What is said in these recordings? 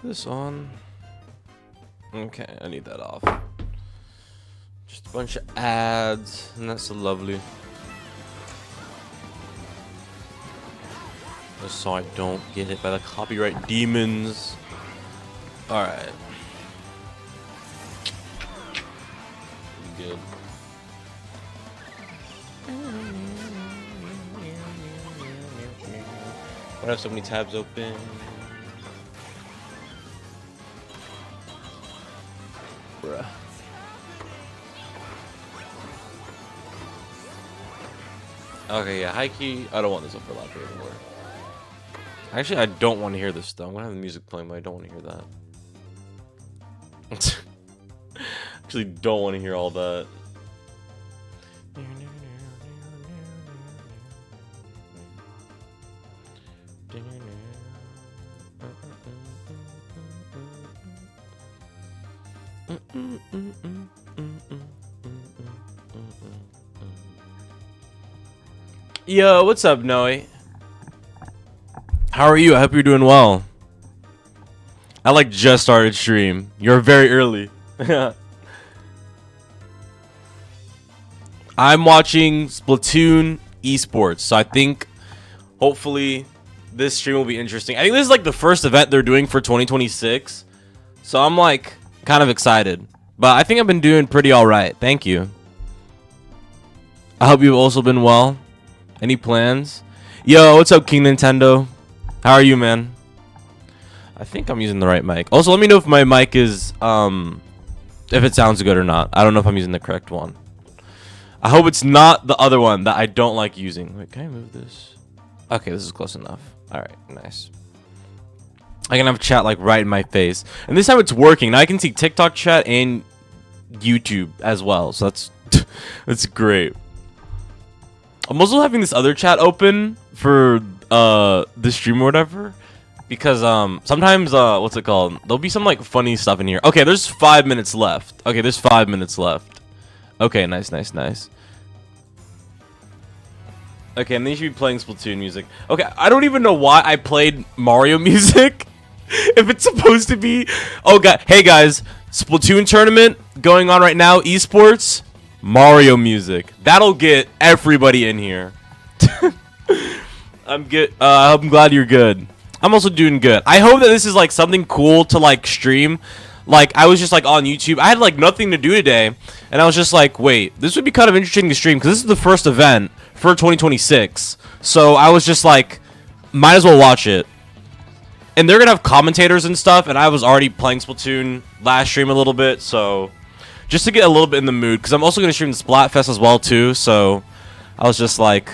This on. Okay, I need that off. Just a bunch of ads, and that's so lovely. Just so I don't get hit by the copyright demons. Alright. Good. Why do I have so many tabs open? Bruh. Okay, yeah, high key. I don't want this overlap here anymore. Actually, I don't want to hear this though. I'm gonna have the music playing, but I don't want to hear that. Actually, don't want to hear all that. Yo, what's up, Noe? How are you? I hope you're doing well. I like just started stream. You're very early. I'm watching Splatoon Esports, so I think hopefully this stream will be interesting. I think this is like the first event they're doing for 2026, so I'm like kind of excited. But I think I've been doing pretty all right. Thank you. I hope you've also been well. Any plans? Yo, what's up, King Nintendo? How are you, man? I think I'm using the right mic. Also, let me know if my mic is, if it sounds good or not. I don't know if I'm using the correct one. I hope it's not the other one that I don't like using. Wait, can I move this? Okay, this is close enough. All right, nice. I can have chat like right in my face. And this time it's working. Now I can see TikTok chat and YouTube as well. So that's, that's great. I'm also having this other chat open for the stream or whatever, because sometimes what's it called, there'll be some like funny stuff in here. Okay, there's 5 minutes left. Okay, there's 5 minutes left. Okay, nice. Okay, and then you should be playing Splatoon music. Okay, I don't even know why I played Mario music if it's supposed to be. Oh god, hey guys, Splatoon tournament going on right now, esports, Mario music. That'll get everybody in here. I'm good. I'm glad you're good. I'm also doing good. I hope that this is like something cool to like stream. Like I was just like on YouTube. I had like nothing to do today, and I was just like, wait, this would be kind of interesting to stream because this is the first event for 2026. So I was just like, might as well watch it. And they're gonna have commentators and stuff. And I was already playing Splatoon last stream a little bit, so just to get a little bit in the mood, because I'm also gonna stream the Splatfest as well too. So I was just like,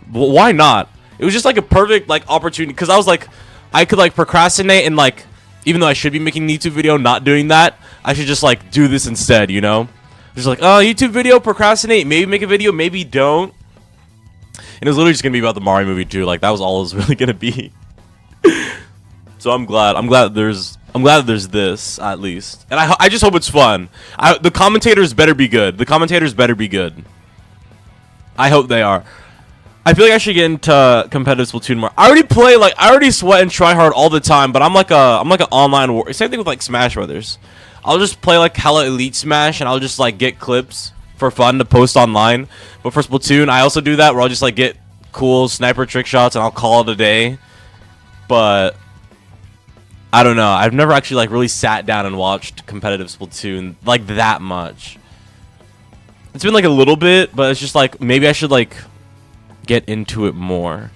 well, why not? It was just like a perfect like opportunity, because I was like, I could like procrastinate and like, even though I should be making a YouTube video, not doing that, I should just like do this instead, you know? Just like, oh, YouTube video, procrastinate, maybe make a video, maybe don't. And it was literally just gonna be about the Mario movie too. Like that was all it was really gonna be. So I'm glad there's this at least, and I just hope it's fun. The commentators better be good. I hope they are. I feel like I should get into competitive Splatoon more. I already sweat and try hard all the time, but I'm like an online war. Same thing with like Smash Brothers. I'll just play like hella Elite Smash, and I'll just like get clips for fun to post online. But for Splatoon, I also do that where I'll just like get cool sniper trick shots and I'll call it a day. But I don't know. I've never actually like really sat down and watched competitive Splatoon like that much. It's been like a little bit, but it's just like maybe I should like get into it more,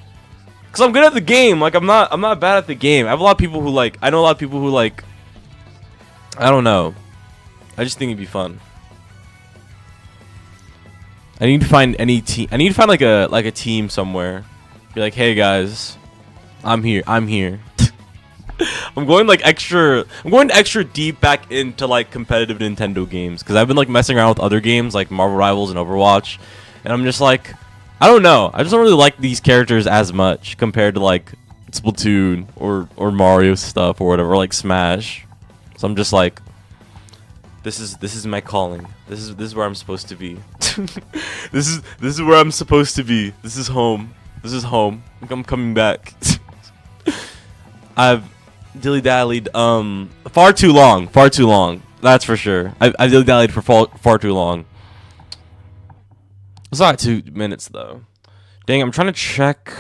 because I'm good at the game. Like I'm not bad at the game. I have a lot of people who like, I know a lot of people who like, I don't know, I just think it'd be fun. I need to find any team. I need to find like a team somewhere. Be like, hey guys, I'm here. I'm going extra deep back into like competitive Nintendo games, because I've been like messing around with other games like Marvel Rivals and Overwatch, and I'm just like, I don't know. I just don't really like these characters as much compared to like Splatoon or Mario stuff or whatever, or like Smash. So I'm just like, this is my calling. This is where I'm supposed to be. This is where I'm supposed to be. This is home. I'm coming back. I've dilly-dallied far too long. Far too long. That's for sure. I've dilly-dallied for far too long. It's not 2 minutes though. Dang, I'm trying to check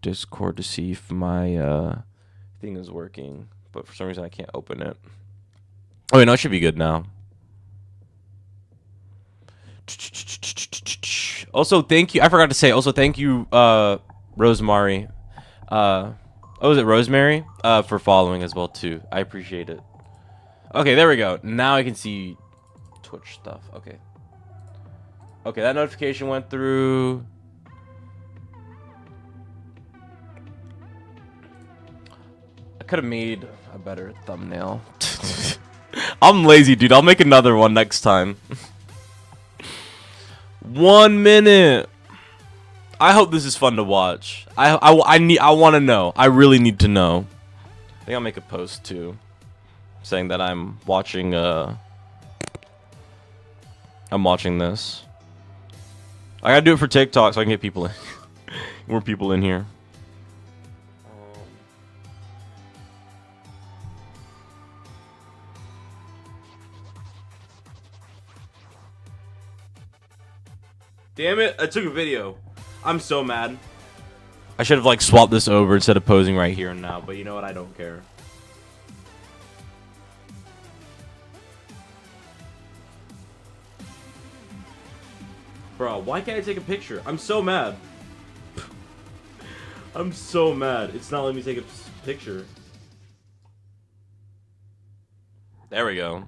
Discord to see if my thing is working, but for some reason I can't open it. Oh wait, no, it should be good now. Also, thank you. I forgot to say. Also, thank you, Rosemary. Oh, is it Rosemary? For following as well too. I appreciate it. Okay, there we go. Now I can see Twitch stuff. Okay. Okay, that notification went through. I could have made a better thumbnail. I'm lazy, dude. I'll make another one next time. 1 minute. I hope this is fun to watch. I want to know. I really need to know. I think I'll make a post too, saying that I'm watching this. I gotta do it for TikTok so I can get people in. More people in here. Damn it, I took a video. I'm so mad. I should have like swapped this over instead of posing right here and now, but you know what? I don't care. Bro, why can't I take a picture? I'm so mad. I'm so mad. It's not letting me take a picture. There we go.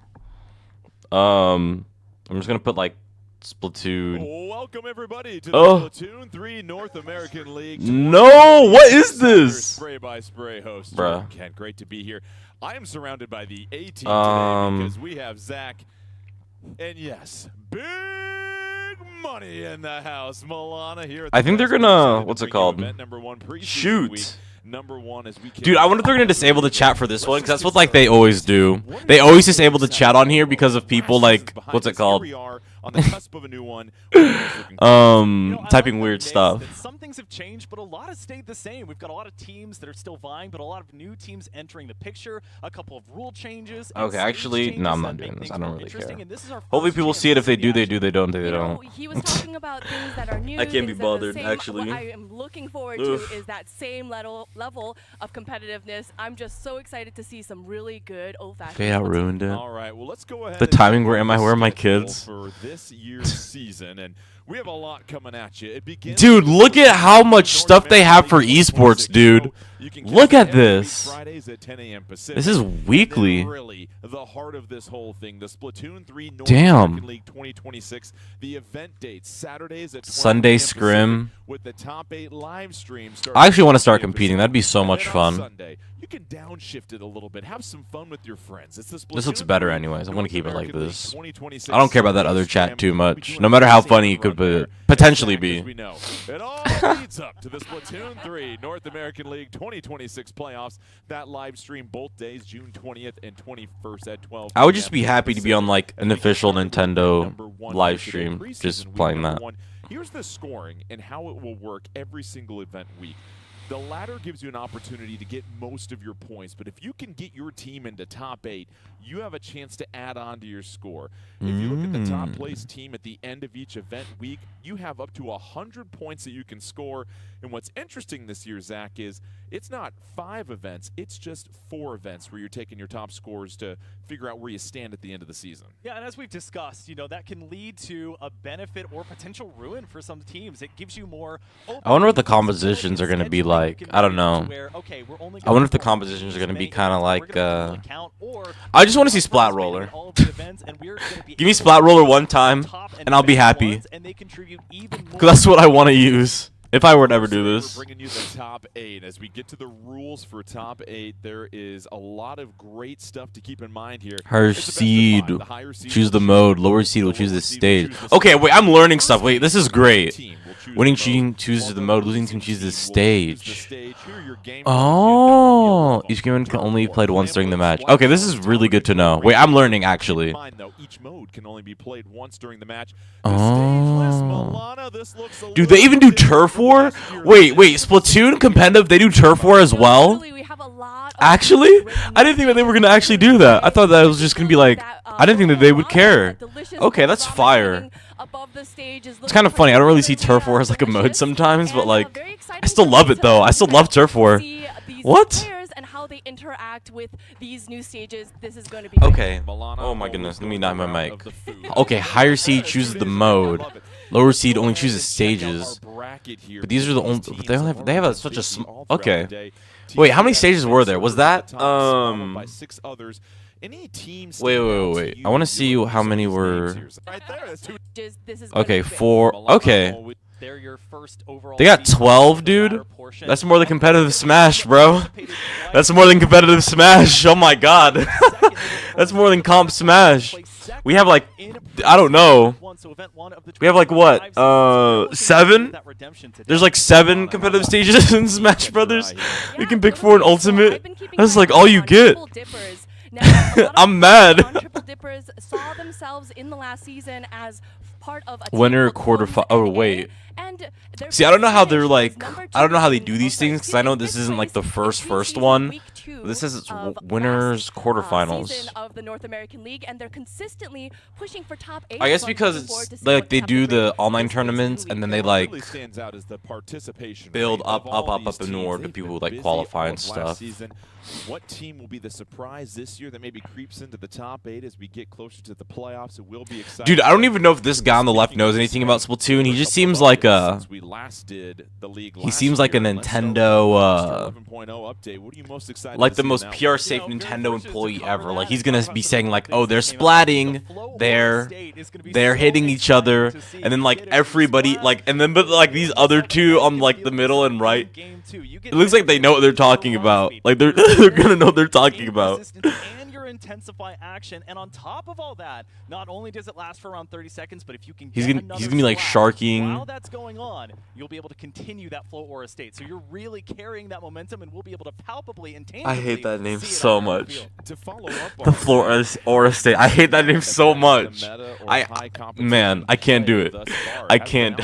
I'm just gonna put like Splatoon. Welcome everybody to the Splatoon 3 North American League. No, what is this? Spray by Spray host. Bruh. Kent, great to be here. I am surrounded by the A team today because we have Zach, and yes, big money in the house. Milana here. I think they're gonna what's it called? Shoot. Number one as we Dude, I wonder if they're gonna disable the chat for this one, because that's what like they always do. They always disable the chat on here because of people like what's it called? On the cusp of a new one. Typing weird stuff. Some things have changed, but a lot have stayed the same. We've got a lot of teams that are still vying, but a lot of new teams entering the picture. A couple of rule changes. Okay, actually, no, I'm not doing this. I don't really care. Hopefully, people see it. If they do, they do. They don't, they don't. He was talking about things that are new. I can't be bothered, actually. What I am looking forward to is that same level of competitiveness. I'm just so excited to see some really good old-fashioned. Fade out ruined it. All right, well, let's go ahead. The timing. Where am I? Where are my kids? For this year's season, and we have a lot coming at you. It begins. Dude, look at how much stuff they have for esports, dude. Look at this. Fridays at 10 a.m. Pacific. This is weekly. Really, the heart of this whole thing, the Splatoon 3 North American League 2026. The event dates Saturdays at Sunday scrim. With the top 8 live streams. I actually want to start competing. That'd be so much fun. Sunday, you can downshift it a little bit. Have some fun with your friends. It's the Splatoon This looks better anyways. I'm going to keep it like this. I I don't care about that other chat too much. No matter how funny it could potentially be. We know. It all leads up to the Splatoon 3 North American League 2026 playoffs. That live stream both days, June 20th and 21st at 12. I would just be happy to be on like an official Nintendo live stream, just playing that. Here's the scoring and how it will work every single event week. The ladder gives you an opportunity to get most of your points, but if you can get your team into top 8, you have a chance to add on to your score. If you look at the top place team at the end of each event week, you have up to 100 points that you can score. And what's interesting this year, Zach, is it's not 5 events, it's just 4 events where you're taking your top scores to figure out where you stand at the end of the season. Yeah, and as we've discussed, you know, that can lead to a benefit or potential ruin for some teams. It gives you more. I wonder what the compositions are going to be like. I don't know. I wonder if the compositions are going to be kind of like. I just want to see Splat Roller. Give me Splat Roller one time, and I'll be happy. Because that's what I want to use. If I were to ever do this. We're bringing you the top 8. As we get to the rules for top 8, there is a lot of great stuff to keep in mind here. Her seed. Choose the mode. Lower seed will choose the stage. Okay, wait, I'm learning stuff. Wait, this is great. Winning team chooses the mode. Losing team chooses the stage. Oh, each game can only be played once during the match. Okay, this is really good to know. Wait, I'm learning actually. Each mode can only be played once during the match. Oh. Dude, they even do turf war? Wait, Splatoon competitive, they do turf war as well? We have a lot. Of Actually, great I didn't think that they were gonna stages actually do that. I thought that it was just gonna be like, that, I didn't think that they would care. delicious Okay, that's ramen fire. hanging above the stage is It's kind of looking funny. I don't really see pretty Turf War as like a mode delicious. sometimes, but And, like, very exciting I still for love me it though. I still to love Turf War. see these What? players and how they interact with these new stages. This is going to be great. Okay. Oh my goodness. Let me knock my mic. Okay, higher seed chooses the mode. Lower seed only chooses stages. But these are the only. But they have such a small. Okay. Wait, how many stages were there? Was that Wait. I want to see how many were. This is Okay, gonna be 4. Okay. They're your first overall They got seed 12, in the latter dude. portion. That's more than competitive Smash, bro. That's more than competitive Smash. Oh my god. That's more than comp Smash. We have like, I don't know. We have like what? 7? There's like 7 competitive stages in Smash Brothers. You can pick 4 in Ultimate. That's like all you get. I'm mad. Triple Dippers saw themselves in the last season as part of a Winner, team called quarterfinal. Clones Oh NA, wait. and their See, I don't know how they're finish like. was number I don't know how they 2 do these things because I know this isn't like the first one. But this says it's winners, quarterfinals. Season of the North American League, and they're consistently pushing for top 8. I guess so I'm because looking forward it's to see like what they have do to bring the online this season tournaments to and then the they league. like really stands out is the participation build rate up, of all up these in teams. order. They've People been like busy qualify all and of last stuff. season. What team will be the surprise this year that maybe creeps into the top 8 as we get closer to the playoffs? It will be exciting. Dude, I don't even know if this guy on the left knows anything about Splatoon. He just seems like a. Since we last did the league He last seems like a year. Let's start with Nintendo. the 11.0 update. What are you most excited Like to the see most in that PR one? safe You know, very Nintendo fortunate to employee cover ever. that Like he's and gonna talk about be some saying of the like, things oh, that they're came out. The splatting, flow they're order state is gonna be they're so hitting each exciting other, to see. and then You like get every everybody splat, like and then but like these other two on like the middle and right. Game 2. You get It looks like they know what they're talking about. Like they're gonna know what they're talking about. resistance and your intensify action, and on top of all that, not only does it last for around 30 seconds, but if you can He's get gonna another be like splat sharking. while that's going on, you'll be able to continue that flow aura state. So you're really carrying that momentum, and we'll be able to palpably and tangibly I hate that name see it so on the much. field. To follow up The on floor aura state. I hate that name so much. Man, I can't do it. I can't.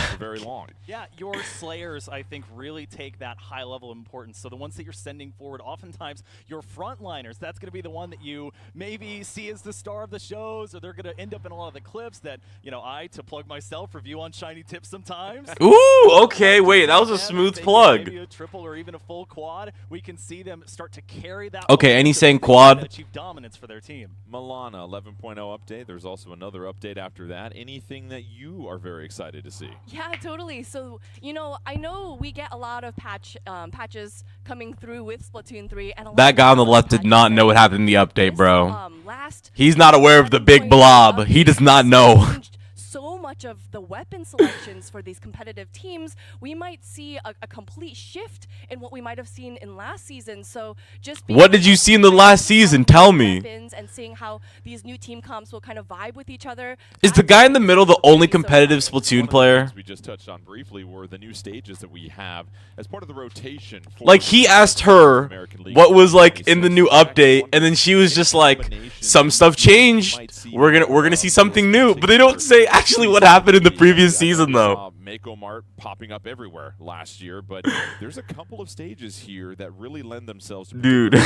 Yeah, your Slayers, I think, really take that high level of importance. So the ones that you're sending forward, oftentimes your frontliners, that's going to be the one that you maybe see as the star of the shows, or they're going to end up in a lot of the clips that, you know, to plug myself, review on Shiny Tips sometimes. Ooh, okay, wait, that was a smooth Maybe plug. a triple or even a full quad. We can see them start to carry that. Okay, and he's saying momentum quad. and achieve dominance for their team. Milana 11.0 update. There's also another update after that. Anything that you are very excited to see? Yeah, totally. So, you know, I know we get a lot of patches coming through with Splatoon 3. And That guy on the left did not know what happened in the update, This, bro. last He's not aware of the big blob. He does not know. changed so much of the weapon selections for these competitive teams. We might see a complete shift in what we might have seen in last season. So just being What did you see in the last season? Tell me. weapons and seeing how these new team comps will kind of vibe with each other. Is the guy in the middle the only competitive One Splatoon of the player? things we just touched on briefly were the new stages that we have as part of the rotation. For Like he asked her American League what was like in the 26. new update, and then she was just like, some stuff changed. We're gonna see something new, but they don't say actually what happened in the previous season though. Mako Mart popping up everywhere last year, but there's a couple of stages here that really lend themselves to Dude. Yeah,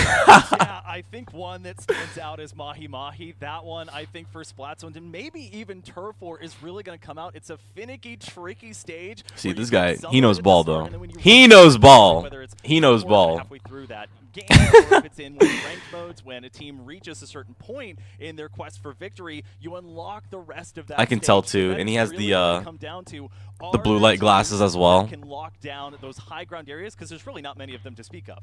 I think one that stands out is Mahi Mahi. That one, I think, for Splatoon and maybe even Turf War is really going to come out. It's a finicky, tricky stage. See, where this you guy, get he knows someone at the ball, start, though. and then when you He really knows get ball. whether it's He knows before or ball. halfway through that game, or if it's in one of the ranked modes, when a team reaches a certain point in their quest for victory, you unlock the rest of that. I can tell, stage. too, Then and he it's has really the, gonna come down to the blue are light teams glasses as well. that can lock down those high ground areas, because there's really not many of them to speak of.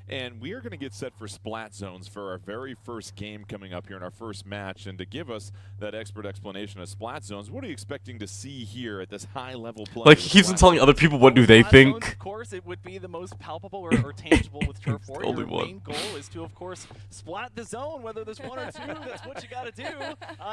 And we are going to get set for Splat Zones for our very first game coming up here in our first match. And to give us that expert explanation of Splat Zones, what are you expecting to see here at this high-level play? Like he keeps on telling other people what do they Splat zones, think. of course, it would be the most palpable or tangible with Turf War. only Your one. main goal is to, of course, splat the zone, whether there's one or two. That's what you got to do,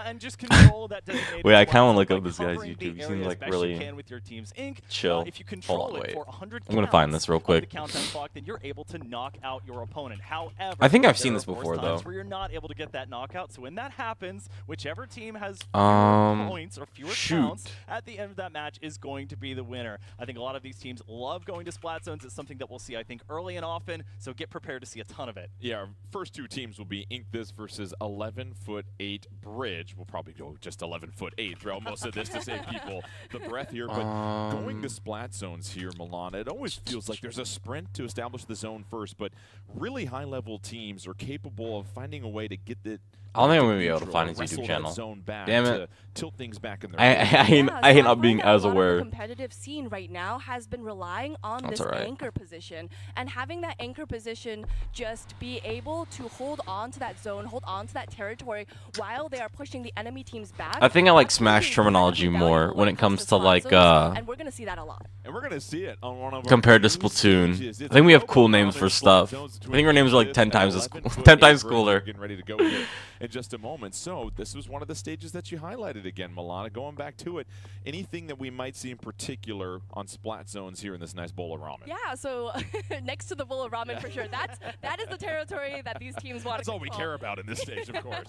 and just control that designated. Wait, I splat kinda wanna zone look by up this guy's covering the YouTube. He seems area like as best you really can with your team's ink. Chill. If you Hold control on, it wait. for 100 I'm gonna find this real counts of quick. the countdown clock, then you're able to knock out your opponent. However, I think I've there seen are, this of course, before, times though. where you're not able to get that knockout. So when that happens, whichever team has fewer points or fewer counts at the end of that match is going to be the winner. I think a lot of these teams love going to splat zones. It's something that we'll see, I think, early and often. So get prepared to see a ton of it. Yeah, our first two teams will be Ink This versus 11'8" Bridge. We'll probably go just 11'8" throughout most of this to save people the breath here. But going to splat zones here, Milana, it always feels like there's a sprint to establish the zone first, but really high-level teams are capable of finding a way to get the I don't think I'm gonna be able to find his YouTube channel. Zone back Damn it. to tilt things back in their I hate not being as aware. The competitive scene right now has been relying on this anchor position, and having that anchor position just be able to hold on to that zone, hold on to that territory while they are pushing the enemy teams back. I think I like that's Smash really terminology incredibly more valuable when it comes to spot like zones, and we're gonna see that a lot. And we're going to see it on one of our compared to new Splatoon. stages. I It's think we have a cool global names for dominance stuff. zones I between think our names are like this 10 and times 11'8" 10 times Bridge. cooler. We're getting ready to go here in just a moment. So this was one of the stages that you highlighted again, Milana. Going back to it, anything that we might see in particular on splat zones here in this nice bowl of ramen? Yeah, so next to the bowl of ramen for sure. That is the territory that these teams want to That's all we care about in this stage, of course.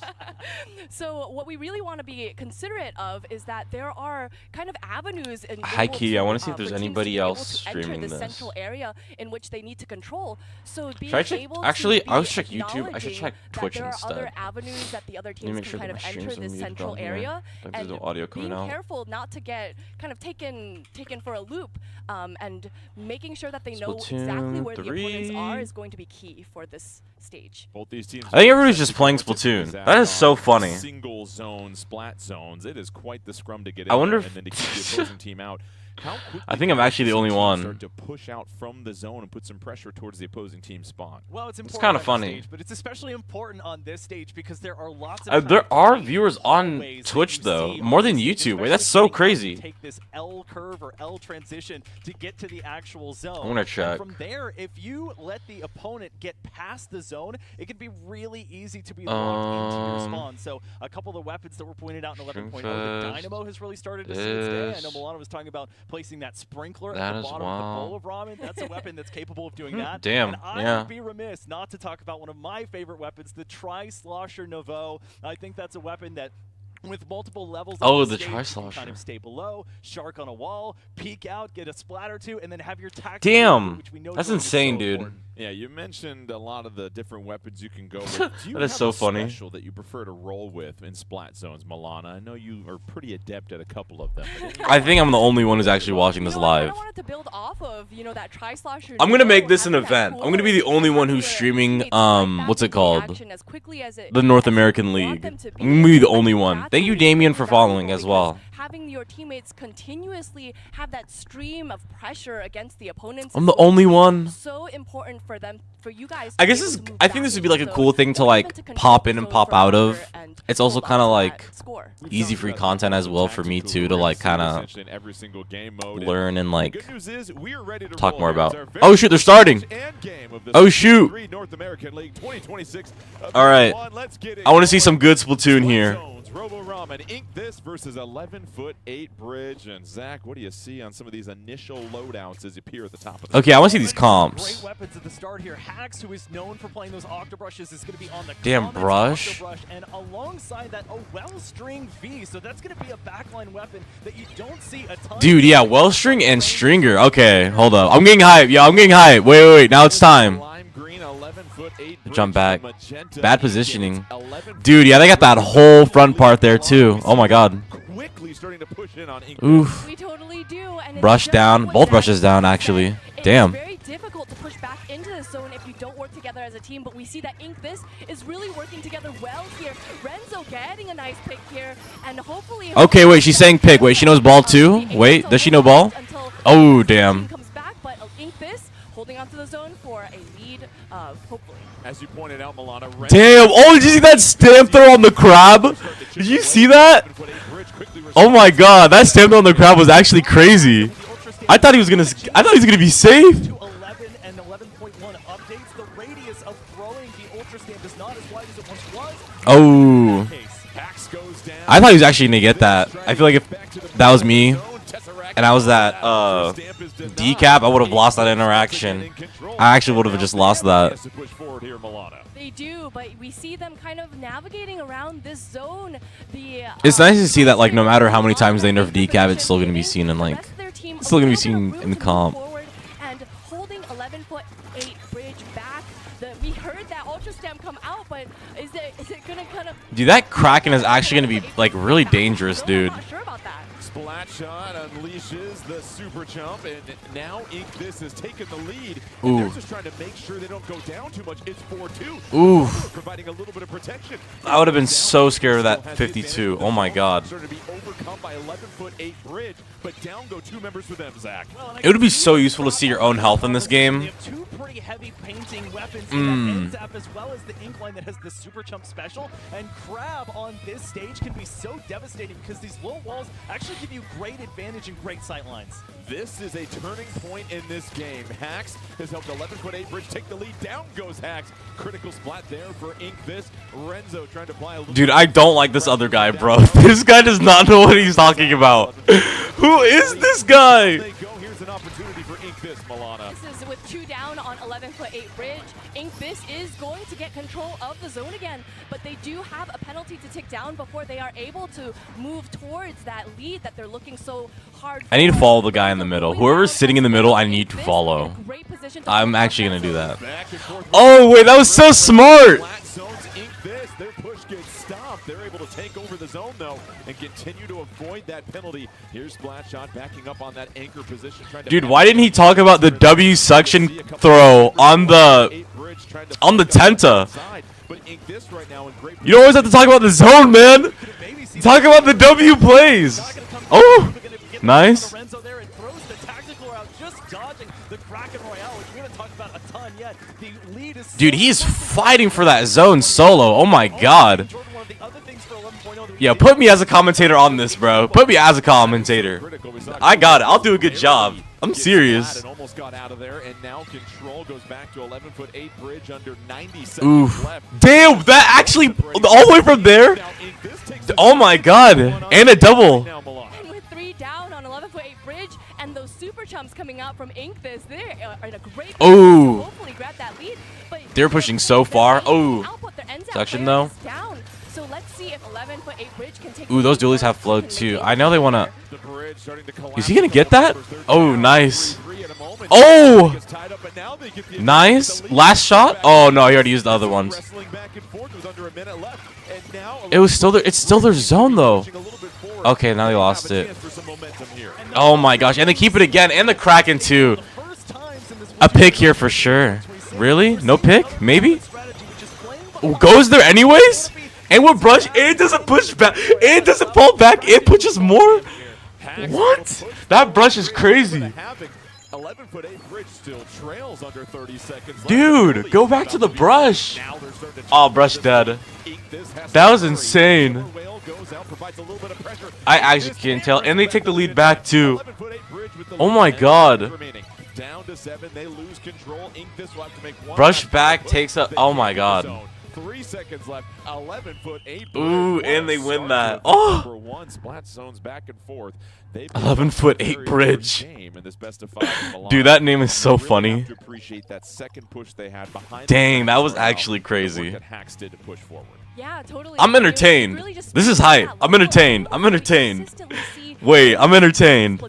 So what we really want to be considerate of is that there are kind of avenues and High key, I want to see if for there's teams to anybody be able else to enter streaming the this. central area in which they need to control. So being Should I check? able Actually, to I be was check YouTube. I should check acknowledging Twitch that there instead. are other avenues that the other Let me teams make can sure kind that of my enter streams are this muted central on here. area, Like there's and no audio coming being out. careful not to get kind of taken for a loop, and making sure that they know exactly Splatoon where the opponents 3. are is going to be key for this stage. Both these teams. I think everybody's just playing Splatoon. That is so funny. Single zone splat zones. It is quite the scrum to get in I wonder there if and then to keep the opposing team out. How quickly I think I'm actually the can only teams one. Start to push out from the zone and put some pressure towards the opposing team's spawn. Well, it's important kinda on this funny. stage, but it's especially important on this stage because there are lots of There kind of are tiny viewers on hallways that Twitch you though, see more on than this stage, YouTube. Wait, especially that's so getting up crazy. to Take this L curve or L transition to get to the actual zone. I'm gonna check. And from there, if you let the opponent get past the zone, it can be really easy to be locked into your spawn. So a couple of the weapons that were pointed out in 11.0, the Dynamo has really started to see its day. I know Milana was talking about placing that sprinkler at the bottom of the bowl of ramen. That's a weapon that's capable of doing that. Damn, And I yeah. would be remiss not to talk about one of my favorite weapons, the Tri-Slosher Nouveau. I think that's a weapon that with multiple levels of the stage, you can Tri-Slosher. kind of stay below, shark on a wall, peek out, get a splat or two, and then have your tactical Damn, ability, which we know that's is insane, so dude. important. Yeah, you mentioned a lot of the different weapons you can go with. Do you That is have so a funny. special that you prefer to roll with in splat zones, Milana? I know you are pretty adept at a couple of them. but any- I think I'm the only one who's actually watching this You know what, I live. kinda wanted to build off of, that Tri-Slosher. I'm gonna make this an having that event. cool I'm gonna be the only one who's where streaming, teammates fight back what's it into the called? action as quickly as it- The North as you American want League. them to I'm gonna be the only one. That's Thank you, really Damien, for valuable following as because well. Having your teammates continuously have that stream of pressure against the opponents. I'm is the going to only be one. So important for you guys. I to be guess able this. to move I think back this would be like a into the cool zone, thing to or like even to control pop the in and zone pop for out longer of. and It's also hold on kind of to like that score. easy free content as well for me too to like kind of in every single game mode. learn and like Good news is we are ready to talk roll more here. It's about. our very Oh shoot, they're starting. first and game of the Oh, shoot. 3 North American League 2026. All right. Let's get it I want to see going. some good Splatoon Splat here. zones, Robo Ramen, Ink This versus 11'8" Bridge. And Zach, what do you see on some of these initial loadouts as you peer at the top of the Okay, I want to see these Great comps. weapons at the start here. Hax, who is known for playing those octobrushes, is going to be on the Damn, Comet's Brush. Octobrush, and alongside that, a Wellstring V. So that's going to be a backline weapon that you don't see a ton. Dude, yeah, Wellstring and Stringer. Okay, hold up. I'm getting hype. Yeah, I'm getting hype. Wait. Now it's time. Lime green, 11'8" Jump bridge, back. the magenta Bad ink positioning. is 11'8" Dude, yeah, they got that whole front part there too. Oh my god. Quickly starting to push in on Ink Oof. We totally do. And it's Brush just down. what Both Zach brushes down, said. actually. It's Damn. very difficult to push back into the zone if you don't work together as a team, but we see that Ink This is really working together well here. Renzo getting a nice pick here, and hopefully... Okay, wait, she's saying pick. Wait, she knows ball too? Wait, does she know ball? Oh, damn. Comes back, but Ink This holding onto the zone for a lead, hopefully. As you pointed out, Milana. Damn. Oh, did you see that stamp throw on the crab? Did you see that? Oh my god, that stamp throw on the crab was actually crazy. I thought he was gonna be safe. To 11 and 11.1 updates. The radius of throwing the Ultra Stamp is not as wide as it once was. Oh. Hax goes down. I thought he was actually gonna get that. I feel like if that was me, and I was at decap, I would have lost that interaction. I actually would have just lost that. They do, but we see them kind of navigating around this zone. It's nice to see that, like, no matter how many times they nerf decap, it's still gonna be seen in, like, it's still gonna be seen in the comp. And holding 11'8" bridge back. We heard that ultra stem come out, but is it gonna kind of? Dude, that Kraken is actually gonna be like really dangerous, dude. I'm not sure about that. Splat shot unleashes the super jump, and now This has taken the lead. Ooh. They're just trying to make sure they don't go down too much. It's 4-2. Ooh. Providing a little bit of protection. I would have been so scared of that 52. Oh my god. Started to be overcome by 11'8" bridge, but down go two members for them, Zach. It would be so useful to see your own health in this game. They have two pretty heavy painting weapons in that Zap, as well as the Inkline that has the super jump special. And Crab on this stage can be so devastating because these low walls actually give you great advantage and great sight lines. This is a turning point in this game. Hax has helped 11'8" bridge take the lead. Down goes Hax. Critical splat there for This. Renzo trying to apply a little. Dude, I don't like this other guy, bro. This guy does not know what he's talking about. Who is this guy? Here's an opportunity for This, Milana. This is with 2 down on 11'8" bridge. This is going to get control of the zone again, but they do have a penalty to tick down before they are able to move towards that lead that they're looking so hard for. I need to follow the guy in the middle. Whoever's sitting in the middle, I need to follow. I'm actually going to do that. Oh, wait, that was so smart. Their push gets stopped. They're able to take over the zone, though, and continue to avoid that penalty. Here's Splatshot backing up on that anchor position. Dude, why didn't he talk about the W suction throw on the Tenta? You don't always have to talk about the zone, man. Talk about the W plays. Oh, nice. Dude, he's fighting for that zone solo. Oh my god. Yeah, put me as a commentator on this, bro. Put me as a commentator. I got it. I'll do a good job. I'm serious. Almost got out of there, and now control goes back to 11'8" bridge under 90 seconds Oof. left. Damn, that actually all the way from there. Oh my god. And a double. And with 3 down on 11'8" bridge and those super chumps coming out from This, they're in a great position to hopefully grab that lead. But They're pushing so far. Oh. output, their ends out Section player though. is down. So let's see if 11'8" bridge can take. Ooh, those dualies have flow too. I know they want to. Is he going to get that? Oh, nice. Oh! Nice. Last shot? Oh, no, he already used the other ones. It was still there. It's still their zone, though. Okay, now they lost it. Oh, my gosh. And they keep it again. And the Kraken, too. A pick here for sure. Really? No pick? Maybe? Oh, goes there anyways? And with brush, it doesn't push back. It doesn't fall back. It pushes more. What? That brush is crazy. 11'8" bridge still trails under 30 seconds. Dude, go back to the brush. Oh, brush dead. That was insane. I actually can't tell. And they take the lead back too. Oh my god. Down to 7, they lose control. This will have to make one. Brush back takes a. Oh my god. 3 seconds left. 11'8". Ooh, and they win that. Oh. For one, Splat zones back and forth. 11'8" bridge. Dude, that name is so funny. Dang, that was actually crazy. Yeah, totally. I'm entertained. This is hype. I'm entertained. I'm entertained. Wait, I'm entertained.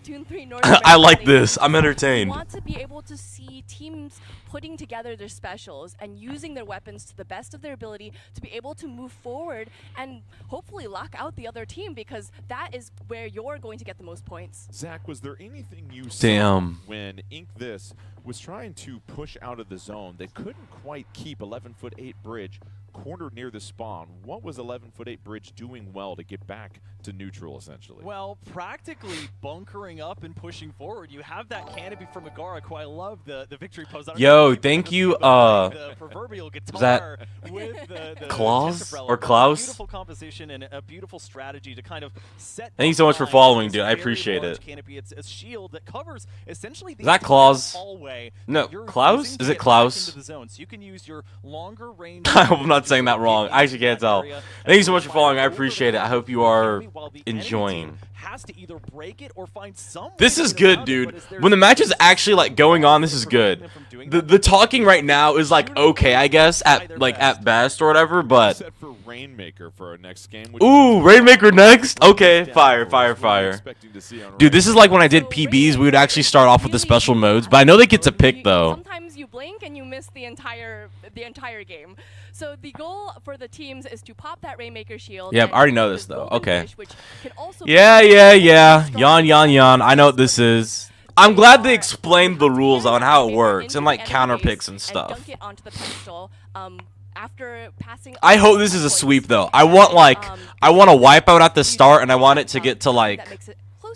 I like this. I'm entertained. Want to be able to see teams putting together their specials and using their weapons to the best of their ability to be able to move forward and hopefully lock out the other team, because that is where you're going to get the most points. Zach, was there anything you Damn. saw when This was trying to push out of the zone? They couldn't quite keep 11'8" bridge cornered near the spawn. What was 11'8" bridge doing well to get back to neutral, essentially? Well, practically bunkering up and pushing forward. You have that canopy from Megara, who I love the victory pose. Yo, thank you, the proverbial guitar that with the Claus umbrella. or Klaus? Beautiful composition and a beautiful strategy to kind of set. Thank you so much for following, dude. I appreciate it. Canopy. It's a shield that covers essentially the Is that Claus? hallway. No, You're Klaus? using Is to it get back Klaus? into the zone. So you can use your longer range. I'm not not saying that wrong. I actually can't tell. Thank you so much for following. I appreciate it. I hope you are enjoying. This is good, dude. When the match is actually like going on, this is good. The talking right now is like okay, I guess at best or whatever, but Rainmaker for our next game. ooh, Rainmaker next? Okay, fire. Dude, this is like when I did PBs, we would actually start off with the special modes, but I know they get to pick though. Sometimes you blink and you miss the entire game. So the goal for the teams is to pop that Rainmaker shield. Yeah, I already know this though. Okay. Yeah. Yawn. I know what this is. I'm glad they explained the rules on how it works and like counter picks and stuff. Dunk it onto the pedestal, after passing. I hope this is a sweep though. I want a wipeout at the start, and I want it to get to like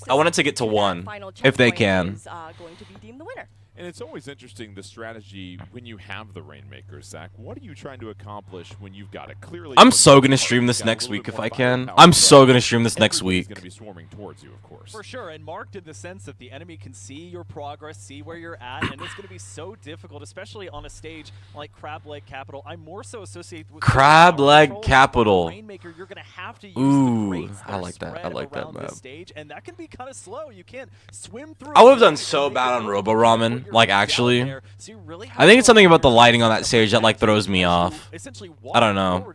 I want it to get to 1 if they can. Going to be deemed the winner. And it's always interesting, the strategy when you have the Rainmaker, Zach. What are you trying to accomplish when you've got it? Clearly, I'm so going to stream this next week if I can. I'm so going to stream this next week. Going to be swarming towards you, of course. For sure, and marked in the sense that the enemy can see your progress, see where you're at, and it's going to be so difficult, especially on a stage like Crab Leg Capital. I more so associate with Crab Leg Capital. Rainmaker, you're going to have to use ooh, the grates I like that. I like that map. Stage, and that can be kind of slow. You can't swim through. I would have done so bad on Robo Ramen. Like actually, I think it's something about the lighting on that stage that like throws me off. I don't know.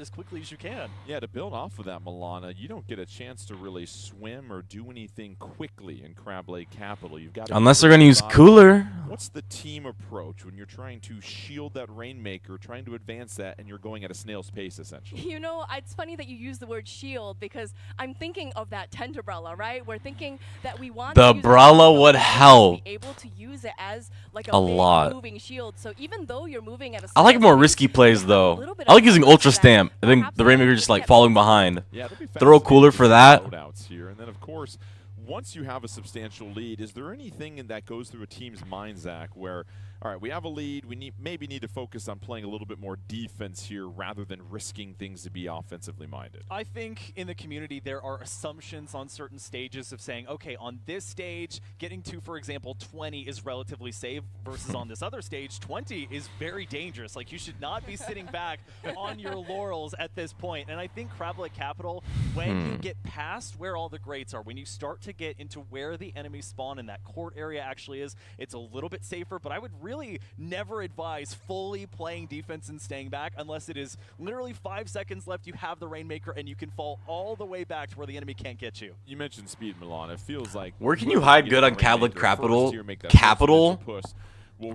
Yeah, to build off of that, Milana, you don't get a chance to really swim or do anything quickly in Crab Lake Capital. You've got unless they're gonna use cooler. What's the team approach when you're trying to shield that Rainmaker, trying to advance that, and you're going at a snail's pace essentially? You know, it's funny that you use the word shield because I'm thinking of that tent umbrella, right? We're thinking that we want the umbrella would help. Be able to use it as like a lot. Moving shield. So even though you're moving at a I like more risky plays though. I like using Ultra Stamp. I think the Rainmaker just like falling behind. Yeah, throw cooler for that. Here. And then of course, once you have a substantial lead, is there anything that goes through a team's mind, Zach, where, all right, we have a lead, we maybe need to focus on playing a little bit more defense here rather than risking things to be offensively minded? I think in the community there are assumptions on certain stages of saying, okay, on this stage, getting to, for example, 20 is relatively safe versus on this other stage, 20 is very dangerous. Like, you should not be sitting back on your laurels at this point. And I think Crab Lake Capital, when you get past where all the grates are, when you start to get into where the enemy spawn and that court area actually is, it's a little bit safer, but I would really never advise fully playing defense and staying back unless it is literally 5 seconds left, you have the Rainmaker, and you can fall all the way back to where the enemy can't get you. You mentioned speed, Milan. It feels like... Where can you hide good on Crab Lake Capital?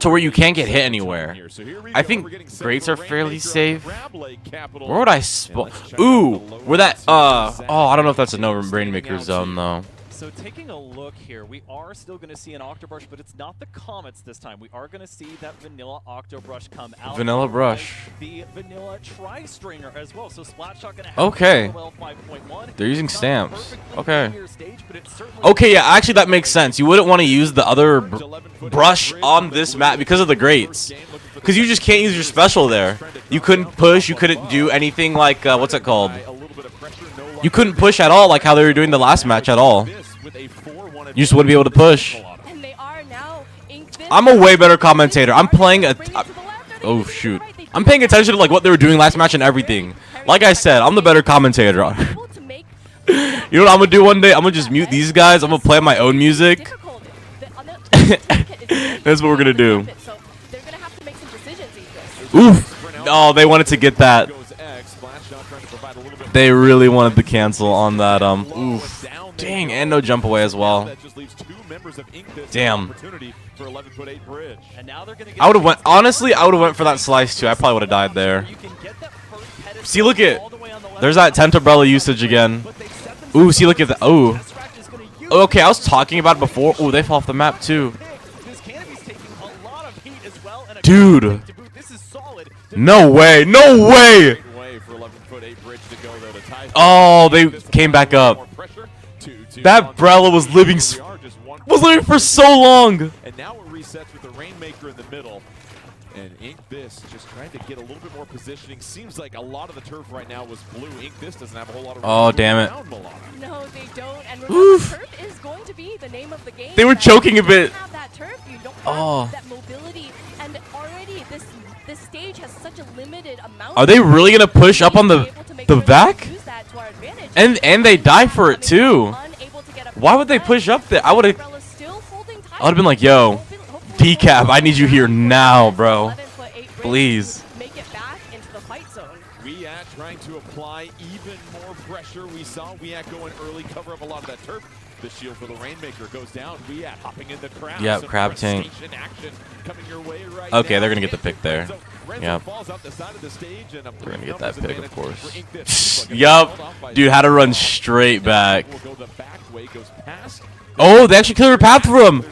To where you can't get hit anywhere. I think grates are fairly safe. Where would I spawn? Ooh, where that, oh, I don't know if that's a no Rainmaker zone though. So taking a look here, we are still going to see an Octobrush, but it's not the Comets this time. We are going to see that Vanilla Octobrush come out. Vanilla Brush. The Vanilla Tri-Stringer as well. So Splatshot going to have okay. 5.1. They're using stamps. Okay. Okay, yeah, actually that makes sense. You wouldn't want to use the other brush on this map because of the grates. Because you just can't use your special there. You couldn't push, you couldn't do anything like, what's it called? You couldn't push at all like how they were doing the last match at all. You just wouldn't be able to push. And they are now I'm a way better commentator. I'm playing a... oh, shoot. I'm paying attention to like what they were doing last match and everything. Like I said, I'm the better commentator. You know what I'm going to do one day? I'm going to just mute these guys. I'm going to play my own music. That's what we're going to do. Oof. Oh, they wanted to get that. They really wanted to cancel on that. Oof. Dang, and no jump away as well. Damn. I would have went, honestly, I would have went for that slice too. I probably would have died there. See, look at, there's that tent umbrella usage again. Ooh, see, look at that. Ooh. Okay, I was talking about it before. Ooh, they fall off the map too. Dude. No way. No way. Oh, they came back up. That Brella was living for so long. And now it resets with the Rainmaker in the middle. And Ink This just trying to get a little bit more positioning. Seems like a lot of the turf right now was blue. Ink This doesn't have a whole lot of... oh, damn it. No, they don't. And remember, turf is going to be the name of the game. They were choking a bit. Have that turf, you don't have that mobility. And already this this stage has such a limited amount. Are they really gonna push up on the vac? And they die for it too. Why would they push up there? I would have been like, yo, decap, I need you here now, bro. Please. Make it back into the fight zone. Weat trying to apply even more pressure. We saw Weat going early, cover up a lot of that turf. The shield for the Rainmaker goes down. Weat hopping in the crowd. Yep, crab tank. Okay, they're gonna get the pick there. Yep. They're gonna get that pick, of course. Yup. Dude, had to run straight back. Oh, they actually cleared a path for him.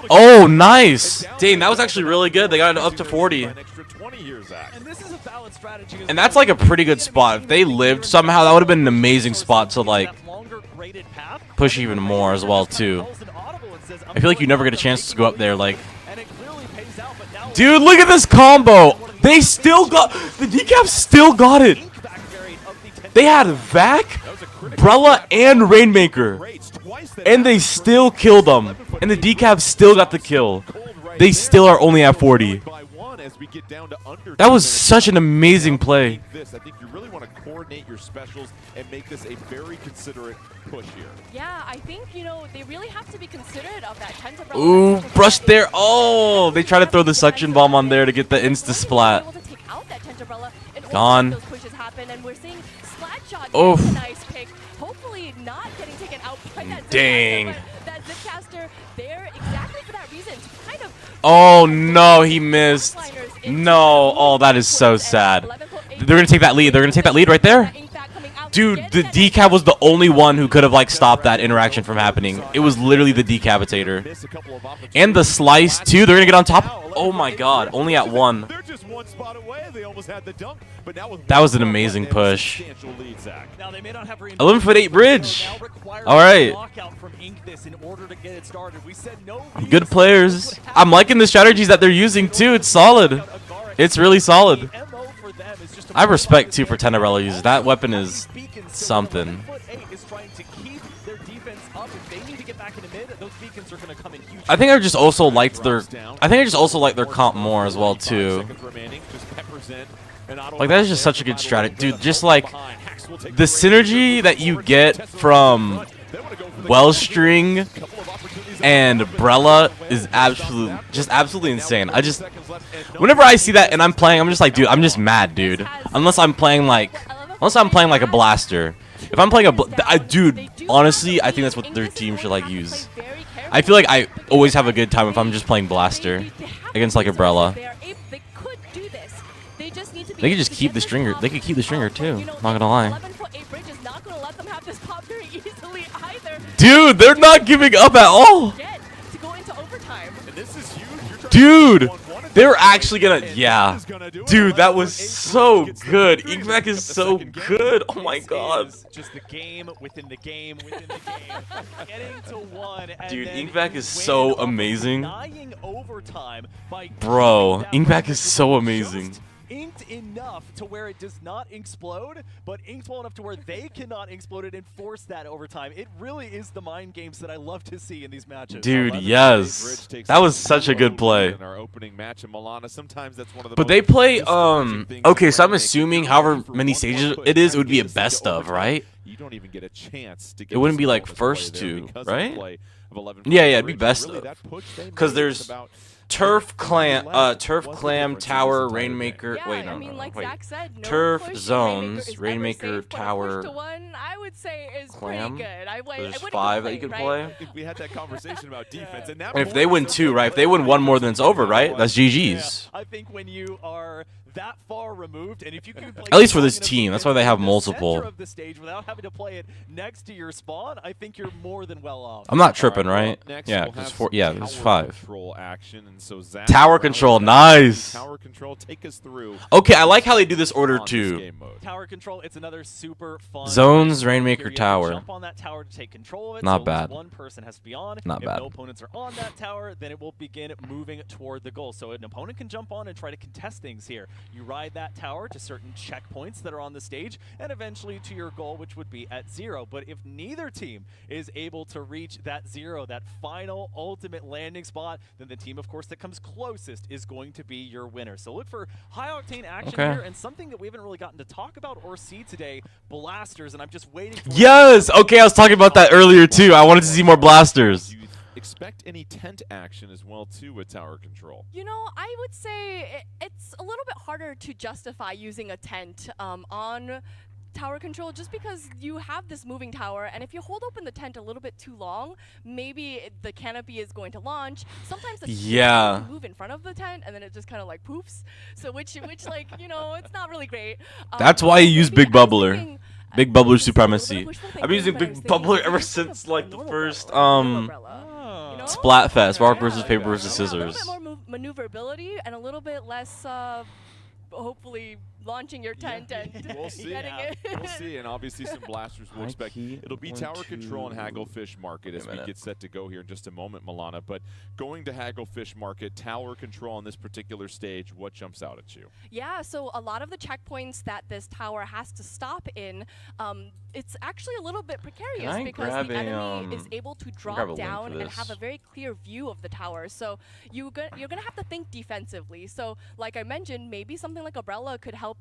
Oh, nice. Dang, that was actually really good. They got it up to 40. And that's like a pretty good spot. If they lived somehow, that would have been an amazing spot to like push even more as well too. I feel like you never get a chance to go up there like. Dude, look at this combo. They still got the decap. Still got it. They had Vac, Brella, and Rainmaker, and they still killed them. And the decap still got the kill. They still are only at 40. That was such an amazing play. I think you really want to coordinate your specials and make this a very considerate push here. Yeah, I think, you know, they really have to be considerate of that Tenta. Ooh, brush there. Oh, they try to throw the suction bomb on there to get the insta splat. Gone. Oof. Nice pick. Hopefully not getting taken out by that Dang. that Zipcaster there exactly for that reason to kind of. Oh no, he missed. No. Oh, that is so sad. They're gonna take that lead. They're gonna take that lead right there. Dude, the decap was the only one who could have like stopped that interaction from happening. It was literally the decapitator. And the slice too. They're gonna get on top. Oh my god, only at 1. That was an amazing push. 11'8" bridge. All right. Good players. I'm liking the strategies that they're using too. It's solid. It's really solid. I respect too for Tenderella users. That weapon is something. I think I just also liked their. I think I just also like their comp more as well too. Like that is just such a good strategy, dude. Just like the synergy that you get from Wellstring and Brella is absolutely insane. Whenever I see that and I'm playing, I'm just like, dude, I'm just mad, dude. Unless I'm playing like a blaster. If I'm playing dude, honestly, I think that's what their team should like use. I feel like I always have a good time if I'm just playing blaster against like a Brella. They could just keep the stringer. They could keep the stringer too. Not gonna lie. Dude, they're not giving up at all. Dude, they're actually gonna. Yeah. Dude, that was so good. Inkback is so good. Oh my god. Just the game within the game within the game. Getting to 1. Dude, Inkback is so amazing. Bro, Inkback is so amazing. Inked enough to where it does not explode, but inked well enough to where they cannot explode it and force that overtime. It really is the mind games that I love to see in these matches. Dude, yes. That was such a good play. But they play, okay, so I'm assuming however many stages it is, it would be a best of, right? You don't even get a chance to get it wouldn't be like first 2, right? Yeah, it'd be best of. Because there's Turf Clam, Tower, Rainmaker. Yeah, wait, no, I mean, like wait. Zach said, no Turf push, Zones, Rainmaker Rainmaker, Tower. Push to 1, I would say is Clam? pretty good. There's 5 that you can play. We had that conversation about defense, and if they win 2, right? If they win 1 more than it's over, right? That's GG's. I think when you are that far removed, and if you can play at least for this team, that's why they have multiple. Of the stage without having to play it next to your spawn, I think you're more than well off. I'm not tripping, right? Yeah, there's 4. Yeah, there's 5. Control action, and so Zach tower control, nice. Tower control, take us through. Okay, I like how they do this order too. Tower control, it's another super fun. Zones, Rainmaker, Tower. Jump on that tower to take control of it. Not so bad. One person has to be on. Not bad. If no opponents are on that tower, then it will begin moving toward the goal. So an opponent can jump on and try to contest things here. You ride that tower to certain checkpoints that are on the stage, and eventually to your goal, which would be at 0. But if neither team is able to reach that 0, that final ultimate landing spot, then the team, of course, that comes closest is going to be your winner. So look for high-octane action here, and something that we haven't really gotten to talk about or see today, blasters, and I'm just waiting for Yes! Okay, I was talking about that earlier, too. I wanted to see more blasters. Do you expect any tent action as well, too, with tower control? You know, I would say it's a little bit harder to justify using a tent on tower control, just because you have this moving tower, and if you hold open the tent a little bit too long, maybe the canopy is going to launch. Sometimes the move in front of the tent, and then it just kind of like poofs. So which like, you know, it's not really great. That's why you use Big Bubbler. Big Bubbler supremacy. I've been using Big Bubbler ever since like the first Splatfest, rock versus paper versus scissors. A little bit more maneuverability and a little bit less hopefully launching your tent and we'll see. getting it. We'll see, and obviously some blasters we'll expect. It'll be tower control and Hagglefish Market as we get set to go here in just a moment, Milana. But going to Hagglefish Market, tower control on this particular stage, what jumps out at you? Yeah, so a lot of the checkpoints that this tower has to stop in, it's actually a little bit precarious because the enemy is able to drop down and have a very clear view of the tower. So you're gonna have to think defensively. So like I mentioned, maybe something like Umbrella could help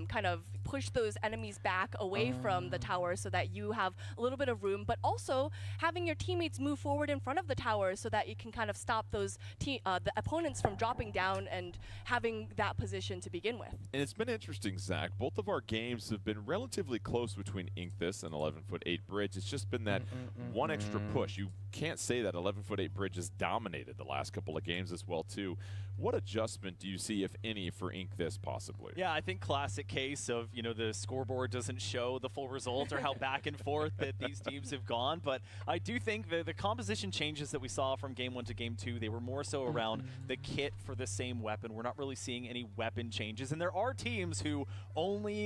kind of push those enemies back away from the tower so that you have a little bit of room, but also having your teammates move forward in front of the tower so that you can kind of stop those the opponents from dropping down and having that position to begin with. And it's been interesting, Zach. Both of our games have been relatively close between Inkthis and 11'8" Bridge. It's just been that one extra push. You can't say that 11'8" Bridge has dominated the last couple of games as well, too. What adjustment do you see, if any, for Inkthis possibly? Yeah, I think classic case of, you know, the scoreboard doesn't show the full result or how back and forth that these teams have gone. But I do think the composition changes that we saw from Game 1 to Game 2, they were more so around the kit for the same weapon. We're not really seeing any weapon changes. And there are teams who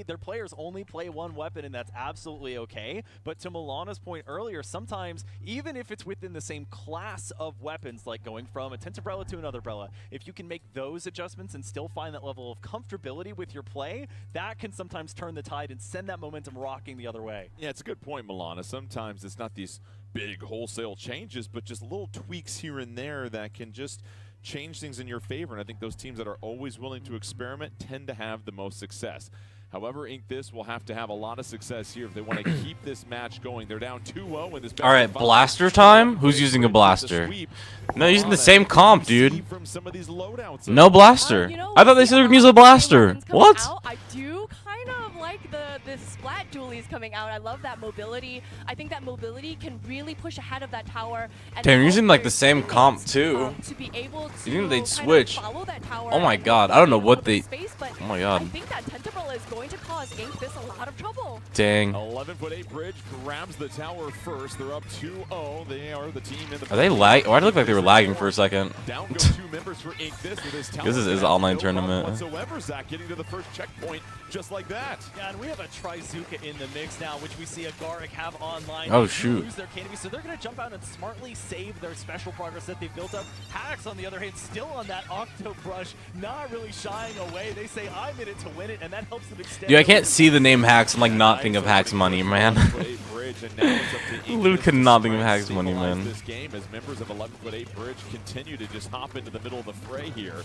their players only play one weapon, and that's absolutely okay. But to Milana's point earlier, sometimes, even if it's within the same class of weapons, like going from a Tent Umbrella to another Umbrella, if you can make those adjustments and still find that level of comfortability with your play, that can sometimes turn the tide and send that momentum rocking the other way. Yeah, it's a good point, Milana. Sometimes it's not these big wholesale changes, but just little tweaks here and there that can just change things in your favor. And I think those teams that are always willing to experiment tend to have the most success. However, Inkthis will have to have a lot of success here if they want to keep this match going. They're down 2-0 in this. All right, blaster time? Who's using a blaster? No, using the same comp, dude. No blaster. I thought they said they were going to use a blaster. What? I do kind of like the splat dualies coming out. I love that mobility. I think that mobility can really push ahead of that tower. And damn, you're using like the same comp too. To be able to you think they'd switch? That tower. Oh my god, I don't know what they. Oh my god. I think that Tentacle is going to cause Inkthis a lot of trouble. Dang. 11'8" Bridge grabs the tower first. They're up 2-0. They are the team in the. Are they lag? Why did it look like they were lagging for a second? Down go 2 members for Inkthis with his tower. This is an online tournament. Whatsoever, Zach getting to the first checkpoint just like that. Yeah, and we have a Trizuka in the mix now, which we see Agaric have online. Oh shoot. Lose their canopy, so they're going to jump out and smartly save their special progress that they've built up. Hax, on the other hand, still on that Octo Brush, not really shying away. They say, I'm in it to win it, and that helps them extend. Dude, I can't see the name Hax. I'm like not think of Hax money, man. Literally could not think of Hax money, man. This game as members of 11'8" Bridge continue to just hop into the middle of the fray here.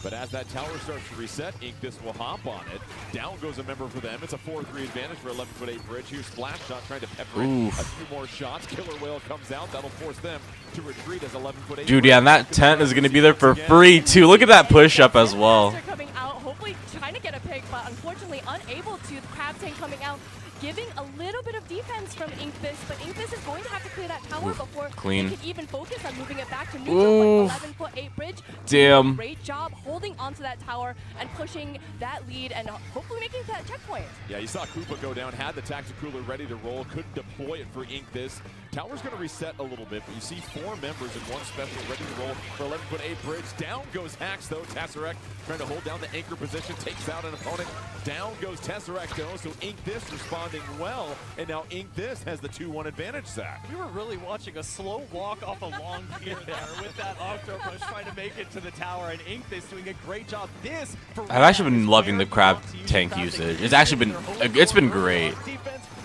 But as that tower starts to reset, Inkthis will hop on it. Down goes a member for them. It's a 4-3 advantage for 11'8" Bridge. Here's Splash Shot trying to pepper in a few more shots. Killer Whale comes out. That'll force them to retreat as 11'8". Dude, yeah, and that tent is going to be there for free, too. Look at that push-up as well. Coming out, hopefully trying to get a pick, but unfortunately unable to. The Crab Tank coming out, giving a little bit of defense from Inkthis, but Inkthis is going to have to clear that tower before they can even focus on moving it back to neutral. 11'8" Bridge. Damn. Great job holding onto that tower and pushing that lead and hopefully making that checkpoint. Yeah, you saw Koopa go down, had the Tacticooler ready to roll, couldn't deploy it for Inkthis. Tower's going to reset a little bit, but you see 4 members in one special ready to roll for 11'8" Bridge. Down goes Hax, though. Tesseract trying to hold down the anchor position, takes out an opponent. Down goes Tesseract, though, so Inkthis responds responding well, and now Ink This has the 2-1 advantage, Zach. We were really watching a slow walk off a long pier there with that Octopus trying to make it to the tower, and Ink This doing a great job. This, I've actually been loving the crab tank usage. It's actually been great.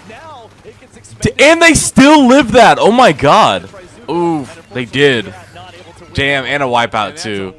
Now it gets And they still live that. Oh my god. Ooh, they did. Damn, and a wipeout too.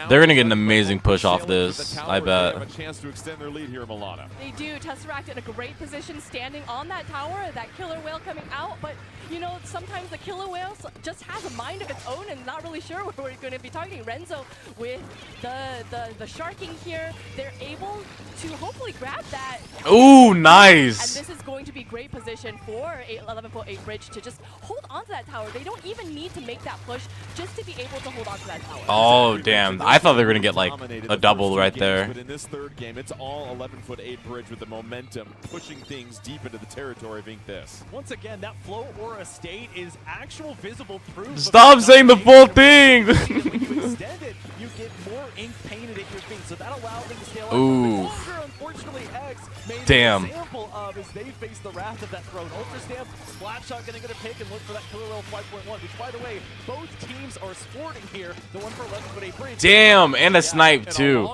They're gonna get an amazing push off this, I bet. They do. Tesseract in a great position standing on that tower, that killer whale coming out, but you know, sometimes the killer whale just has a mind of its own and not really sure where we're going to be targeting. Renzo with the sharking here, they're able to hopefully grab that. Ooh, nice. And this is going to be great position for 11.8 Bridge to just hold on to that tower. They don't even need to make that push just to be able to hold on to that tower. Oh, damn. I thought they were going to get like a double right there. But in this third game, it's all 11.8 Bridge with the momentum, pushing things deep into the territory of Ink This. Once again, that flow aura state is actual visible proof. Stop saying the full thing. When you extend it, you get more ink painted at your feet, so that allows them to scale up. Ooh. Unfortunately, X made Damn. an example of as they face the wrath of that throne. Ultra Stamp, Splat Shot gonna get a pick and look for that Killer Whale 5.1, which, by the way, both teams are sporting here. The one for 11.8 Bridge. Damn, and a snipe too.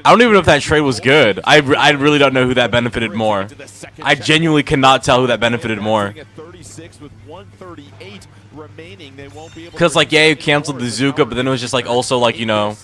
I don't even know if that trade was good. I really don't know who that benefited more. I genuinely cannot tell who that benefited more. Because like, yeah, you canceled the Zuka, but then it was just like also like, you know,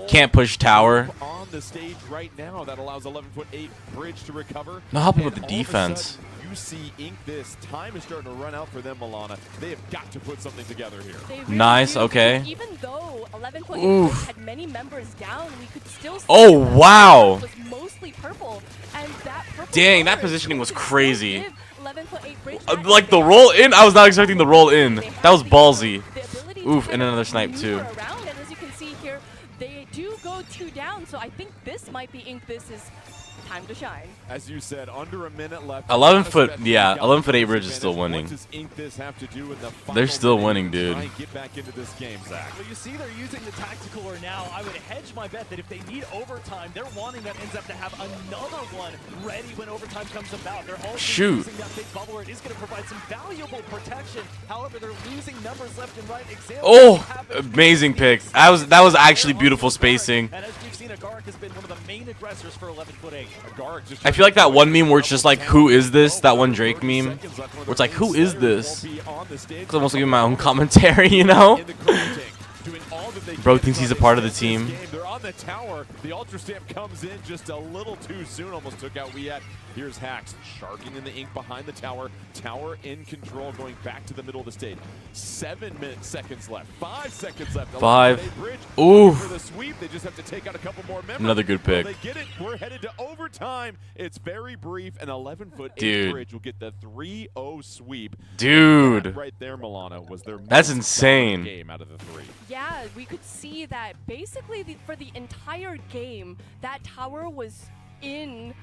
can't push tower. On the stage right now, that allows 11.8 Bridge to recover. Not helping with the defense. You see Ink This. Time is starting to run out for them, Milana. They have got to put something together here. Really nice, do. okay. Even though 11.8 had many members down, we could still see Oh, wow. was mostly purple, and that purple Dang, that color positioning was could still crazy. give 11.8 Bridge Like the roll in, I was not expecting the roll in. That was ballsy. Oof, and another snipe too. Around, and as you can see here, they do go 2 down, so I think this might be Ink This's time to shine. As you said, under a minute left. 11.8 Bridge is still winning. What does Ink This have to do in the final They're still minute winning, to dude. try and get back into this game, Zach? Well, you see they're using the tactical or now. I would hedge my bet that if they need overtime, they're wanting that ends up to have another one ready when overtime comes about. They're also using that big bubble. It is going to provide some valuable protection. However, they're losing numbers left and right. Oh, amazing pick. That was actually beautiful spacing. And as we've seen, Agaric has been one of the main aggressors for 11.8. I feel like that one meme where it's just like, who is this? That one Drake meme. Where it's like, who is this? It's almost like my own commentary, you know? Bro thinks he's a part of the team. They're on the tower. The Ultra Stamp comes in just a little too soon. Almost took out Wiat. Here's Hax sharking in the ink behind the tower. Tower in control, going back to the middle of the stage. 7 seconds left. 5 seconds left. 5. Bridge Ooh. for the sweep. They just have to take out a couple more members. Another good pick. Well, they get it. We're headed to overtime. It's very brief. An 11.8 Dude. Bridge will get the 3-0 sweep. Dude. That right there, Milana, was their That's most insane. dominant game out of the 3. Yeah, we could see that basically for the entire game, that tower was in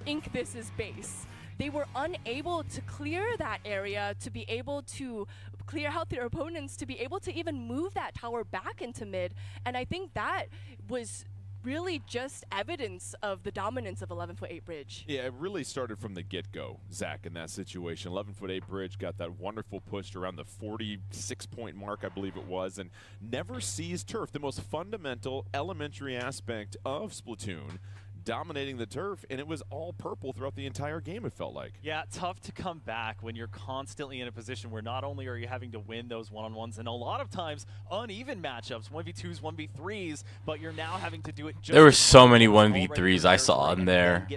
Ink This's base. They were unable to clear that area to be able to clear out their opponents, to be able to even move that tower back into mid. And I think that was really just evidence of the dominance of 11.8 Bridge. Yeah, it really started from the get-go, Zach, in that situation. 11.8 Bridge got that wonderful push around the 46-point mark, I believe it was, and never seized turf, the most fundamental, elementary aspect of Splatoon, dominating the turf, and it was all purple throughout the entire game, it felt like. Yeah, tough to come back when you're constantly in a position where not only are you having to win those one-on-ones, and a lot of times uneven matchups, 1v2s, 1v3s, but you're now having to do it just— There were so many 1v3s I saw in there.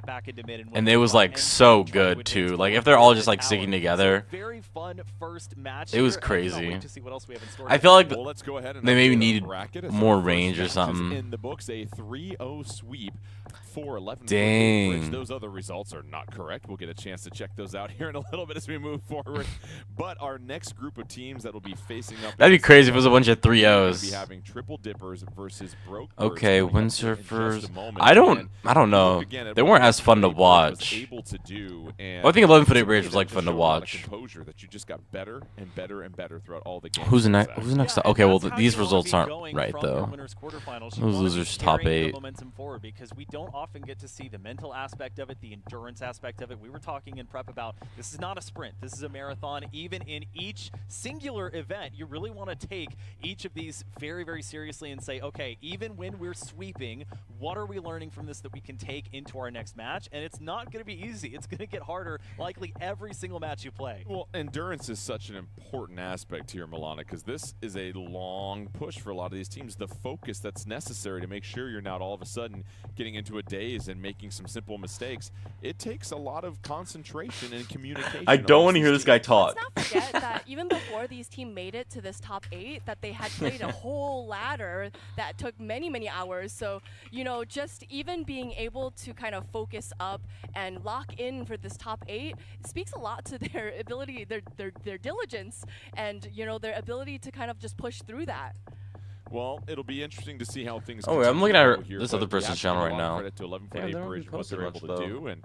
And they was like so good too. Like if they're all just like sticking together. Very fun first match. It was crazy. To see what else we have in store. I feel like Well, let's go ahead and they maybe update needed our bracket. more First range or matches something. In the books, a 3-0 sweep for 11. Dang. Those other results are not correct. We'll get a chance to check those out here in a little bit as we move forward. But our next group of teams that will be facing up— that'd be crazy if it was a bunch of We'll be 3-0s. having Triple Dippers versus Broke Birds Okay, coming up in Windsurfers. just a moment. I don't And know. look again at They what weren't as fun to 11.8 was watch. able to do, and Well, I think 11.8 to Bridge me, was like that fun just to showed a lot of watch. composure, that you just got better and better and better throughout all the games. Who's next? Zach. Who's next? Yeah, Okay, well that's how these you wanna results be aren't going right from your though. winners quarterfinals. You Those wanna be losers top carrying the 8. momentum forward because we don't often get to see the mental aspect of it, the endurance aspect of it. We were talking in prep about this is not a sprint, this is a marathon. Even in each singular event, you really want to take each of these very, very seriously and say, okay, even when we're sweeping, what are we learning from this that we can take into our next match? And it's not going to be easy. It's going to get harder likely every single match you play. Well, endurance is such an important aspect here, Milana, because this is a long push for a lot of these teams. The focus that's necessary to make sure you're not all of a sudden getting into a daze and making some simple mistakes. It takes a lot of concentration and communication. I don't want to hear this guy talk. Let's not forget that even before these teams made it to this top 8, that they had played a whole ladder that took many, many hours. So, you know, just even being able to kind of focus up and lock in for this top 8 speaks a lot to their ability, their diligence, and, you know, their ability to kind of just push through that. Well, it'll be interesting to see how things. Oh, wait, I'm looking at here, this other person's channel right now. Credit to 11-foot Bridge, what they're able to do, and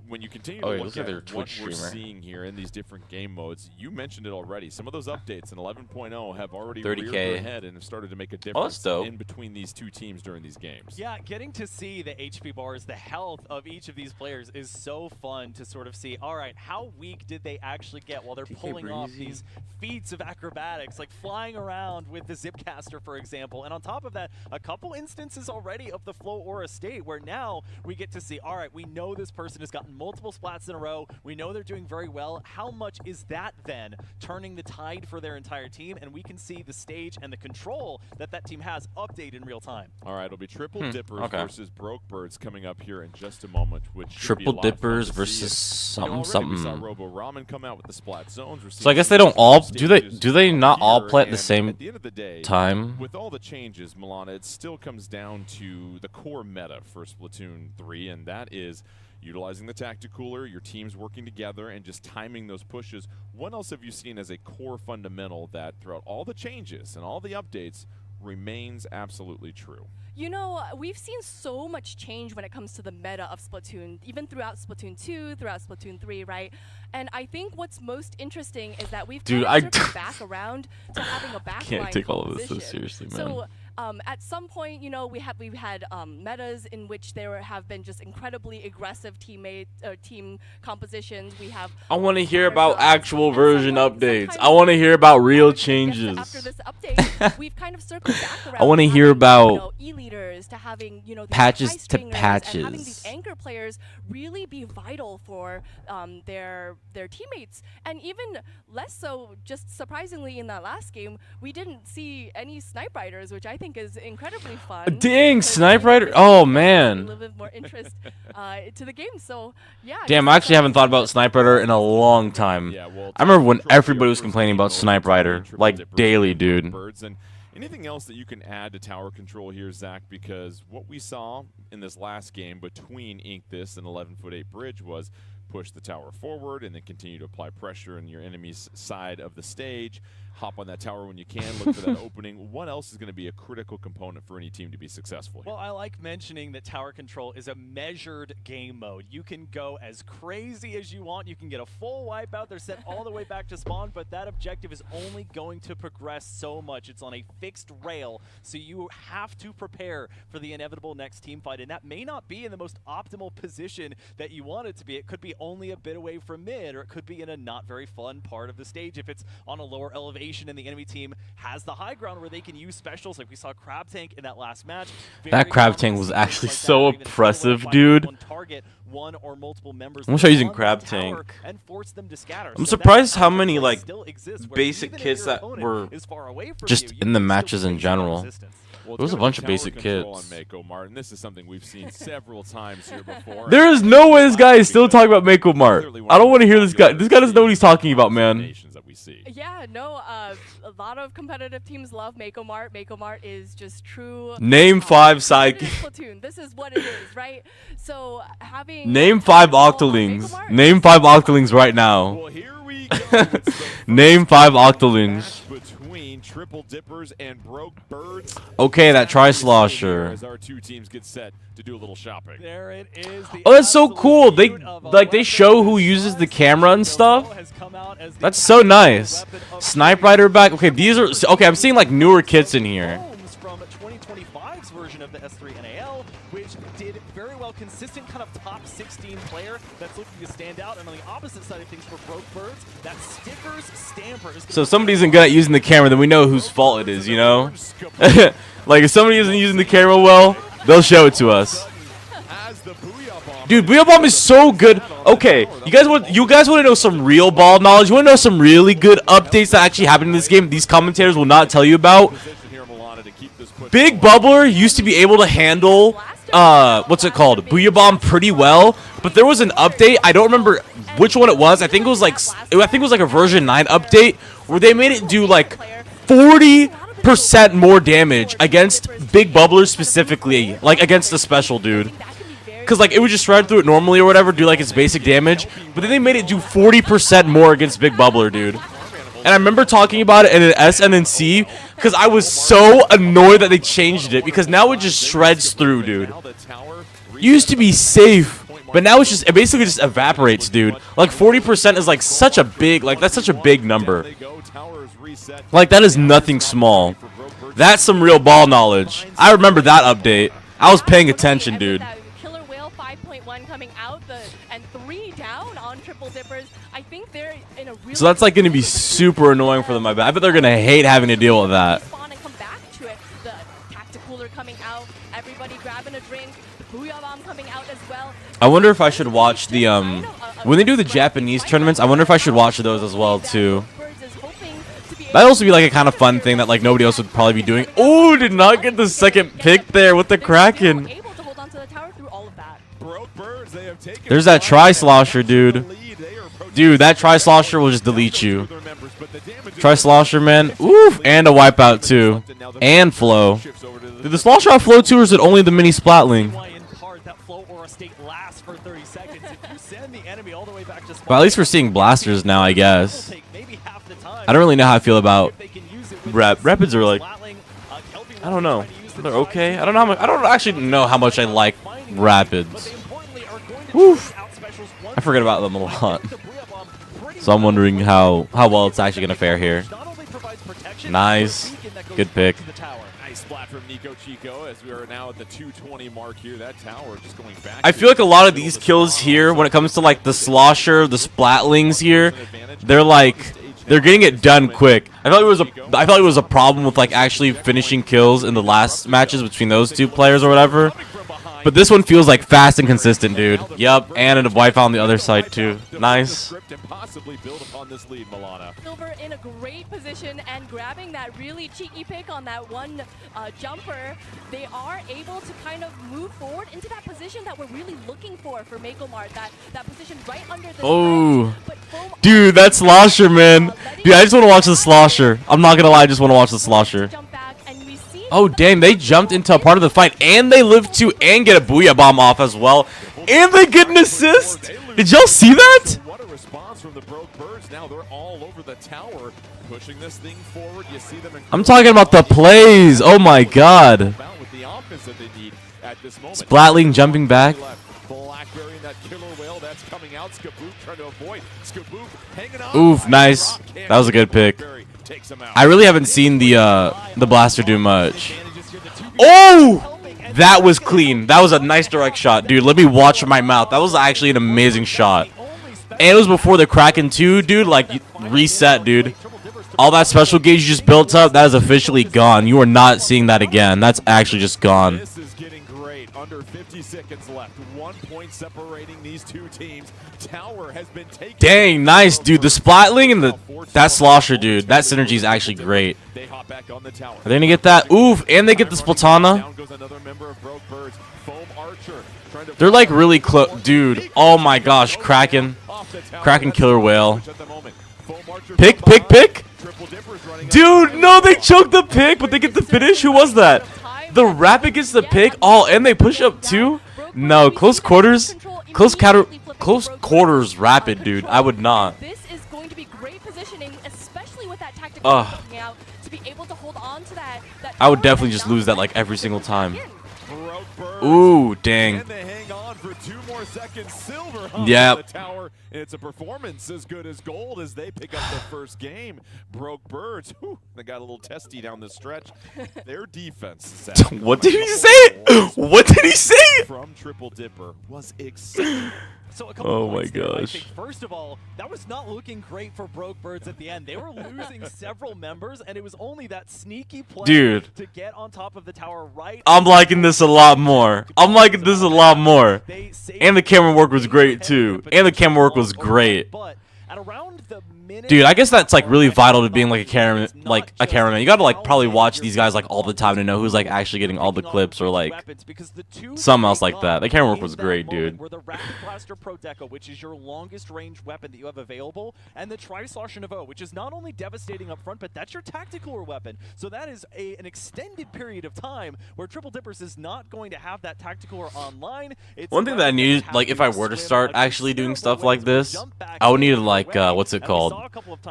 when you continue to look at what we're seeing here in these different game modes, you mentioned it already. Some of those updates in 11.0 have already reared their head and have started to make a difference in between these two teams during these games. Yeah, getting to see the HP bars, the health of each of these players is so fun to sort of see, all right, how weak did they actually get while they're pulling off these feats of acrobatics, like flying around with the Zipcaster, for example. And on top of that, a couple instances already of the Flow Aura state where now we get to see, all right, we know this person has gotten multiple splats in a row. We know they're doing very well. How much is that then turning the tide for their entire team? And we can see the stage and the control that that team has update in real time. All right, it'll be Triple Dippers versus Broke Birds coming up here in just a moment. Which Triple Dippers versus something. We saw Robo Ramen come out with the splat zones. So I guess they don't all do they not all play at the same at the end of the day, time? With all the changes, Milana, it still comes down to the core meta for Splatoon 3, and that is utilizing the Tacticooler, your teams working together, and just timing those pushes. What else have you seen as a core fundamental that throughout all the changes and all the updates remains absolutely true? You know, we've seen so much change when it comes to the meta of Splatoon, even throughout Splatoon 2, throughout Splatoon 3, right? And I think what's most interesting is that we've circled back around to having a backline. Can't take all of this so seriously, man. So at some point, you know, we've had metas in which there have been just incredibly aggressive team compositions. We have. I want to hear about actual version updates. I want to hear about real changes. After this update, we've kind of circled back around. I want to hear about e-leaders to having patches to patches, and having these anchor players really be vital for their teammates, and even less so. Just surprisingly, in that last game, we didn't see any snipe riders, which I think is incredibly fun. Dang, snipe rider! Oh man, a little bit more interest to the game. So yeah. Damn, I actually haven't thought about snipe rider in a long time. Yeah, well, I remember when everybody was complaining about snipe rider like daily, dude. And anything else that you can add to tower control here, Zach? Because what we saw in this last game between Inkthis and 11-foot Bridge was push the tower forward and then continue to apply pressure on your enemy's side of the stage. Hop on that tower when you can, look for that opening. What else is going to be a critical component for any team to be successful here? Well, I like mentioning that tower control is a measured game mode. You can go as crazy as you want. You can get a full wipeout. They're set all the way back to spawn, but that objective is only going to progress so much. It's on a fixed rail, so you have to prepare for the inevitable next team fight, and that may not be in the most optimal position that you want it to be. It could be only a bit away from mid, or it could be in a not very fun part of the stage if it's on a lower elevation and the enemy team has the high ground where they can use specials like we saw Crab Tank in that last match. That Crab Tank was actually so oppressive, dude. One or multiple members. I'm gonna start using Crab Tank. And force them to scatter. I'm surprised how many like basic kits that were just in the matches in general. Well, there was a bunch of basic kits. On Mako Mart, and this is something we've seen several times here before. There is no way this guy is still talking about Mako Mart. I don't want to hear this guy. This guy doesn't know what he's talking about, man. Yeah, no, a lot of competitive teams love Mako Mart. Mako Mart is just true. Name 5 side. Splatoon. This is what it is, right? So having. Name 5 Octolings. Name 5 Octolings right now. Well, here we go. Name 5 Octolings. Between Triple Dippers and Broke Birds. Okay, that Tri-Slosher. As our two teams get set to do a little shopping. There it is. Oh, that's so cool. They show who uses the camera and stuff. That's so nice. Snipe Rider back. Okay, these are okay. I'm seeing like newer kits in here. From 2025's version of the S3 NAL, which did very well consistent kind of top 16 player that's looking to stand out. And on the opposite side of things for Broke Birds, that Stickers Stamper is. So if somebody isn't good at using the camera, then we know whose fault it is, you know? Like, if somebody isn't using the camera well, they'll show it to us. Dude, Booyah Bomb is so good. Okay, you guys want to know some real ball knowledge? You want to know some really good updates that actually happen in this game these commentators will not tell you about? Big Bubbler used to be able to handle what's it called? Booyah Bomb pretty well, but there was an update. I don't remember which one it was. I think it was like a version 9 update where they made it do like 40% more damage against Big Bubblers specifically, like against the special dude. Because, like, it would just shred through it normally or whatever, do, like, its basic damage. But then they made it do 40% more against Big Bubbler, dude. And I remember talking about it in an SNNC because I was so annoyed that they changed it. Because now it just shreds through, dude. It used to be safe. But now it basically just evaporates, dude. Like, 40% is, like, such a big, like, that's such a big number. Like, that is nothing small. That's some real ball knowledge. I remember that update. I was paying attention, dude. Coming out and 3 down on Triple Dippers. I think they're in a really so that's like going to be super annoying for them. I bet they're going to hate having to deal with that. And come back to it. The Tacticooler coming out, everybody grabbing a drink, the Booyah Bomb coming out as well. I wonder if I should watch the when they do the Japanese tournaments. I wonder if I should watch those as well too. That'd also be like a kind of fun thing that like nobody else would probably be doing. Oh, did not get the second pick there with the Kraken. There's that Tri-Slosher, dude. Dude, that Tri-Slosher will just delete you. Tri-Slosher, man. Oof, and a wipeout, too. And Flow. Did the Slosher have Flow, too, or is it only the mini Splatling? But at least we're seeing blasters now, I guess. I don't really know how I feel about Rapids are like... I don't know. They're okay. I don't know how much... I don't actually know how much I like Rapids. Oof. I forget about them a lot. So I'm wondering how well it's actually going to fare here. Nice. Good pick. Nice splat from Nico Chico as we are now at the 220 mark here. That tower just going back. I feel like a lot of these kills here, when it comes to like the Slosher, the Splatlings here, they're getting it done quick. I thought it was a problem with like actually finishing kills in the last matches between those two players or whatever. But this one feels like fast and consistent, dude. Yup, and a wipe on the other side too. Nice. Silver in a great position and grabbing that really cheeky pick on that one jumper. They are able to kind of move forward into that position that we're really looking for Mako Mart. That position right under the oh, dude, that Slosher, man. Dude, I just want to watch the Slosher. I'm not gonna lie, I just want to watch the Slosher. Oh, dang, they jumped into a part of the fight, and they live to and get a Booyah Bomb off as well. And they get an assist. Did y'all see that? What a response from the Broke Birds. Now they're all over the tower, pushing this thing forward. You see them. I'm talking about the plays. Oh, my God. Splatling jumping back. Oof, nice. That was a good pick. I really haven't seen the blaster do much. Oh, that was clean. That was a nice direct shot, dude. Let me watch my mouth. That was actually an amazing shot. And it was before the Kraken 2, dude. Like, reset, dude. All that special gauge you just built up, that is officially gone. You are not seeing that again. That's actually just gone. This is getting great. Under 50 seconds left. 1 point separating these two teams. Tower has been taken. Dang, nice, dude. The Splatling and that Slosher, dude. That synergy is actually great. They hop back on the tower. Are they gonna get that? Oof, and they get the Splatana. Down goes another member of Broke Birds. Foam Archer trying to They're like really close, dude. Oh my gosh, Kraken Killer Whale. Pick. Dude, no, they choked the pick, but they get the finish. Who was that? The Rapid gets the pick. Oh, and they push up too. No, close quarters Rapid, dude. I would not. This is going to be great positioning, especially with that tactical coming out to be able to hold on to that I would definitely just lose that like every single time. Ooh, dang. And they hang on for 2 more seconds. Silver on Yep. the tower. And it's a performance as good as gold as they pick up the first game. Broke Birds. Whew, they got a little testy down the stretch. Their defense. What did he say? What did he say? From Triple Dipper was exciting. So a couple Oh my points there. I gosh. think first of all, that was not looking great for Broke Birds at the end. They were losing several members, and it was only that sneaky play Dude. to get on top of the tower right. I'm liking this a lot more. I'm liking this a lot more. And the camera work was great too. And the camera work was great. But at around the minute, Dude, I guess that's like really vital to being like a cameraman. You gotta like probably watch these guys like all the time to know who's like actually getting all the clips or like something else like that. The camera work was great, dude. Were the Rapid Blaster Pro Deco, which is your longest range weapon that you have available, and the Tri-Slosher Nouveau, which is not only devastating up front, but that's your tactical weapon. So that is an extended period of time where Triple Dippers is not going to have that tactical online. One thing that I need, like if I were to start actually doing stuff like this, I would need to like, what's it called?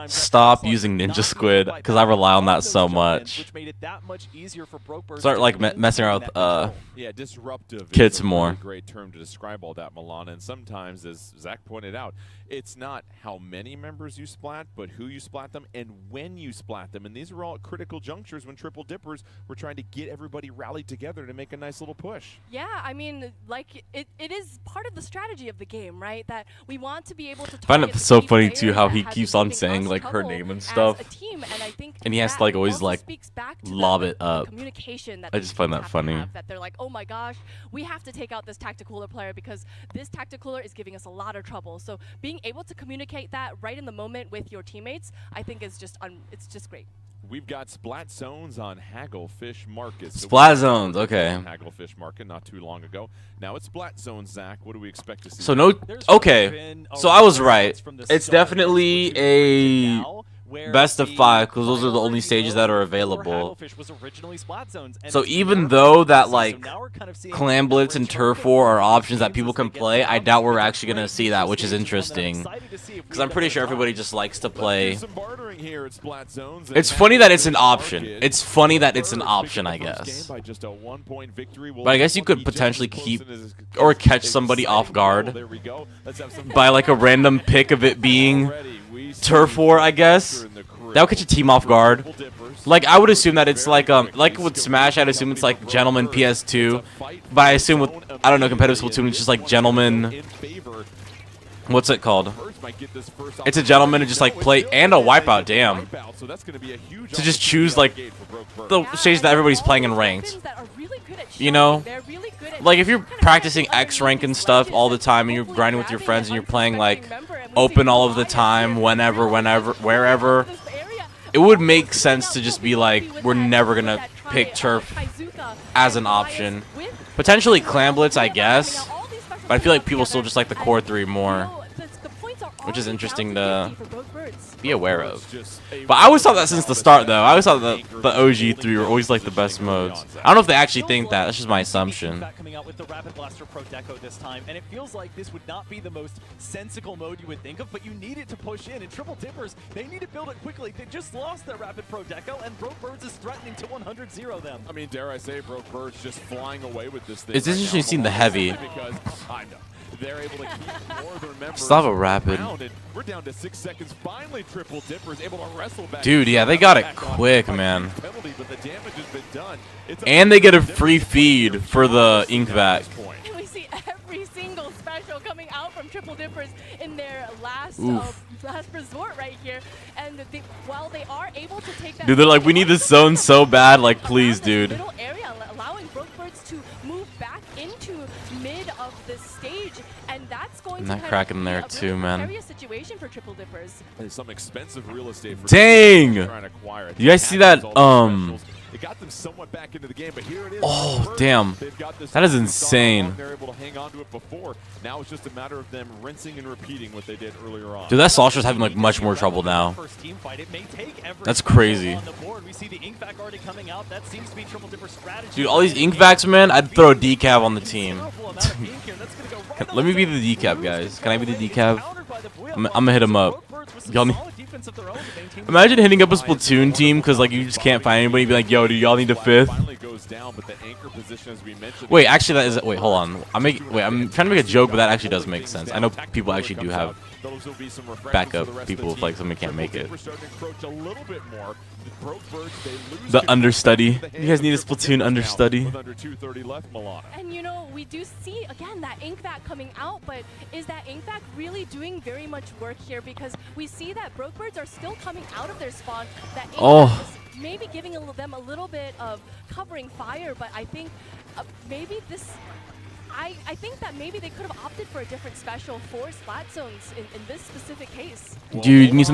Stop using Ninja Squid, because I rely on that so much. Start like messing around with yeah, disruptive kits is a more. really great term to describe all that, Milana. And sometimes, as Zach pointed out, it's not how many members you splat, but who you splat them and when you splat them. And these are all critical junctures when Triple Dippers were trying to get everybody rallied together to make a nice little push. Yeah, I mean, like, it is part of the strategy of the game, right? That we want to be able to I find it target so the key funny players too how that he have keeps been on giving saying us like her trouble name and as stuff. a team, and I think And he has that to like always also like speaks back to lob the it up. communication that I these just find teams that have to funny. have, that they're like, oh my gosh, we have to take out this tacticooler player because this tacticooler is giving us a lot of trouble. So being able to communicate that right in the moment with your teammates, I think is just it's just great. We've got Splat Zones on Hagglefish Market. So Splat Zones, okay. Hagglefish Market not too long ago. Now it's Splat Zones, Zach. What do we expect to see? So no, okay. So I was right. It's definitely a best of 5 because those are the only stages that are available. So even though that like Clan Blitz and Turf War are options that people can play, I doubt we're actually gonna see that, which is interesting. Because I'm pretty sure everybody just likes to play. It's funny that it's an option. It's funny that it's an option, I guess. But I guess you could potentially keep or catch somebody off guard by like a random pick of it being Turf War, I guess. That would catch a team off guard. Like I would assume that it's like with Smash, I'd assume it's like Gentleman PS2. But I assume with I don't know competitive Splatoon, it's just like Gentleman. What's it called? It's a Gentleman to just like play and a Wipeout. Damn. To just choose like the stage that everybody's playing in ranked. You know, like if you're practicing X rank and stuff all the time and you're grinding with your friends and you're playing like open all of the time, whenever, wherever, it would make sense to just be like, we're never gonna pick Turf as an option. Potentially Clan Blitz, I guess, but I feel like people still just like the core 3 more, which is interesting to be aware of. But I always thought that since the start, though. I always thought that the OG3 were always like the best modes. I don't know if they actually think that. That's just my assumption. Coming out with the Rapid Blaster Pro Deco this time, and it feels like this would not be the most sensical mode you would think of, but you need it to push in. And Triple Dippers, they need to build it quickly. They just lost their Rapid Pro Deco, and Broke Birds is threatening to 100-0 them. I mean, dare I say, Broke Birds just flying away with this thing. It's interesting seeing the heavy. Because I know. They're able to keep more of their members. Stop a rapid. We're down to 6 seconds. Finally, Triple Dippers able to wrestle back. Dude, yeah, they got it quick, man. Penalty, but the damage has been done. And they get a free feed for the ink vac. And we see every single special coming out from Triple Dippers in their last resort right here. And while they are able to take that, Dude, they're like, we need this zone so bad. Like, please, dude. Middle area, allowing Broke Birds to move back into mid of the stage, and that's going And to that crack in there too, man. Serious situation for Triple Dippers. There's some expensive real estate for Dang! trying to acquire it. You guys see that? It got them somewhat back into the game, but here it is. Oh, damn. That is insane. They're able to hang on to it before. Now it's just a matter of them rinsing and repeating what they did earlier on. Dude, that Slosher's having like much more trouble now. That's crazy. Dude, all these ink vacs, man, I'd throw a decaf on the team. Let me be the decaf, guys. Can I be the decaf? I'm gonna hit him up. Y'all need. Imagine hitting up a Splatoon team because like you just can't find anybody. Be like, yo, dude, y'all need a 5th. goes down, but the anchor position, as we mentioned. Wait, actually, that is. Wait, hold on. I'm trying to make a joke, but that actually does make sense. I know people actually do have backup people if like somebody can't make it. The understudy. You guys need a Splatoon understudy. And you know, we do see again that ink vac coming out, but is that ink vac really doing very much work here? Because we see that Brokebirds are still coming out of their spawn. That ink vac is maybe giving them a little bit of covering fire, but I think maybe this. I think that maybe they could have opted for a different special for Splat Zones in this specific case. Dude, you need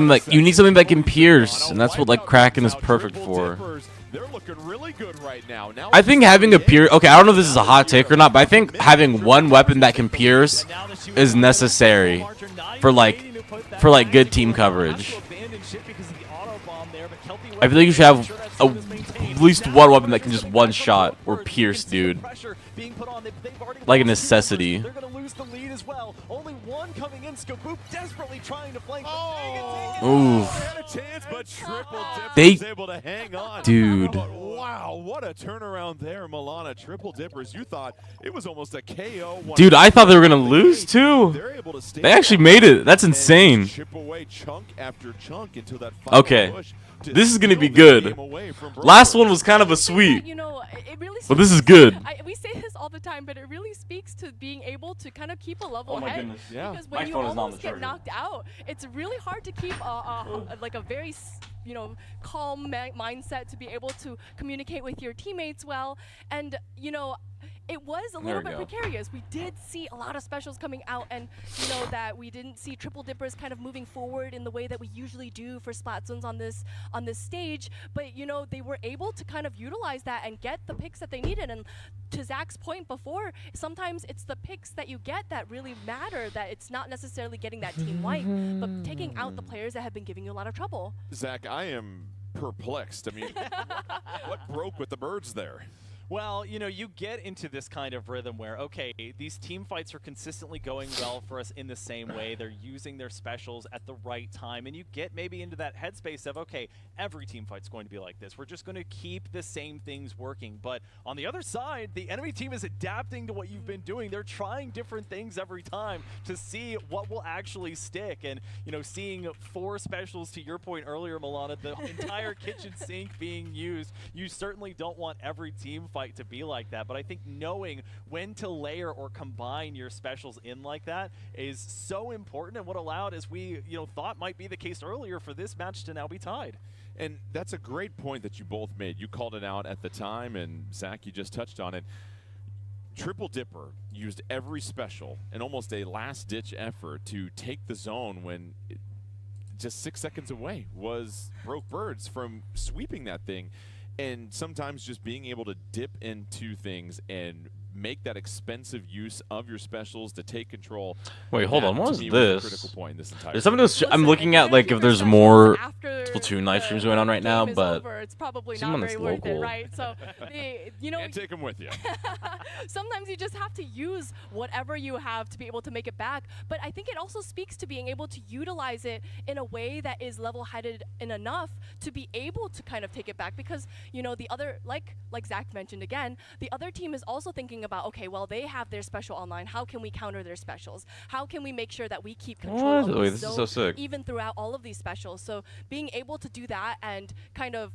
something that can pierce, and that's what like Kraken is perfect for. They're looking really good right now. I think having a pierce. Okay, I don't know if this is a hot take or not, but I think having one weapon that can pierce is necessary for like good team coverage. I feel like you should have at least one weapon that can just one shot or pierce, dude. Like a necessity. They're going to lose the lead as well. Only one coming in. Skaboop desperately trying to flank. Ooh. They able to hang on. Dude. Wow, what a turnaround there, Milana. Triple Dippers. You thought it was almost a KO. Dude, I thought they were going to lose too. They actually made it. That's insane. Chip away chunk after chunk into that final okay. push. This is going to be good. Last one was kind of a sweep. You know, it really but this is good. we say this all the time, but it really speaks to being able to kind of keep a level my head. goodness. Yeah. Because when you almost get knocked out, it's really hard to keep like a very calm mindset to be able to communicate with your teammates well. And you know, it was a little bit precarious. We did see a lot of specials coming out, and you know that we didn't see Triple Dippers kind of moving forward in the way that we usually do for Splat Zones on this stage. But you know, they were able to kind of utilize that and get the picks that they needed. And to Zach's point before, sometimes it's the picks that you get that really matter. That it's not necessarily getting that team wipe, but taking out the players that have been giving you a lot of trouble. Zach, I am perplexed. I mean, what broke with the birds there? Well, you know, you get into this kind of rhythm where, okay, these team fights are consistently going well for us in the same way. They're using their specials at the right time, and you get maybe into that headspace of, okay, every team fight's going to be like this. We're just going to keep the same things working. But on the other side, the enemy team is adapting to what you've been doing. They're trying different things every time to see what will actually stick. And, you know, seeing 4 specials, to your point earlier, Milana, the entire kitchen sink being used, you certainly don't want every team fight to be like that, but I think knowing when to layer or combine your specials in like that is so important, and what allowed, as we thought might be the case earlier, for this match to now be tied. And that's a great point that you both made. You called it out at the time, and Zach, you just touched on it. Triple Dipper used every special in almost a last-ditch effort to take the zone when just 6 seconds away was Broke Birds from sweeping that thing. And sometimes just being able to dip into things and make that expensive use of your specials to take control. Wait, hold on. What was this? Critical point in this entire there's something else. I'm looking at like if there's more Splatoon live streams going on right now, but it's probably not very worth it, right? So, and take them with you. Sometimes you just have to use whatever you have to be able to make it back. But I think it also speaks to being able to utilize it in a way that is level-headed enough to be able to kind of take it back. Because the other, like Zach mentioned again, the other team is also thinking about, okay, well, they have their special online. How can we counter their specials? How can we make sure that we keep control of the this is so sick. even throughout all of these specials? So being able to do that and kind of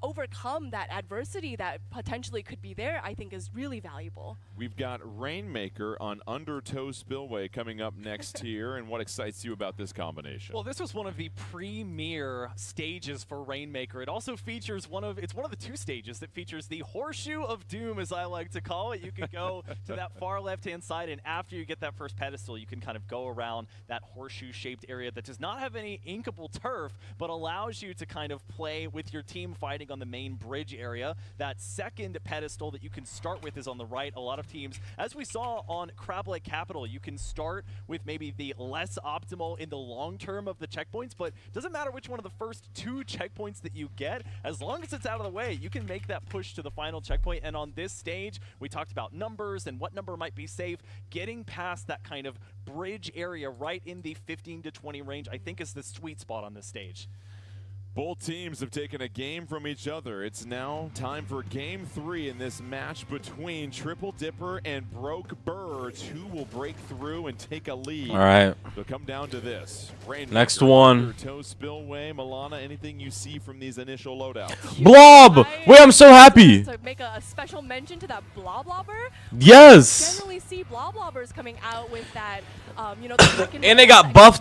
overcome that adversity that potentially could be there, I think is really valuable. We've got Rainmaker on Undertow Spillway coming up next here, and what excites you about this combination? Well, this was one of the premier stages for Rainmaker. It also features it's one of the 2 stages that features the Horseshoe of Doom, as I like to call it. You can go to that far left-hand side, and after you get that first pedestal, you can kind of go around that horseshoe-shaped area that does not have any inkable turf, but allows you to kind of play with your team fighting on the main bridge area. That second pedestal that you can start with is on the right. A lot of teams, as we saw on Crab Lake Capital, you can start with maybe the less optimal in the long term of the checkpoints, but it doesn't matter which one of the first 2 checkpoints that you get. As long as it's out of the way, you can make that push to the final checkpoint. And on this stage, we talked about numbers and what number might be safe. Getting past that kind of bridge area right in the 15 to 20 range, I think, is the sweet spot on this stage. Both teams have taken a game from each other. It's now time for game 3 in this match between Triple Dipper and Broke Birds. Who will break through and take a lead? All right. It'll come down to this. Next one. Toe Spillway, Milana, anything you see from these initial loadouts? Blob! Wait, I'm so happy. To make a special mention to that Bloblobber. Yes. Generally see Bloblobbers coming out with that, you know, the And they got buffed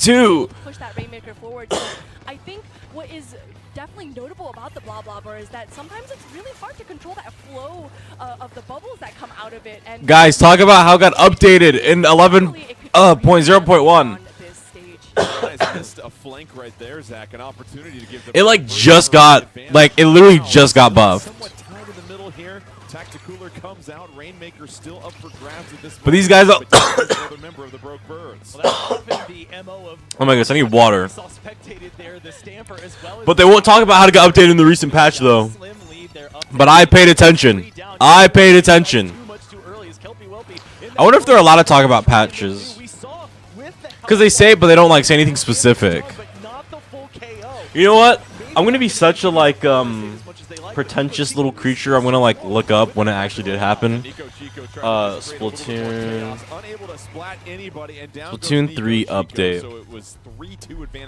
too. Push that Rainmaker forward. So I think what is definitely notable about the Bloblobber is that sometimes it's really hard to control that flow of the bubbles that come out of it. And Guys, talk about how it got updated in 11.0.1. Nice, missed a flank right there, Zach. An opportunity to give the It like just got it literally just got buffed. Somewhat tied in the middle here. Tacticooler comes out. Rainmaker still up for grabs at this But these guys are another member of the Broke Birds. Well, that's often the MO of Oh my gosh, I need water. saw spectated there, the Stamper as well as But they won't talk about how to get updated in the recent patch though. Slim lead there up But I paid attention. I paid attention. too much too early as Kelpie Welpy in I wonder if they're allowed to talk about patches. We saw with the Because they say it, but they don't like say anything specific. but not the full KO. You know what? I'm gonna be such a like pretentious little creature. I'm gonna like look up when it actually did happen. Splatoon. Splatoon 3 update.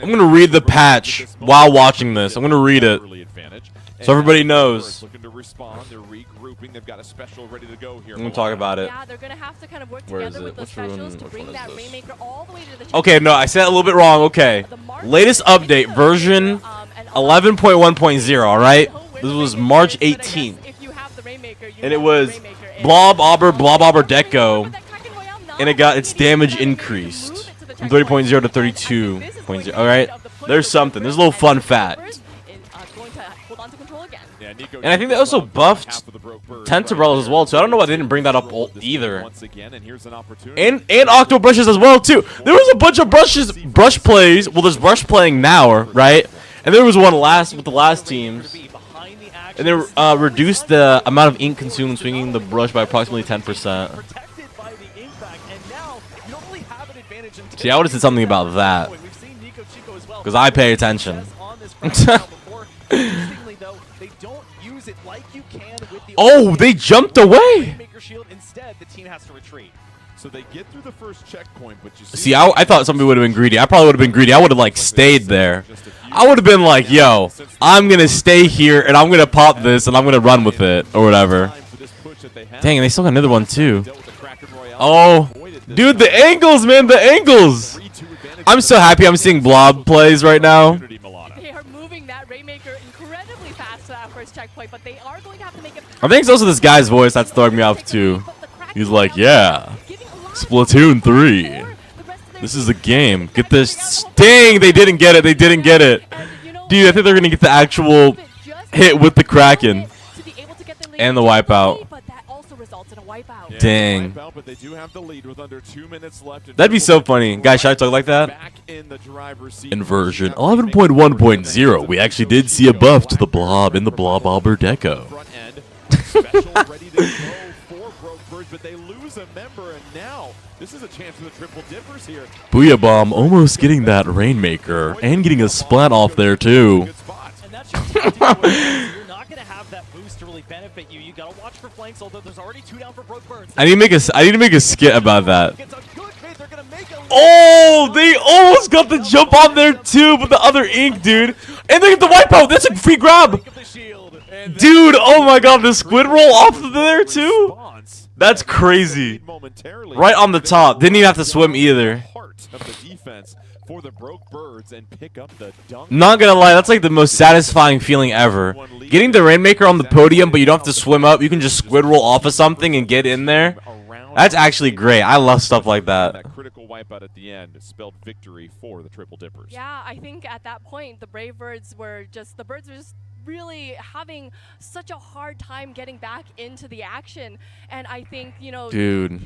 I'm gonna read the patch while watching this. I'm gonna read it so everybody knows. Looking to respond, they're regrouping. They've got a special ready to go here. I'm gonna talk about it. Yeah, they're gonna have to kind of work Where is together it? with the Which one- specials to which bring one is that this? Rainmaker all the way to the Okay, no, I said it a little bit wrong. Okay. Latest update, version 11.1.0, alright? This was March 18th. And it was Blob Auber Deco. And it got its damage increased from 30.0 to 32.0. Alright? There's something. There's a little fun fact. And I think they also buffed Tensorellas as well, too. I don't know why they didn't bring that up either. And Octo Brushes as well, too. There was a bunch of brush plays. Well, there's brush playing now, right? And there was one with the last teams. And they reduced the amount of ink consumed when swinging the brush by approximately 10%. See, I would have said something about that. Because I pay attention. Oh, they jumped away! Instead, the team has to retreat. So they get through the first checkpoint, but you See, I thought somebody would have been greedy. I probably would have been greedy. I would have, like, stayed there. I would have been like, yo, I'm going to stay here, and I'm going to pop this, and I'm going to run with it, or whatever. Dang, and they still got another one, too. Oh, dude, the angles, man, the angles! I'm so happy I'm seeing Blob plays right now. They are moving that Rainmaker incredibly fast to that first checkpoint, but they are going to have to make it. I think it's also this guy's voice that's throwing me off, too. He's like, yeah, Splatoon 3. This is a game. Get this. Dang, they didn't get it. They didn't get it. Dude, I think they're going to get the actual hit with the Kraken. And the wipeout. Dang. That'd be so funny. Guys, should I talk like that? In version 11.1.0, we actually did see a buff to the Blob in the Blob Auber Deco. But they lose a member, and now this is a chance for the Triple Dippers here. Booyah Bomb almost getting that Rainmaker and getting a splat off there too. And that's your tactic. You're not going to have that boost to really benefit you. You got to watch for flanks, although there's already 2 down for Broke Birds. I need to make a skit about that. Oh, they almost got the jump on there too, but the other ink, dude. And they get the wipeout. That's a free grab. Dude, oh my god, the squid roll off of there too? That's crazy. Right on the top. Didn't even have to swim either. Not gonna lie, that's like the most satisfying feeling ever. Getting the Rainmaker on the podium, but you don't have to swim up. You can just squid roll off of something and get in there. That's actually great. I love stuff like that. That critical wipeout at the end spelled victory for the Triple Dippers. Yeah, I think at that point the Brave Birds were just really having such a hard time getting back into the action, and I think, you know, dude,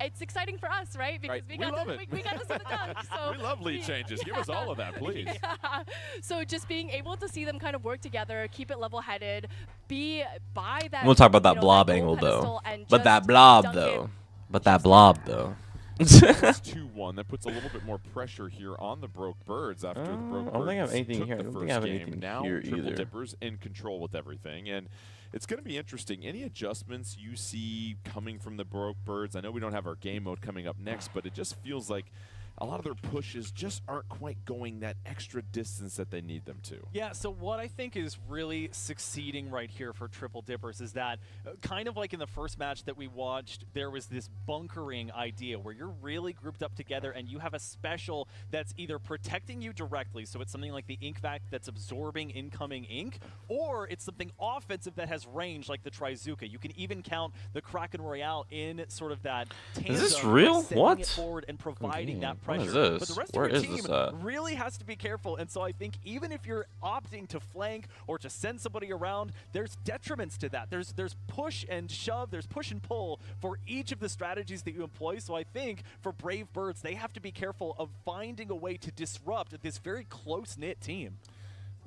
it's exciting for us, right? Because we got to see the dunk. So we love lead changes. Give us all of that, please. Yeah. So just being able to see them kind of work together, keep it level-headed, be by that. We'll talk about that you know, blob that angle goal though. pedestal and But just that blob dunk though. it. But that blob though. It's 2-1. That puts a little bit more pressure here on the Broke Birds after the Broke I don't think I have Birds anything took here. I the don't first think I have game. anything Now here Triple either. Dippers in control with everything. And it's going to be interesting. Any adjustments you see coming from the Broke Birds? I know we don't have our game mode coming up next, but it just feels like a lot of their pushes just aren't quite going that extra distance that they need them to. Yeah, so what I think is really succeeding right here for Triple Dippers is that kind of like in the first match that we watched, there was this bunkering idea where you're really grouped up together and you have a special that's either protecting you directly, so it's something like the ink vac that's absorbing incoming ink, or it's something offensive that has range like the Trizuka. You can even count the Kraken Royale in sort of that tandem. Is this real? Sending What? it forward and providing that What pressure. is this? But the rest Where of your is team this at? really has to be careful, and so I think even if you're opting to flank or to send somebody around, there's detriments to that. There's push and shove, there's push and pull for each of the strategies that you employ. So I think for Brave Birds, they have to be careful of finding a way to disrupt this very close-knit team.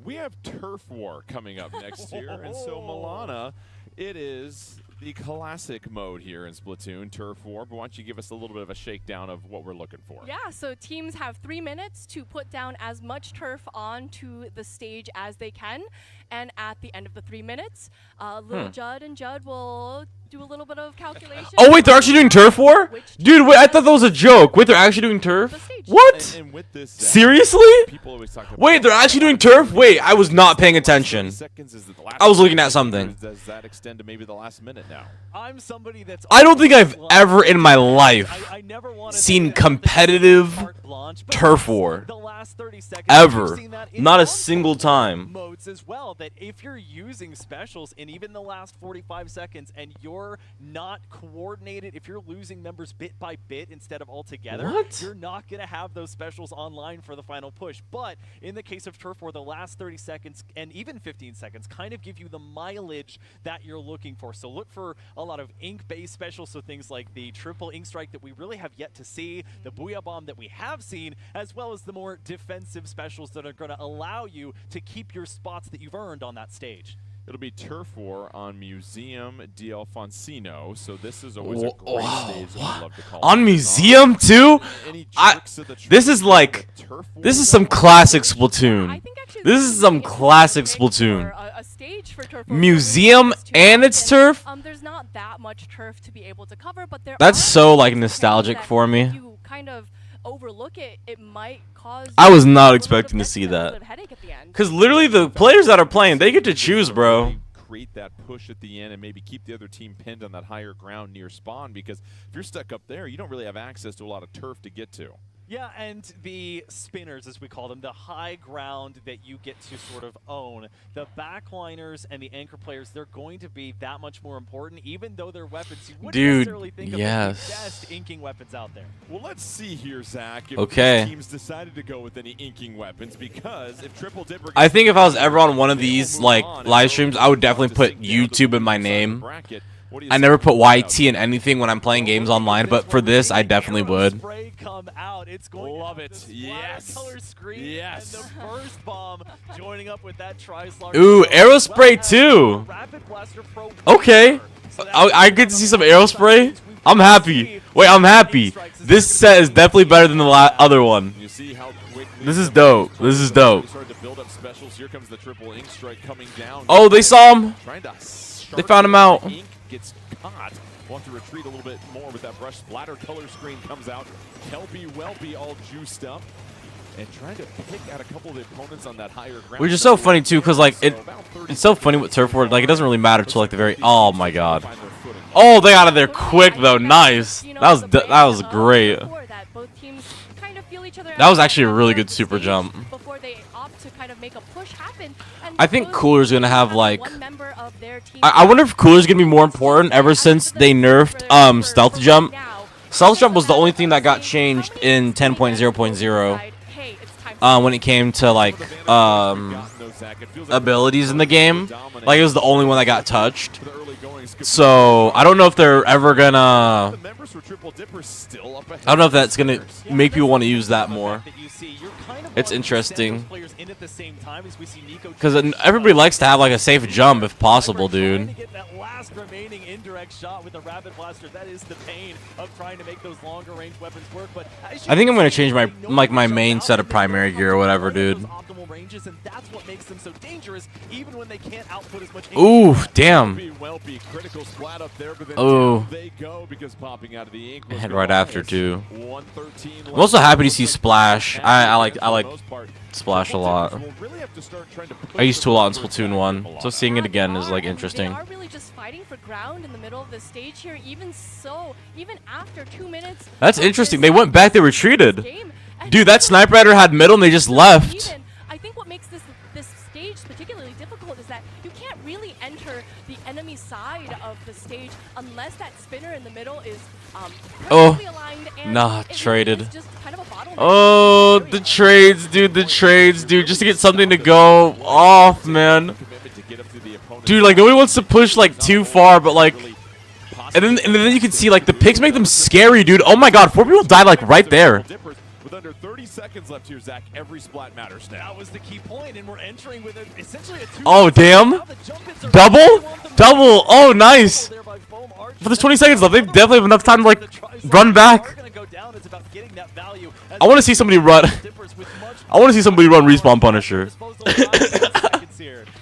We have Turf War coming up next year, and so Milana, it is the classic mode here in Splatoon, Turf War. But why don't you give us a little bit of a shakedown of what we're looking for? Yeah, so teams have 3 minutes to put down as much turf onto the stage as they can. And at the end of the 3 minutes, little Judd and Judd will do a little bit of calculation. Oh wait, they're actually doing turf war? Dude, wait, I thought that was a joke. Wait, they're actually doing turf? What? And with this, Seriously? people always talk about Wait, they're actually doing turf? Wait, I was not paying attention. I was looking at something. Does that extend to maybe the last minute now? I'm somebody that's I don't think I've ever in my life I never wanted seen to competitive carte blanche, but turf war. the last 30 seconds, Ever. we've seen that in Not a non-turf single time. modes as well, that if you're using specials in even the last 45 seconds and you're not coordinated, if you're losing members bit by bit instead of all together, What? you're not going to have those specials online for the final push. But in the case of turf war, the last 30 seconds and even 15 seconds kind of give you the mileage that you're looking for. So look for a lot of ink-based specials, so things like the triple ink strike that we really have yet to see, the Booyah Bomb that we have seen, as well as the more defensive specials that are going to allow you to keep your spots that you've earned on that stage. It'll be Turf War on Museum di Alfonsino, so this is always a great stage that we love to call On it. Museum too? Any I- jerks of the This is Turf like, War this is some classic Splatoon. I think actually This is some really classic interesting pick Splatoon. for a stage for turf war. Museum It's too and it's often, turf? There's not that much turf to be able to cover, but there That's are so, like, things nostalgic that for me. If you kind of overlook it, it might cause. I was you not a little expecting bit to of see a little that. bit of headache at the end. Because literally the players that are playing, they get to choose, bro. Create that push at the end and maybe keep the other team pinned on that higher ground near spawn, because if you're stuck up there, you don't really have access to a lot of turf to get to. Yeah, and the spinners, as we call them, the high ground that you get to sort of own. The backliners and the anchor players, they're going to be that much more important, even though their weapons, you wouldn't Dude, necessarily think of them as the yes. best inking weapons out there. Well, let's see here, Zach, if Okay. these teams decided to go with any inking weapons, because if Triple Dipper... I think if I was ever on one of they will these, move like, on and live go streams, to I would the definitely top to put sink down to the YouTube in my bottom side of the name. bracket. What do you I say never about put that? YT in anything when I'm playing games online, but for this, I definitely would. Spray come out. It's going Love to it. have this Yes. color screen Yes. and the burst bomb joining up with that tri-slot. Ooh, as well Aerospray as too. Rapid Blaster Pro Okay. So that I get to see some Aerospray. I'm we happy. see Wait, I'm happy. This set is definitely better than the other one. You see how quickly This is the dope. This is dope. started to build up specials. Here comes the triple ink strike coming down. Oh, they saw him. Trying to They found him out. Ink gets caught. We'll have to retreat a little bit more with that brush. Splatter color screen comes out. Kelpie Welpy all juiced up. And trying to pick out a couple of the opponents on that higher ground. Which is so funny too, because like So it, about 30 it's so funny with turf war. Like it doesn't really matter till like the very. Oh my god. find their footing. Oh, they got out of there quick though. Nice. That was great. That was actually a really good super jump. Before they opt to kind of make a push happen. And I think because Cooler's gonna they have like. one member of their team I wonder if Cooler's gonna be more important ever since they nerfed stealth jump. Stealth jump was the only thing that got changed in 10.0.0 when it came to like abilities in the game. Like it was the only one that got touched. So I don't know if they're ever gonna. I don't know if that's gonna make people want to use that more. It's interesting. in at the same time as we see Nico. Because everybody likes to have like a safe jump if possible, dude. To get that last remaining indirect shot with the rapid blaster, that is the pain of trying to make those longer range weapons work. But I think I'm gonna change my my main set of primary gear or whatever, dude. Optimal ranges, and that's what makes them so dangerous, even when they can't output as much. Ooh, damn. Critical splat up there, but then Oh. they go because popping out of the ink. Head right after too. 113 I'm also happy to see Splash. I like Splash a lot. I used to a lot in Splatoon 1, so seeing it again is like interesting. They are really just fighting for ground in the middle of the stage here. Even so, even after 2 minutes. That's interesting. They went back. They retreated. Game, Dude, that Sniper Rider had middle and they just left. I think what makes this stage particularly difficult is that you can't really enter the enemy side of the stage unless that spinner in the middle is perfectly aligned and nah, it traded. is just kind of a bottleneck. Oh, the trades, dude. The trades, dude. Just to get something to go off, man. Dude, like nobody wants to push like too far, but like, and then you can see like the picks make them scary, dude. Oh my God, 4 people died like right there. With under 30 seconds left here, Zach, every splat matters now. That was the key point, and we're entering with essentially a 2. Oh damn! Double? Double! Oh nice! But there's 20 seconds left. They definitely have enough time to like run back. I want to see somebody run. I want to see somebody run respawn Punisher.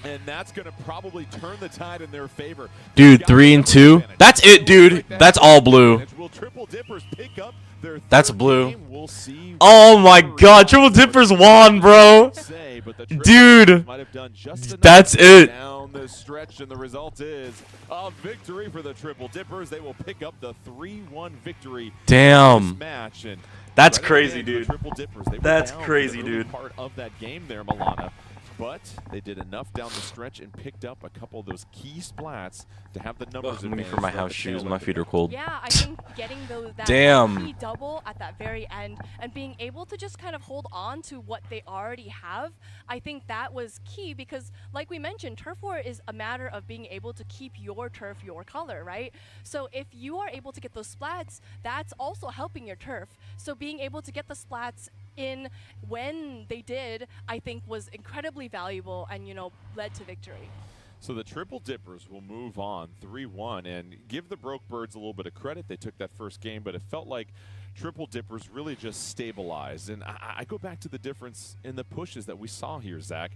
And that's going to probably turn the tide in their favor. Dude, 3 and 2. That's it, dude. That's all blue. That's blue. Oh my God, Triple Dippers won, bro. Dude, that's it. Down the stretch, and the result is a victory for the Triple Dippers. They will pick up the 3-1 victory. Damn. Match. And that's crazy, dude. Triple Dippers, they were that's down crazy, for the early dude. Part of that game there, Milana. But they did enough down the stretch and picked up a couple of those key splats to have the numbers. I'm looking for my house shoes. My feet are cold. Yeah, I think getting that key double at that very end and being able to just kind of hold on to what they already have, I think that was key because, like we mentioned, turf war is a matter of being able to keep your turf your color, right? So if you are able to get those splats, that's also helping your turf. So being able to get the splats in when they did, I think was incredibly valuable and, you know, led to victory. So the Triple Dippers will move on 3-1 and give the Broke Birds a little bit of credit. They took that first game, but it felt like Triple Dippers really just stabilized. And I go back to the difference in the pushes that we saw here, Zach.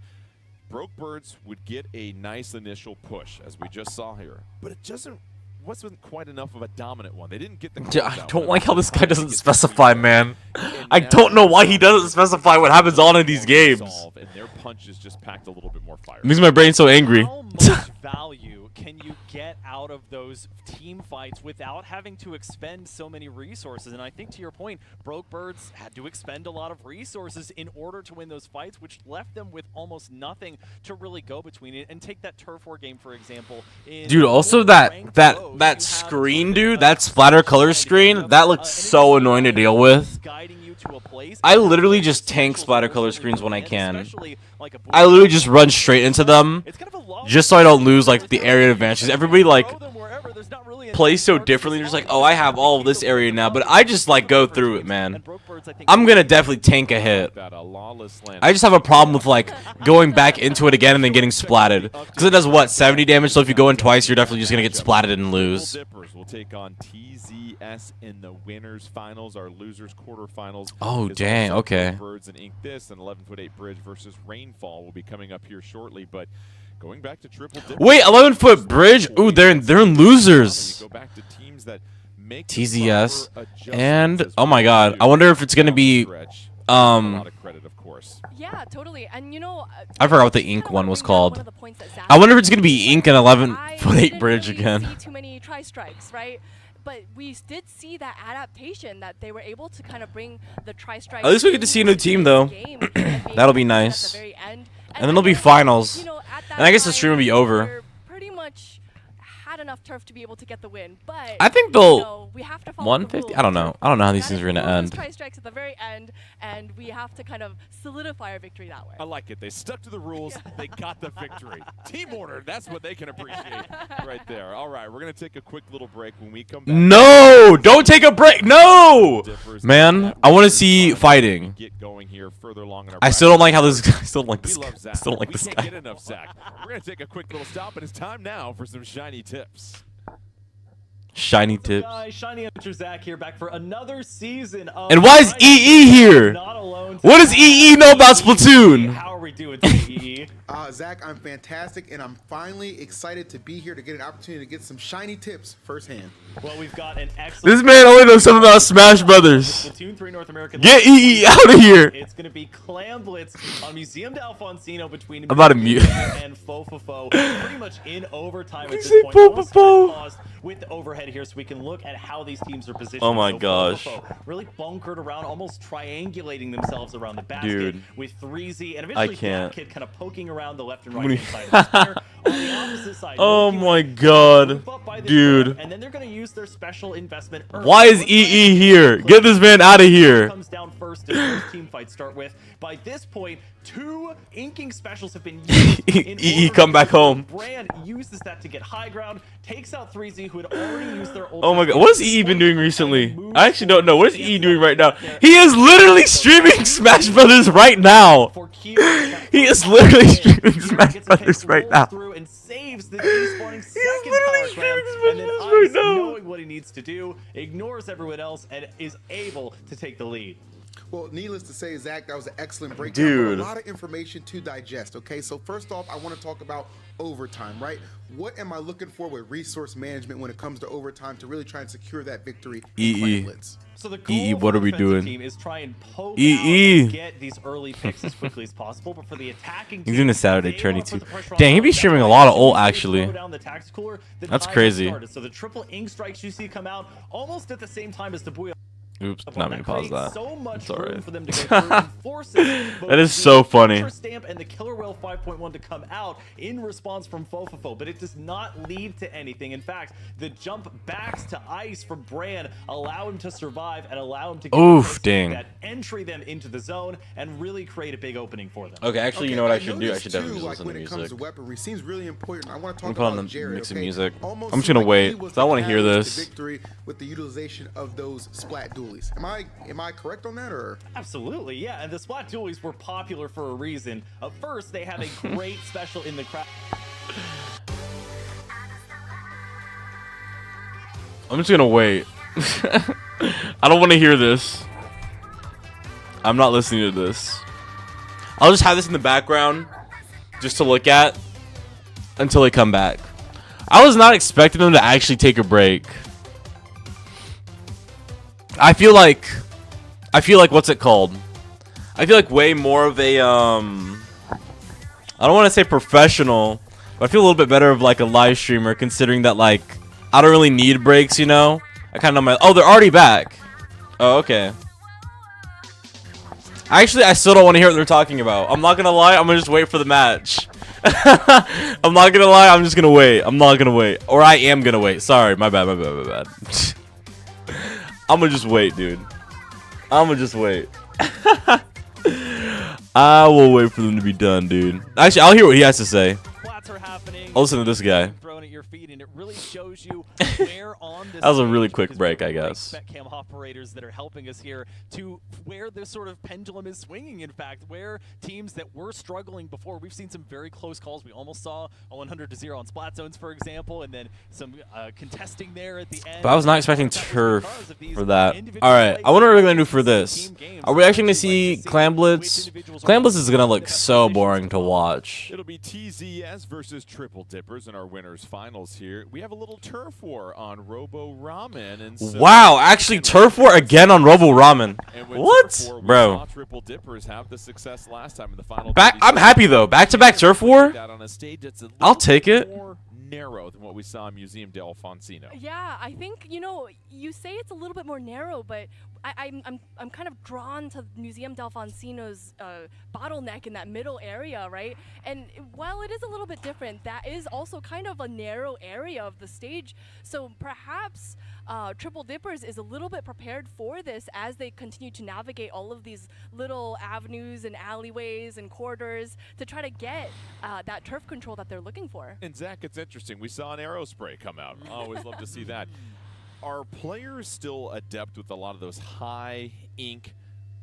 Broke Birds would get a nice initial push, as we just saw here, but it wasn't quite enough of a dominant one. They didn't get the I don't like how this guy doesn't specify, man. I don't know why he doesn't specify what happens on in these games. And their punches just packed a little bit more fire. It makes my brain so angry. How much value can you get out of those team fights without having to expend so many resources? And I think to your point, Broke Birds had to expend a lot of resources in order to win those fights, which left them with almost nothing to really go between it. And take that turf war game, for example. Dude, also that screen, dude, that splatter color screen, that looked so annoying to deal with. I literally just tank splatter color screens when I can. I literally just run straight into them just so I don't lose like the area advantages. Everybody like plays so differently. They're just like, oh, I have all of this area now, but I just like go through it, man. I'm gonna definitely tank a hit. I just have a problem with like going back into it again and then getting splatted because it does what, 70 damage. So if you go in twice, you're definitely just gonna get splatted and lose. Will take on TZS in the winners finals. Our losers quarterfinals. Oh dang, okay. Birds and Ink this and 11'8" Bridge versus Rainfall will be coming up here shortly, but. Going back to Triple Dippers. Wait, 11-foot Bridge? Ooh, they're in losers. Go back to teams that make TZS and oh my God, I wonder if it's gonna be a lot of credit, of course. Yeah, totally. And you know, I forgot what the Ink one was called. I wonder if it's gonna be Ink and 11'8" Bridge again. See too many tri-strikes, right? But we did see that adaptation that they were able to kind of bring the tri-strike. At least we get to see a new team though. That'll be nice. And then there'll be finals. You know, and I guess the stream will be over. Pretty much had enough turf to be able to get the win. But I think they'll we have to follow 150. the I don't know. I don't know how these rules. things are gonna Those end. try strikes at the very end, and we have to kind of solidify our victory that way. I like it. They stuck to the rules. They got the victory. Team order. That's what they can appreciate right there. All right, we're going to take a quick little break. When we come back. No, don't take a break. No, man. I want to see fighting. Get going here further along in our I still don't like how this. I still don't like this. We love Zach. Still don't like We this can't guy. get enough Zach. We're going to take a quick little stop, and it's time now for some shiny tips. Shiny What's up, tips. guys? Shiny Amateur Zach here, back for another season of And why is Shiny EE Tips. here? Not alone What does EE know about Splatoon? How are we doing today, EE? Zach, I'm fantastic, and I'm finally excited to be here to get an opportunity to get some shiny tips firsthand. Well, we've got an excellent. This man only knows something about Smash Brothers. Splatoon 3 North American. Get EE out of here. It's going to be Clam Blitz on Museum de Alfonsino between I'm about to mute. and Fofofo, pretty much in overtime at You this say point. Almost got Fofofo? paused with the overhead here so we can look at how these teams are positioned. Oh my So gosh. Fofofo really bunkered around, almost triangulating themselves around the basket Dude. with 3Z, and I eventually can't. Kid kind of poking around the left and right What do hand side of the square. On the opposite side, Oh Milky my Way God. group up by this Dude. ramp, and then they're going to use their special investment early. Why is Let's EE here? Get this man out of here. comes down first and first team fights start with. By this point, 2 inking specials have been used. in EE, order come back to- home. Brand uses that to get high ground, takes out 3Z, who had already used their Oh my God. What has EE been doing recently? Moves I actually don't know. What is forward. EE doing right now? He is literally streaming Smash Brothers right now. For Q, He is literally streaming Q Smash gets a pick, Brothers right rolls now. through and saves the despawning second literally power streaming slam, Smash and then Brothers Ice, right now. knowing what he needs to do, ignores everyone else and is able to take the lead. Well, needless to say, Zach, that was an excellent breakdown. Dude. But a lot of information to digest, okay? So first off, I want to talk about overtime, right? What am I looking for with resource management when it comes to overtime to really try and secure that victory in EE. Clan Blitz? So the goal EE, for what the are we offensive doing? team is try and poke EE. out and get these early picks as quickly as possible. But for the attacking He's team, doing a Saturday they tourney wanna put too. the pressure on Dang, he them. be That's streaming a why lot of as ult soon as they actually. throw down the tactics cooler, the That's time crazy. started. So the triple ink strikes you see come out almost at the same time as the Booyah. Oops, not mean to pause that. So much It's room alright. for them to go through and forces both That is the so funny. Ultra Stamp and the Killer Whale 5.1 to come out in response from Fofofo, but it does not lead to anything. In fact, the jump backs to Ice from Bran allow him to survive and allow him to get Oof, the picks dang. that entry them into the zone and really create a big opening for them. Okay, actually, you Okay, know what I should do? I noticed should definitely too, just listen when to it comes music. to weaponry, seems really important. I want to Let me talk put on about the Jared, mix of okay? music. Almost I'm just seemed gonna like wait, he was 'cause I wanna hear catalyst to this. victory with the utilization of those splat dualies. Am I correct on that, or? Absolutely, yeah, and the SWAT dualies were popular for a reason. First, they have a great special in the crowd. I'm just gonna wait. I don't want to hear this. I'm not listening to this. I'll just have this in the background just to look at until they come back. I was not expecting them to actually take a break. I feel like what's it called? I feel like way more of a I don't want to say professional, but I feel a little bit better of like a live streamer, considering that like I don't really need breaks, you know? I kind of know my... Oh, they're already back. Oh, okay. Actually, I still don't want to hear what they're talking about. I'm not going to lie. I'm going to just wait for the match. I'm not going to lie. I'm just going to wait. I'm not going to wait. Or I am going to wait. Sorry. My bad. I'm going to just wait, dude. I'm going to just wait. I will wait for them to be done, dude. Actually, I'll hear what he has to say. Splats are happening. I'll listen to this guy. Thrown at your feet, and it really shows you where on this That was a really stage, quick because break, we have I great guess. spec cam operators that are helping us here to where this sort of pendulum is swinging. In fact, where teams that were struggling before, we've seen some very close calls. We almost saw a 100-0 on Splat Zones, for example, and then some contesting there at the end. But I was not expecting That was turf because of these for that. individual Alright, I wonder what we're going to do for team this. games. Are we actually going to I'd like see which Clan Blitz? individuals are Clan Blitz is going to look the best so positions boring to to follow. watch. It'll be TZS versus Triple Dippers in our winners finals here. We have a little turf war on Robo Ramen. And so Wow, actually turf war again on Robo Ramen. And with What? Turf War, we Bro. saw Triple Dippers have the success last time in the final. Back, I'm happy though. Back-to-back turf war? That on a stage that's a I'll little take bit it. more narrow than what we saw in Museum de Alfonsino. Yeah, I think, you know, you say it's a little bit more narrow, but I'm kind of drawn to Museum Delfonsino's bottleneck in that middle area, right? And while it is a little bit different, that is also kind of a narrow area of the stage. So perhaps Triple Dippers is a little bit prepared for this as they continue to navigate all of these little avenues and alleyways and corridors to try to get that turf control that they're looking for. And Zach, it's interesting. We saw an arrow spray come out. I always love to see that. Are players still adept with a lot of those high ink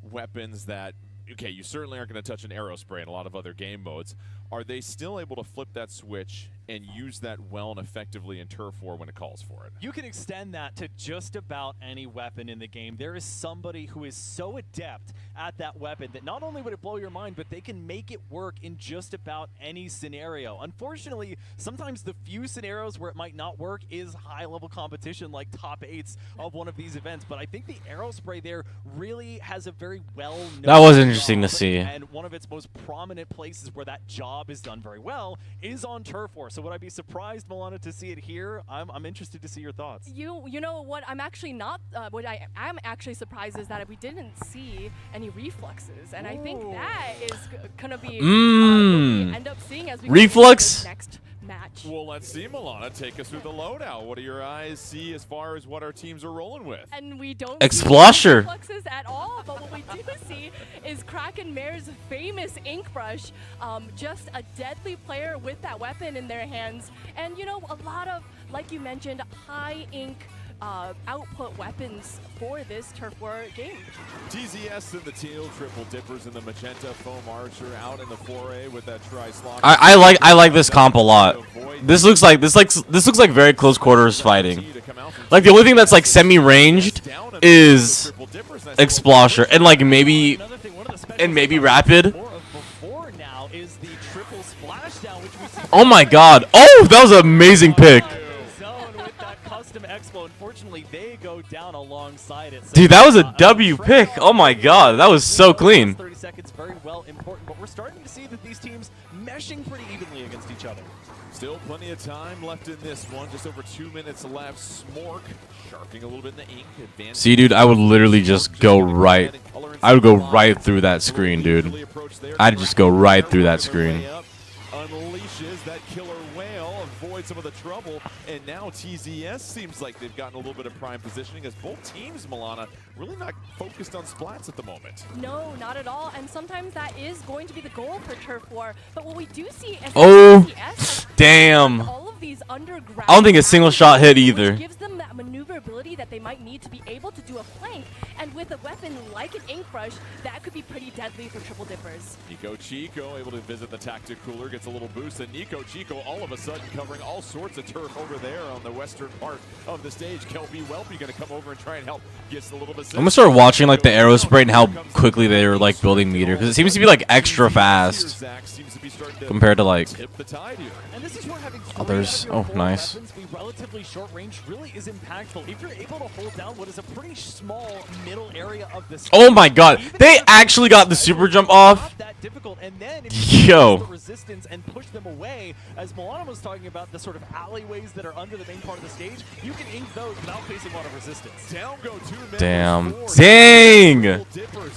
weapons that, okay, you certainly aren't going to touch an arrow spray in a lot of other game modes. Are they still able to flip that switch and use that well and effectively in Turf War when it calls for it? You can extend that to just about any weapon in the game. There is somebody who is so adept at that weapon that not only would it blow your mind, but they can make it work in just about any scenario. Unfortunately, sometimes the few scenarios where it might not work is high-level competition like top 8s of one of these events. But I think the arrow spray there really has a very well-known That was interesting to see. And one of its most prominent places where that job is done very well is on Turf War. So would I be surprised, Milana, to see it here? I'm interested to see your thoughts. You know what? I'm actually not. What I am actually surprised is that we didn't see any refluxes, and I think that is gonna be what we end up seeing as we Reflux? go into this next match. Well, let's see, Milana. Take us through the loadout. What do your eyes see as far as what our teams are rolling with? And we don't Explosher. see refluxes at all, but what we do see is Kraken Mare's famous ink brush, just a deadly player with that weapon in their hands, and you know, a lot of, like you mentioned, high ink output weapons for this Turf War game. TZS in the teal, Triple Dippers in the magenta, Foam Archer out in the foray with that tri-slot. I like this comp a lot. This looks like very close quarters fighting. Like the only thing that's like semi-ranged is Explosher and like maybe Rapid. Oh my god. Oh, that was an amazing pick. Unfortunately, they go down alongside it. So Dude, that was a W pick. Oh my god, that was so clean. 30 seconds, very well important, but we're starting to see that these teams meshing pretty evenly against each other. Still plenty of time left in this one. Just over 2 minutes left. Smork sharking a little bit in the ink. See, dude, I would literally just go right. I would go right through that screen, dude. I'd just go right through that screen. Unleashes that killer whale, avoid some of the trouble, and now TZS seems like they've gotten a little bit of prime positioning as both teams, Milana, really not focused on splats at the moment. No, not at all, and sometimes that is going to be the goal for Turf War, but what we do see is TZS damn. all of these underground I don't think a single shot hit either. Which gives them that maneuverability that they might need to be able to do a flank, and with a weapon like an ink brush, that could be pretty deadly for Triple Dippers. Nico Chico able to visit the tactic cooler, gets a little boost, and Nico Chico all of a sudden covering all sorts of turf over there on the western part of the stage. Kelpie Welpy gonna come over and try and help. Gets a little bit. I'm gonna start watching like the arrow spray and how quickly they were like building meter, because it seems to be like extra fast compared to like others. Oh, nice. Be relatively short range really is impactful. If you're able to hold down what is a pretty small middle area of the stage, Oh my god, they actually got the super jump off. that difficult, and then if you Yo. the resistance and push them away, as Milana was talking about, the sort of alleyways that are under the main part of the stage, you can ink those without facing a lot of resistance. Down go 2 minutes. Damn. Dang.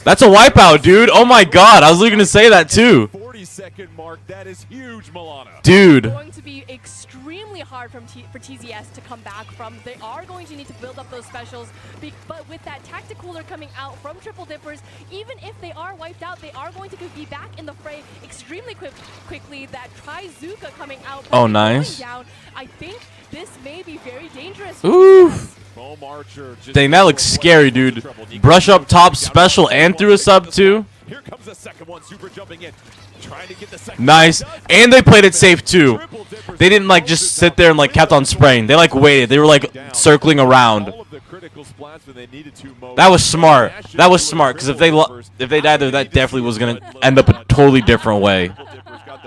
That's a wipeout, dude. Oh my god, I was looking to say that too. 40-second mark. That is huge, Milana. Dude. Going to be extremely hard for TZS to come back from. They are going to need to build up those specials, but with that tactic cooler coming out from Triple Dippers, even if they are wiped out, they are going to be back in the fray extremely quickly. That Trizuka coming out. Oh, nice. Down. I think this may be very dangerous. Oof. Dang, that looks scary, dude. Brush up top special and through a sub too. Here comes the second one, super jumping in. Trying to get the second Nice. And they played it safe too. They didn't like just sit there and like kept on spraying. They like waited. They were like circling around. That was smart. That was smart, because if they died there, that definitely was gonna end up a totally different way.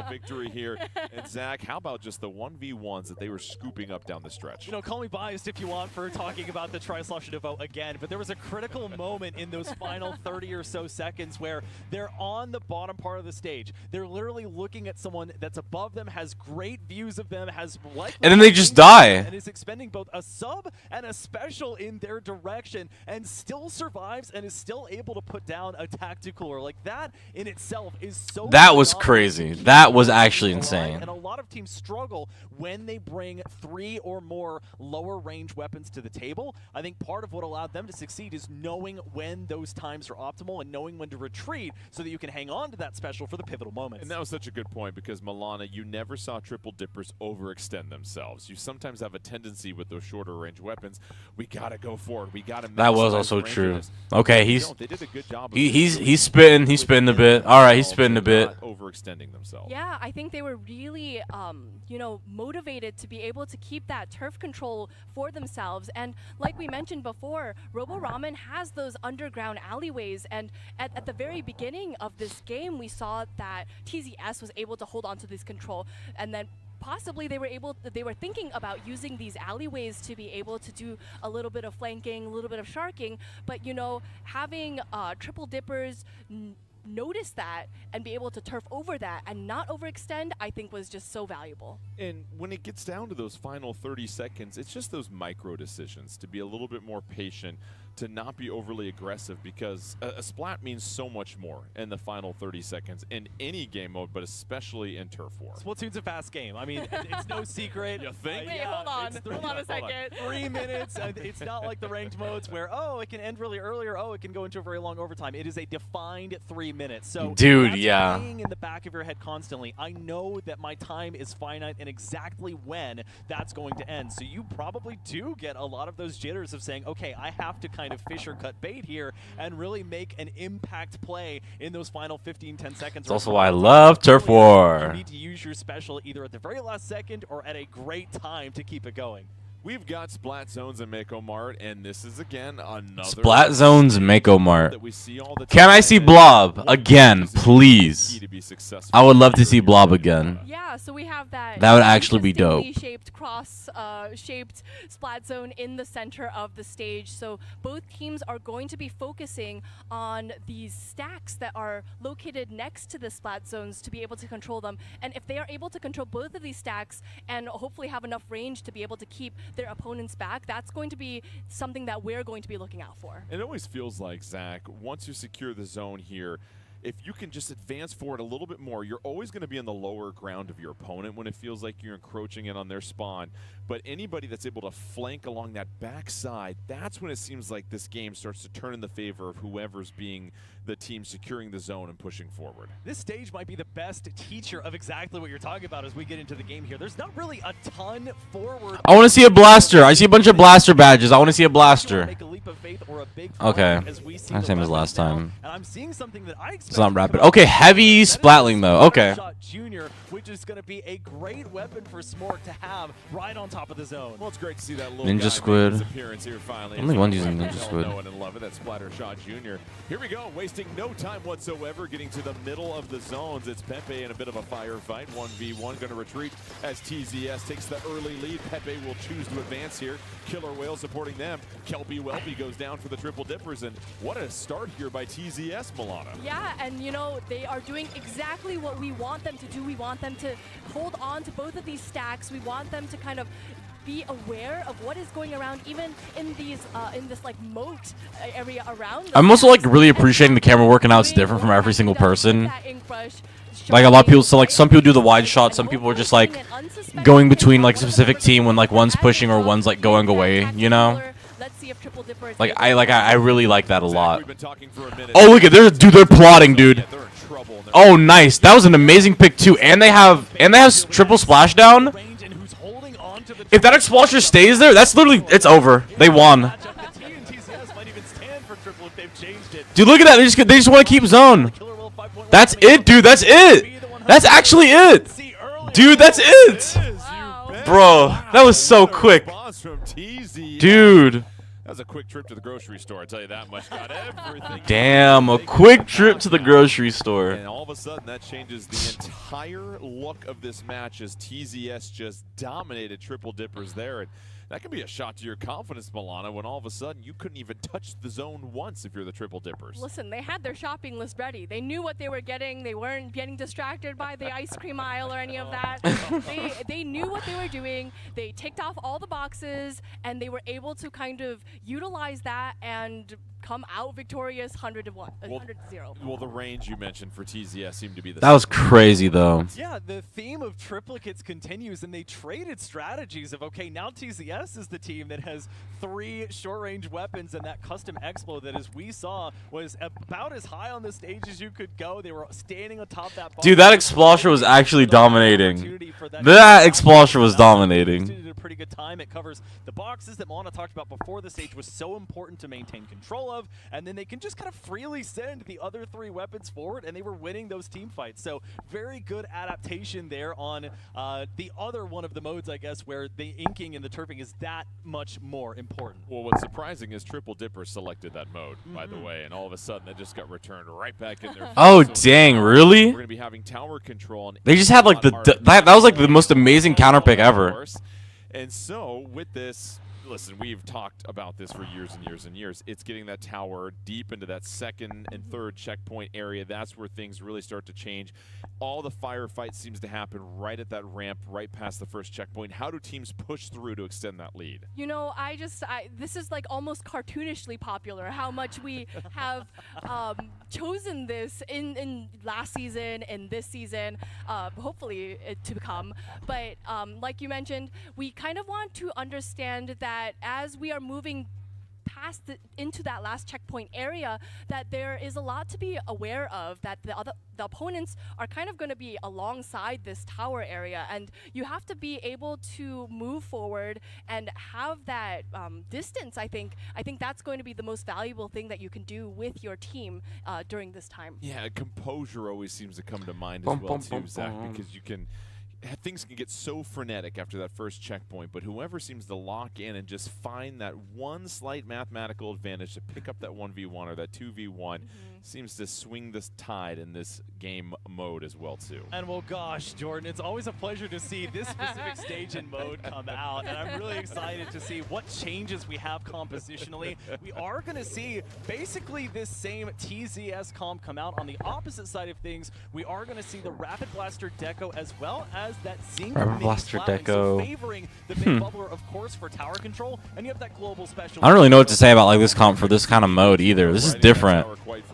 victory here. And Zach, how about just the 1v1s that they were scooping up down the stretch? You know, call me biased if you want for talking about the Tri-Slosh Devo again, but there was a critical moment in those final 30 or so seconds where they're on the bottom part of the stage. They're literally looking at someone that's above them, has great views of them, has and then they just die. And is expending both a sub and a special in their direction, and still survives and is still able to put down a tactical. Like that in itself is so. That was crazy. That was actually insane. And a lot of teams struggle when they bring 3 or more lower range weapons to the table. I think part of what allowed them to succeed is knowing when those times are optimal and knowing when to retreat so that you can hang on to that special for the pivotal moments. And that was such a good point because, Milana, you never saw triple dippers overextend themselves. You sometimes have a tendency with those shorter range weapons. We got to go forward. We got to. That was also true. Okay, they did a good job. He's spitting. He's spitting a bit. All right, he's spitting a bit. Overextending themselves. Yeah, I think they were really, you know, motivated to be able to keep that turf control for themselves. And like we mentioned before, Robo Ramen has those underground alleyways. And at the very beginning of this game, we saw that TZS was able to hold on to this control, and then possibly they were thinking about using these alleyways to be able to do a little bit of flanking, a little bit of sharking. But you know, having triple dippers notice that and be able to turf over that and not overextend, I think was just so valuable. And when it gets down to those final 30 seconds, it's just those micro decisions to be a little bit more patient, to not be overly aggressive, because a splat means so much more in the final 30 seconds in any game mode, but especially in Turf War. Splatoon's a fast game. I mean, it's no secret. You think? Wait, hold on a second. 3 minutes. It's not like the ranked modes where, oh, it can end really early, or oh, it can go into a very long overtime. It is a defined 3 minutes. So dude, that's yeah, playing in the back of your head constantly. I know that my time is finite and exactly when that's going to end. So you probably do get a lot of those jitters of saying, okay, I have to kind of fish or cut bait here and really make an impact play in those final 15-10 seconds. That's also why I love Turf War. You need to use your special either at the very last second or at a great time to keep it going. We've got Splat Zones and Mako Mart, and this is again another Splat Zones, Mako Mart. that we see all the time. Can I see Blob again, please? I would love to see Blob again. Yeah, so we have that. That would actually be dope. Shaped cross-shaped splat zone in the center of the stage. So both teams are going to be focusing on these stacks that are located next to the splat zones to be able to control them. And if they are able to control both of these stacks and hopefully have enough range to be able to keep their opponents back, that's going to be something that we're going to be looking out for. It always feels like, Zach, once you secure the zone here, if you can just advance forward a little bit more, you're always going to be in the lower ground of your opponent when it feels like you're encroaching in on their spawn. But anybody that's able to flank along that backside, that's when it seems like this game starts to turn in the favor of whoever's being the team securing the zone and pushing forward. This stage might be the best teacher of exactly what you're talking about as we get into the game here. There's not really a ton forward. I want to see a blaster. I see a bunch of blaster badges. I want to see a blaster. Make a leap of faith or a big okay, as we see same as last time. And I'm seeing something that I expect. It's not rapid. Okay, heavy splatling though. Okay. Junior, which is going to be a great weapon for Smork to have right on top of the zone. Well, it's great to see that little Ninja Squid. appearance here finally. Only one using Ninja Squid. Know it and love it. That's Splattershot Junior. Here we go, wasting no time whatsoever, getting to the middle of the zones. It's Pepe in a bit of a firefight. 1v1, going to retreat as TZS takes the early lead. Pepe will choose to advance here. Killer Whale supporting them. Kelpie Welpy goes down for the triple dippers, and what a start here by TZS, Milana. Yeah, and you know, they are doing exactly what we want them to do. We want them to hold on to both of these stacks. We want them to kind of be aware of what is going around, even in these in this like moat area around. I'm also like really appreciating the camera work and how it's different from every single person. Like a lot of people, so like some people do the wide shot, some people are just like going between like a specific team when like one's pushing or one's like going away, you know? Like I really like that a lot. Oh look at they're plotting, dude. Oh nice, that was an amazing pick too, and they have triple splashdown. If that expulsion stays there, that's literally it's over. They won. Dude, look at that. They just want to keep zone. That's it, dude. That's it. That's actually it. Dude, that's it. Bro, that was so quick. Dude. That was a quick trip to the grocery store, I'll tell you that much. Got everything. Damn, a quick trip to the grocery store. And all of a sudden, that changes the entire look of this match as TZS just dominated Triple Dippers there. And that can be a shot to your confidence, Milana, when all of a sudden you couldn't even touch the zone once if you're the Triple Dippers. Listen, they had their shopping list ready. They knew what they were getting. They weren't getting distracted by the ice cream aisle or any of that. They knew what they were doing. They ticked off all the boxes, and they were able to kind of utilize that and come out victorious 100 to 0. Well, the range you mentioned for TZS seemed to be the That was crazy, though. Yeah, the theme of triplicates continues, and they traded strategies of, okay, now TZS is the team that has 3 short-range weapons, and that custom Explo that, as we saw, was about as high on the stage as you could go. They were standing atop that box. Dude, that Explosion was actually dominating. That Explosion was dominating. Did a pretty good time. It covers the boxes that Milana talked about before the stage was so important to maintain control of, and then they can just kind of freely send the other 3 weapons forward, and they were winning those team fights. So very good adaptation there on the other one of the modes, I guess, where the inking and the turping is that much more important. Well, what's surprising is Triple Dipper selected that mode, by the way, and all of a sudden that just got returned right back in their Oh, face. dang, really? We're going to be having tower control. And They just had like that was like the most amazing counter pick ever. And so with this, listen, we've talked about this for years and years and years. It's getting that tower deep into that 2nd and 3rd checkpoint area. That's where things really start to change. All the firefight seems to happen right at that ramp, right past the 1st checkpoint. How do teams push through to extend that lead? You know, this is like almost cartoonishly popular, how much we have chosen this in last season and this season, hopefully to come. But like you mentioned, we kind of want to understand that as we are moving past into that last checkpoint area, that there is a lot to be aware of, that the opponents are kind of going to be alongside this tower area, and you have to be able to move forward and have that distance. I think that's going to be the most valuable thing that you can do with your team during this time. Yeah, composure always seems to come to mind as well too, Zach, because things can get so frenetic after that 1st checkpoint, but whoever seems to lock in and just find that one slight mathematical advantage to pick up that 1v1 or that 2v1 seems to swing this tide in this game mode as well too. And well, gosh, Jordan, it's always a pleasure to see this specific stage and mode come out, and I'm really excited to see what changes we have compositionally. We are going to see basically this same TZS comp come out. On the opposite side of things, we are going to see the Rapid Blaster Deco as well as that Zinc Rapid Blaster Deco. So Deco. favoring the big bubbler, of course, for tower control, and you have that global special. I don't really know what to say about like this comp for this kind of mode either. This is different.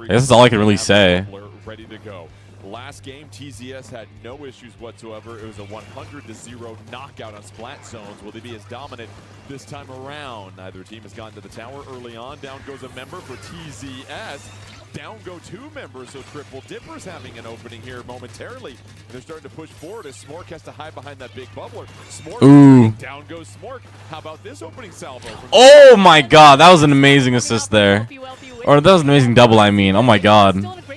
This is all I can really say. Ready to go. Last game, TZS had no issues whatsoever. It was a 100-0 knockout on Splat zones. Will they be as dominant this time around? Neither team has gotten to the tower early on. Down goes a member for TZS. Down go 2 members, so Triple Dipper's having an opening here momentarily. They're starting to push forward as Smork has to hide behind that big bubbler. Smork, Ooh. down goes Smork. How about this opening salvo? Oh my god, that was an amazing assist there. Or that was an amazing double, I mean. Oh my god.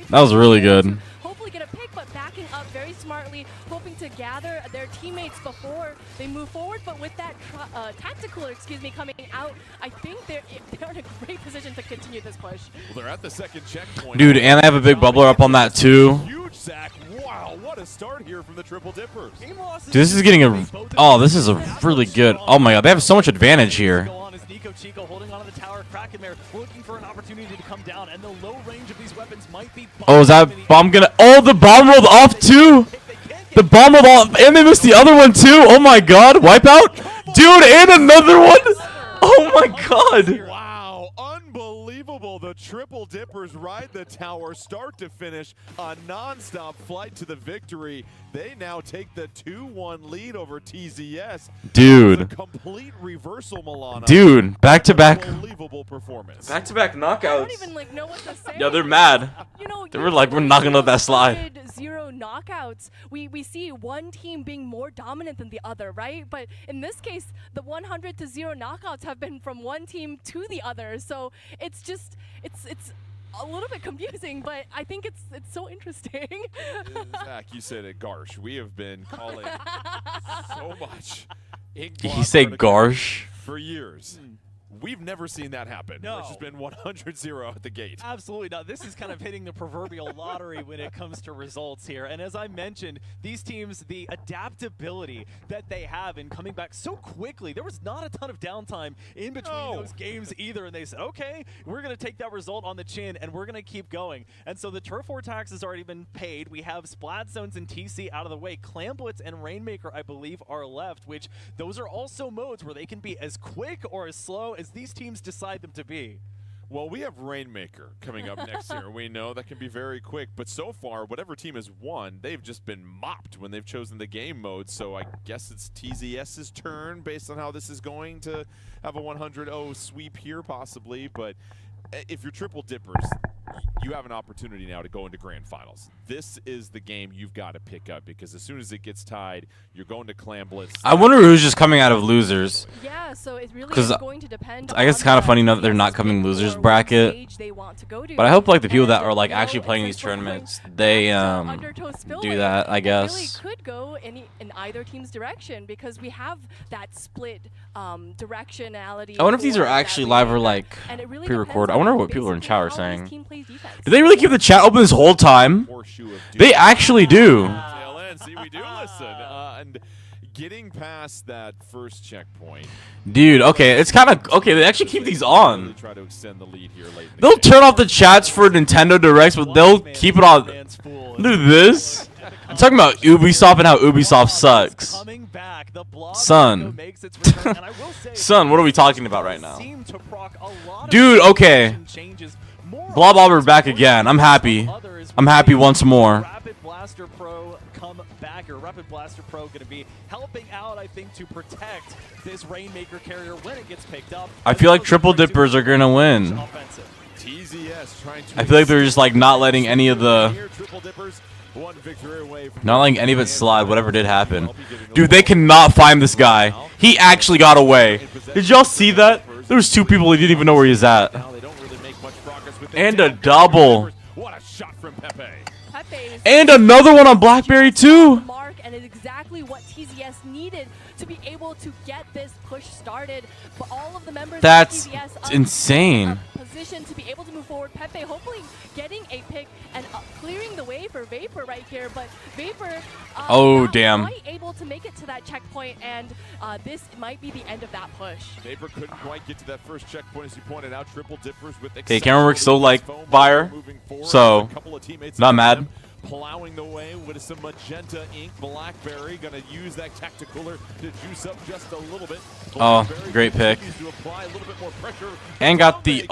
That was really good. Hopefully get a pick, but backing up very smartly, hoping to gather their teammates before they move forward. But with that tactical, coming out, I think they're in a great position to continue this push. Well, they're at the 2nd checkpoint. Dude, and they have a big bubbler up on that too. Huge Zach. Wow, what a start here from the Triple Dippers. Dude, this is getting a... Oh, this is a really good... Oh my god, they have so much advantage here. Chico holding onto the tower, Krakenmare looking for an opportunity to come down, and the low range of these weapons might be... Oh, is that bomb gonna... Oh, the bomb rolled off too! The bomb rolled off, and they missed the other one too! Oh my god, wipeout? Dude, and another one! Oh my god! Wow, unbelievable. The Triple Dippers ride the tower start to finish, a non-stop flight to the victory. They now take the 2-1 lead over TZS. Dude. A complete reversal, Milana. Dude, back-to-back. Unbelievable performance. Back-to-back knockouts. I don't even know what to say. Yeah, they're mad. You know, They were like, we're not gonna let that slide. 0 knockouts. We see one team being more dominant than the other, right? But in this case, the 100-0 knockouts have been from one team to the other. So it's just it's a little bit confusing, but I think it's so interesting. Zach, you said it, Garsh. We have been calling so much. Did he say Garsh? For years. We've never seen that happen. No. It's just been 100-0 at the gate. Absolutely not. This is kind of hitting the proverbial lottery when it comes to results here. And as I mentioned, these teams, the adaptability that they have in coming back so quickly, there was not a ton of downtime in between those games either. And they said, okay, we're going to take that result on the chin and we're going to keep going. And so the Turf War tax has already been paid. We have Splat Zones and TC out of the way. Clam Blitz and Rainmaker, I believe, are left, which those are also modes where they can be as quick or as slow as these teams decide them to be. Well, we have Rainmaker coming up next year. We know that can be very quick, but so far, whatever team has won, they've just been mopped when they've chosen the game mode. So I guess it's TZS's turn based on how this is going to have a 100-0 sweep here possibly. But if you're Triple Dippers, you have an opportunity now to go into grand finals. This is the game you've got to pick up because as soon as it gets tied, you're going to Clam Blitz. I wonder who's just coming out of losers. Yeah, so it really is going to depend. I guess it's kind of funny now that they're not coming losers bracket. But I hope like the people that are like actually playing these tournaments, they do that. I guess. It really could go in either team's direction because we have that split directionality. I wonder if these are actually live or like pre-recorded. I wonder what people in chat are saying. Do they really keep the chat open this whole time? They actually do. See, we do listen. And getting past that first checkpoint. Dude, okay, it's kind of okay. They actually keep these on. Try to extend the lead here late in the They'll game. turn off the chats for Nintendo Directs, but they'll keep it on. Look at this. I'm talking about Ubisoft and how Ubisoft sucks. Son. Son, what are we talking about right now? Dude, okay. Blob Auber back again. I'm happy. I'm happy once more. Rapid Blaster Pro come back here. Rapid Blaster Pro going to be helping out, I think, to protect this Rainmaker carrier when it gets picked up. I feel like Triple Dippers are going to win. I feel like they're just like not letting any of the... Not letting any of it slide, whatever did happen. Dude, they cannot find this guy. He actually got away. Did y'all see that? There was two people who didn't even know where he's at. And a double. What a shot from Pepe. And another one on Blackberry too. Mark, and it's exactly what TZS needed to be able to get this push started. But all of the members That's of TZS insane. Position to be able to move forward. Pepe hopefully getting a pick and clearing the way for Vapor right here, but Vapor oh damn, quite able to make it to that checkpoint, and this might be the end of that push. Vapor couldn't quite get to that first checkpoint, as you pointed out. Triple Dippers with okay, camera works so like fire, so not mad. Plowing the way with some magenta ink. Blackberry gonna use that tacticooler to juice up just a little bit. Oh, great pick. And got the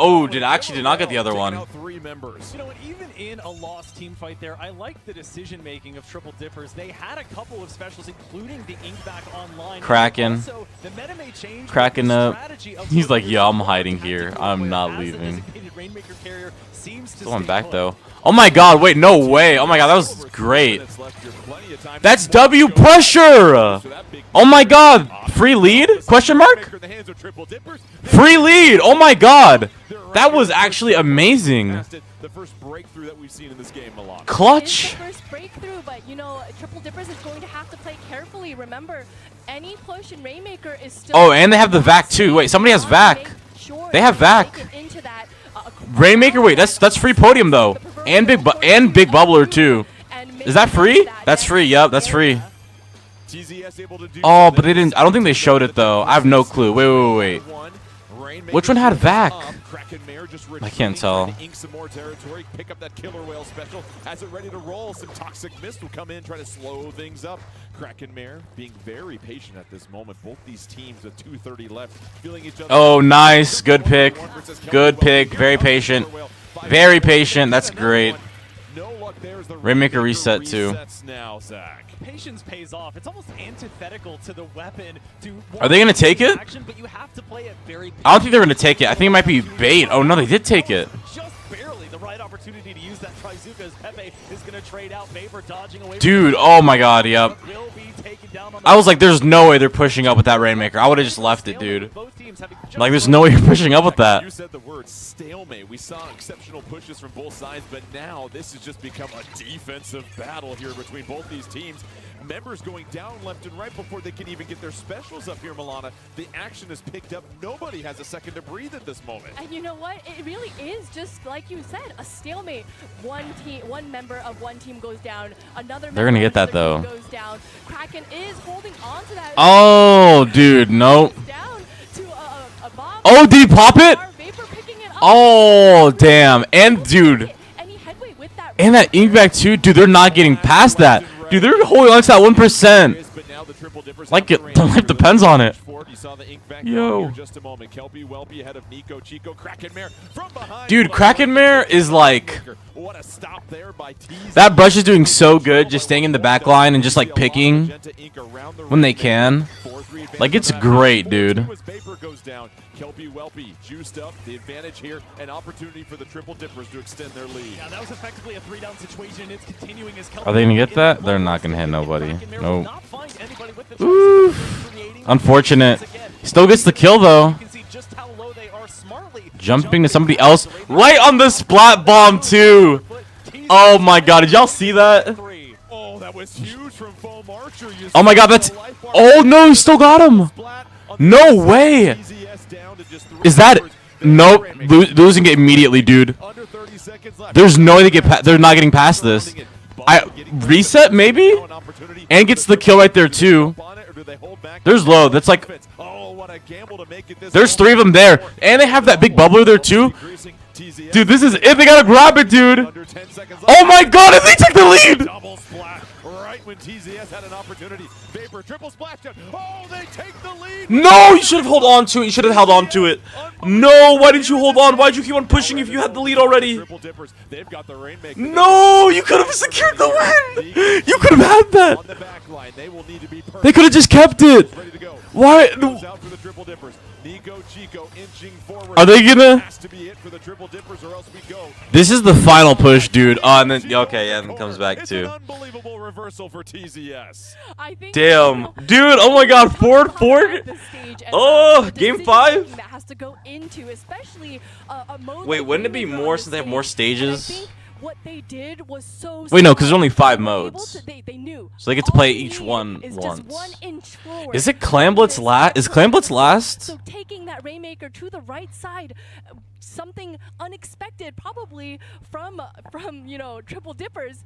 actually did not get the other one. You know, and even in a lost team fight there, I like the decision making of Triple Dippers. They had a couple of specials, including the ink back online. Kraken. Also, the meta may change. Cracking up. He's like, yeah, I'm hiding here. I'm not leaving. Going back though. Oh my god, wait, no way. Oh my god, that was great. That's W pressure. Oh my god. Free lead? Question mark? Free lead. Oh my god. That was actually amazing. The first breakthrough that we've seen in this game, Milan. Clutch. The first breakthrough, but you know, Triple Dippers is going to have to play carefully. Remember, any push in Rainmaker is still. Oh, and they have the vac too. Wait, somebody has vac. They have vac. Rainmaker, wait, that's free podium though, and big bubbler too. Is that free? That's free. Yep, that's free. Oh, but they didn't. I don't think they showed it though. I have no clue. Wait. Which one had vac? I can't tell. Some more territory. Pick up that killer whale special. Has it ready to roll. Some toxic mist will come in, try to slow things up. Kraken Mare being very patient at this moment. Both these teams with 2:30 left, feeling each other. Oh, nice. Good pick. Good pick. Very patient. Very patient. That's great. Rainmaker reset too. Now, Zach. Patience pays off. It's almost antithetical to the weapon. Are they gonna take it? But you have to play it very. I don't think they're gonna take it. I think it might be bait. Oh no, they did take it. Just barely the right opportunity to use that Trizuka as Pepe is gonna trade out Vapor, dodging away. Dude, oh my god, yep. I was like, there's no way they're pushing up with that Rainmaker. I would have just left it, dude. Both teams having just Like, there's no way you're pushing up with that. You said the word stalemate. We saw exceptional pushes from both sides, but now this has just become a defensive battle here between both these teams. Members going down left and right before they can even get their specials up here, Milana. The action is picked up. Nobody has a second to breathe at this moment. And you know what? It really is just like you said, a stalemate. One member of one team goes down, another member They're gonna get of that, another though. team goes down. Kraken is holding on to that. Oh, dude, nope. Down to a bomb. Oh, did he pop it? Vapor picking it up. Oh, damn. And, dude, Any headway with that. and that ink back, too. Dude, they're not getting past that. Dude, they're holding on to that 1%. Like, life depends on it. Yo. Dude, Krakenmare is like... That brush is doing so good, just staying in the back line and just, like, picking when they can. Like, it's great, dude. Kelpie Welpy juiced up, the advantage here, an opportunity for the Triple Dippers to extend their lead. Yeah, that was effectively a 3-down situation. It's continuing as Kelpie. Are they gonna get that? They're not gonna hit nobody. Krakenmare Nope. will not find anybody with the Ooh. choice. Creating Unfortunate. again. Still gets the kill, though. You can see just how low they are smartly. Jumping to somebody else. Right on the splat bomb, too. Oh, my God. Did y'all see that? Oh, that was huge from Foam Archer. You Oh, my God. That's... Oh, no. He still got him. No way. Is that... Nope. Losing it immediately, dude. There's no way they're not getting past this. Reset, maybe? And gets the kill right there, too. There's low. That's like... There's 3 of them there. And they have that big bubbler there, too. Dude, this is it. They gotta grab it, dude. Oh, my God. And they take the lead. When TZS had an opportunity. Vapor triple splashdown. Oh, they take the lead. No, you should have held on to it. You should have held on to it. No, why didn't you hold on? Why did you keep on pushing if you had the lead already? They've got the Rainmaker. No, you could have secured the win. You could have had that. On the back line, they will need to be perfect. They could have just kept it. Ready to go. Why? Goes out for the Triple Dippers. Nico Chico inching forward. Are they gonna? Has to be it for the Triple Dippers, or else we go. This is the final push, dude. Oh, and then okay, yeah, and then comes back It's too. an unbelievable reversal for TZS. I think Damn, dude. Oh my God, 4-4. Oh, game 5. That has to go into, especially a mode. Wait, like wouldn't it be Rainmaker more on since the they have more stage, and I stages? think what they did was so. Wait, no, 'cause there's smart. only 5 They were able modes. to- They knew. So they get to All play they each need one is once. Just 1 inch forward. Is it Clamblitz last? Is Clamblitz last? So taking that Rainmaker to the right side, something unexpected, probably from you know, Triple Dippers,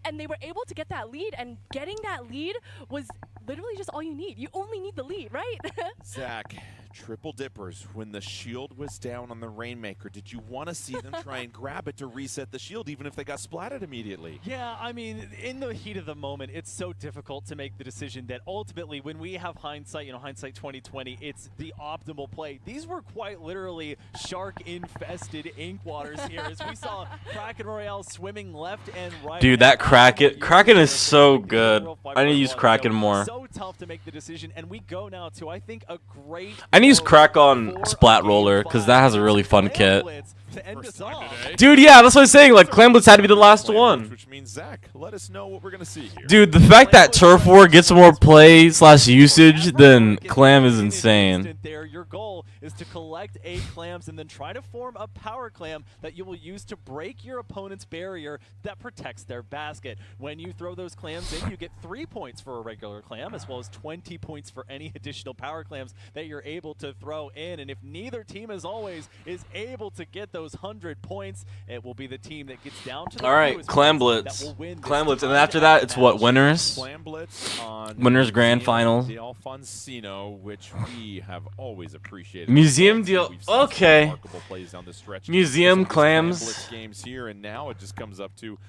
and they were able to get that lead. And getting that lead was literally just all you need. You only need the lead, right? Zach, Triple Dippers, when the shield was down on the Rainmaker, did you want to see them try and grab it to reset the shield, even if they got splatted immediately? Yeah, I mean, in the heat of the moment, it's so difficult to make the decision that ultimately, when we have hindsight, you know, hindsight 2020, it's the optimal play. These were quite literally shark-infested ink waters here, as we saw Kraken Royale swimming left and right. Dude, that Kraken is so good. I need to use Kraken more. So tough to make the decision, and we go now to, I think, a great. I need to use Crack on Splat Roller because that has a really fun kit. To end us off. Dude, yeah, that's what I'm saying. Like, Clamblitz had to be the last one. Which means, Zach, let us know what we're going to see here. Dude, the fact that Turf War gets more play / usage than Clam is insane. There, your goal is to collect 8 clams and then try to form a power clam that you will use to break your opponent's barrier that protects their basket. When you throw those clams in, you get 3 points for a regular clam, as well as 20 points for any additional power clams that you're able to throw in. And if neither team, as always, is able to get those 100 points, it will be the team that gets down to the Alright, Clam Blitz. Clam Blitz. And then after that, it's what? Winners? Clam Blitz on Winners Grand Final. the Alfonsino, which we have always appreciated. Museum deal. We've seen Okay. remarkable plays down the stretch. Museum Some of these Clam clams. Blitz games here, and now it just comes up to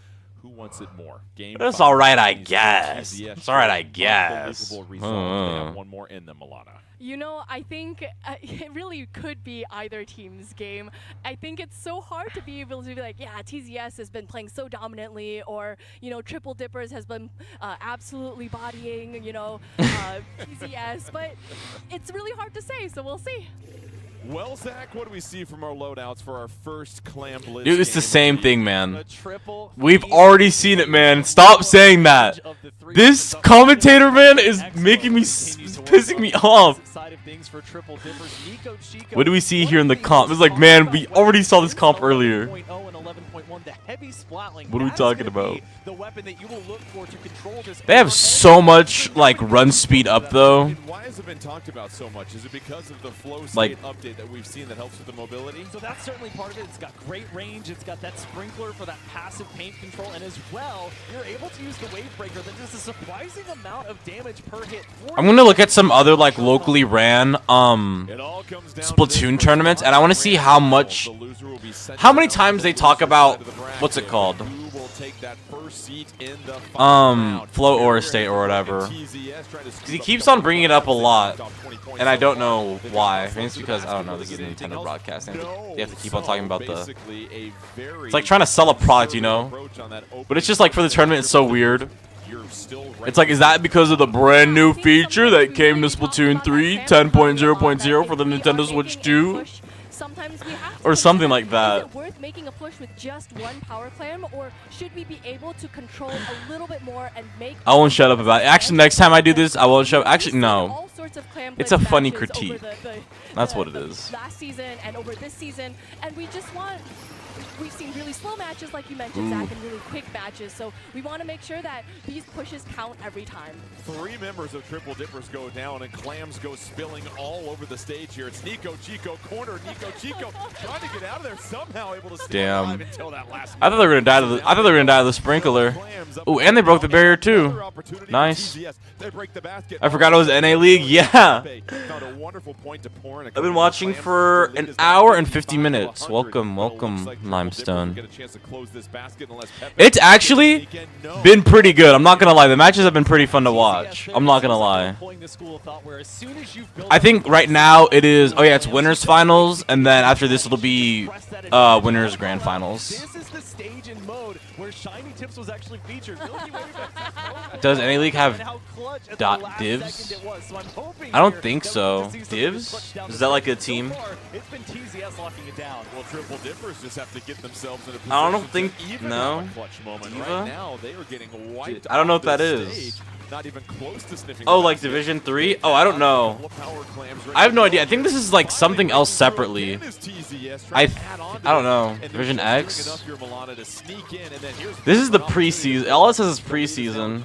who wants it more. Game That's 5 alright, I continues. guess. TZS It's alright, I showing guess. unbelievable resolve. They Uh. have one more in them, Milana. You know, I think it really could be either team's game. I think it's so hard to be able to be like, yeah, TZS has been playing so dominantly, or, you know, Triple Dippers has been absolutely bodying, you know, TZS. But it's really hard to say, so we'll see. Well, Zach, what do we see from our loadouts for our first Clam Blitz Dude, it's the game? same thing, man. The triple We've feed already seen it, man. Stop saying that. of the 3 This of the commentator, man, is Excellent. making me Continues to pissing me off. Side of things for Triple Dippers. Nico Chico, What do we see here in the comp? It's like, man, we already saw this comp earlier. 11.0 and 11.1, the heavy splatling. What are we That is talking gonna about? be the weapon that you will look for to control this. They have so much like run speed up though. And why has it been talked about so much? Is it because of the flow state Like- update that we've seen that helps with the mobility? So that's certainly part of it. It's got great range. It's got that sprinkler for that passive paint control. And as well, you're able to use the wave breaker that does a surprising amount of damage per hit. I'm gonna look at some other like locally ran It all comes down to Splatoon this tournaments, and I want to see how much, The loser will be sent how many down times to they the talk loser about side of the what's it bracket. called, Who will take that first seat in the final round? Float or State or whatever. Because he keeps on bringing it up a lot, and I don't know why. Maybe it's because I don't know. They get Nintendo broadcasting. They have to keep on talking about the. It's like trying to sell a product, you know. But it's just like for the tournament, it's so weird. It's like, is that because of the brand new feature that came to Splatoon 3 10.0.0 for the Nintendo Switch 2? Sometimes we have Or to something decide, like that. Is it worth making a push with just one power clam, or should we be able to control a little bit more and make? I won't shut up about it. Actually, next time I do this, I won't shut up. Actually, no. All sorts of clam It's a play funny matches over critique. That's what it the is. Last season and over this season, and we just want. We've seen really slow matches, like you mentioned, Zach, and really quick matches. So we want to make sure that these pushes count every time. 3 members of Triple Dippers go down, and clams go spilling all over the stage here. It's Nico Chico corner. Nico Chico trying to get out of there, somehow able to stay Damn. alive until that last. I thought they were gonna die to the. I thought they were gonna die to the sprinkler. Ooh, and they broke the barrier too. Nice. They break the basket. I forgot it was NA League. Yeah. Found a wonderful point to pour in. I've been watching for an hour and 50 minutes. Welcome, welcome, Limestone. It's actually been pretty good. I'm not gonna lie. The matches have been pretty fun to watch. I'm not gonna lie. I think right now it is. Oh yeah, it's winners finals, and then after this it'll be winners grand finals. This is the stage and mode where Shiny Tips was actually featured. Does NA League have dot divs? I don't think so. Divs? Is that like a team? It's been TZS locking it down. Well, Triple Dippers just have to get themselves in a position I don't think. to even No. have a clutch moment. Diva? Right now, they are getting wiped I don't know off what that the is. stage. Not even close to sniffing. Oh, the like basket. Division 3? Oh, I don't know. I have no idea. I think this is like something else separately. I don't know. Division X? This is the preseason. All it says is preseason.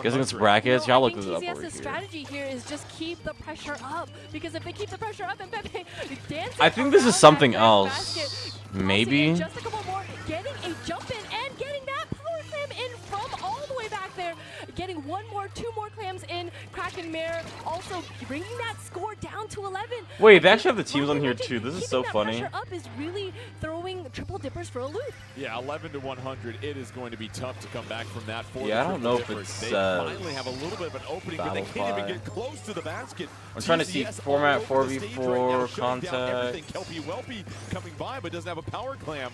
Guessing it's brackets. Y'all look this up over TZS's here. strategy here is just keep the pressure up, because if they keep the pressure up and Pepe dancing I think this is around something that else. basket, Maybe. just a couple more, getting a jump in and getting that power clam in from all the way back there, getting two more clams in. Kraken Mare also bringing that score down to 11. Wait, they actually have the teams Like on you here mentioned, too. This is keeping so that funny. pressure up is really throwing Triple Dippers for a loop. Yeah, 11 to 100. It is going to be tough to come back from that. For Yeah, the I don't know Triple if Dippers. it's, They finally have a little bit of an opening, but they can't even Battlefy. get close to the basket. I'm trying to see TZS format all over the stage right now, 4v4 shutting down everything. contact. Kelpie Welpy coming by, but doesn't have a power clam.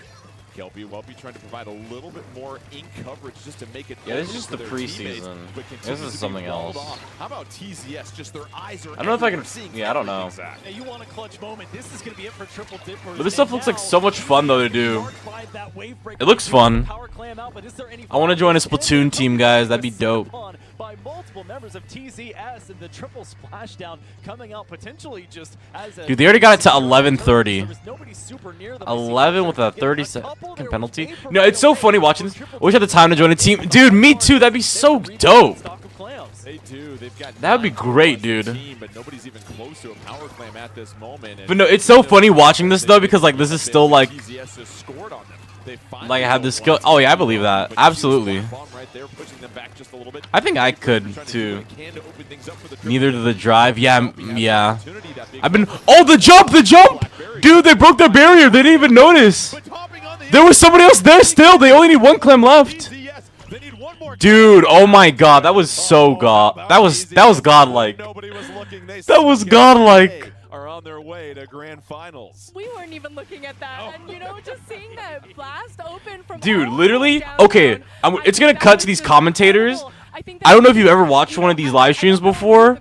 Kelpie Welpy trying to provide a little bit more ink coverage just to make it. Yeah, this is open just for the their teammates, preseason. but This continues is to be something walled else. off. How about TZS? Just their eyes are. I don't know if I can. everywhere, seeing Yeah, I don't know. everything, Zach. Now you want a clutch moment. This is going to be it for Triple Dippers. But this stuff looks like so much fun though to do. It It looks fun. I want to join a Splatoon team, guys. That'd be dope. By multiple members of TZS, and the triple splashdown coming out potentially just as a. Dude, they already got it to 11:30. There was nobody super near them. 11 with a Getting 30-second couple there penalty. was No, it's so funny watching this. I wish I had the time to join a team. Dude, me too. That'd be so dope. Stock of clams. They do. They've got That would be 9 great, players dude. Team, but nobody's even close to a power clam at this moment. And But no, it's so funny watching this though because like this is still like TZS has scored on them. They finally like I have go the skill. once Oh yeah, I again, believe that. but Absolutely. huge bomb right there, pushing them back just a little bit. I think I could Trying to do too. what they can to open things up for the Neither Triple to the Dippers. drive. Yeah, Kelpie has the yeah. opportunity, that big I've been. one. Oh, the jump! The jump! Dude, they broke their barrier. They didn't even notice. But hopping on the There was somebody else there still. They only need one clam left. TZS, they need one more Dude, oh my god, that was so god. That was godlike. Nobody was looking. They That was still godlike. are on their way to grand finals. We weren't even looking at that, and just seeing that blast open from Dude, all the way literally. down Okay, zone, I it's think gonna that cut was to these just commentators. incredible. I don't know if you've ever watched one of these live streams before,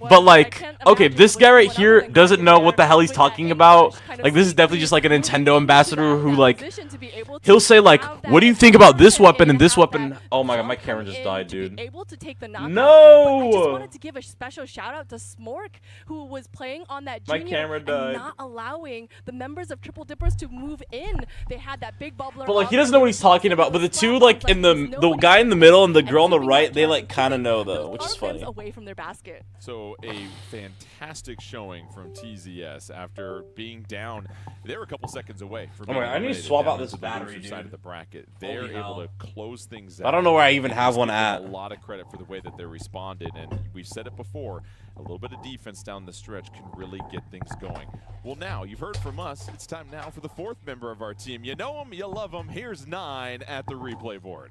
but like, okay, this guy right here doesn't know what the hell he's talking about. Like, this is definitely just like a Nintendo ambassador who like, he'll say like, what do you think about this weapon and this weapon? Oh my god, my camera just died, dude. No! I just wanted to give a special shout out to Smork, who was playing on that junior My camera died. and not allowing the members of Triple Dippers to move in. They had that big bubbler. But like, he doesn't know what he's talking about. But the two like in the guy in the middle and the girl on the right, they like kind of know though, which is funny. Away from their basket. So a fantastic showing from TZS after being down. They were a couple seconds away from. Oh my god, I need to swap out this battery, side of dude. the bracket. They're able to close things out. I don't know where I even have one at. A lot of credit for the way that they responded, and we've said it before. A little bit of defense down the stretch can really get things going. Well, now you've heard from us. It's time now for the fourth member of our team. You know him, you love him. Here's 9 at the replay board.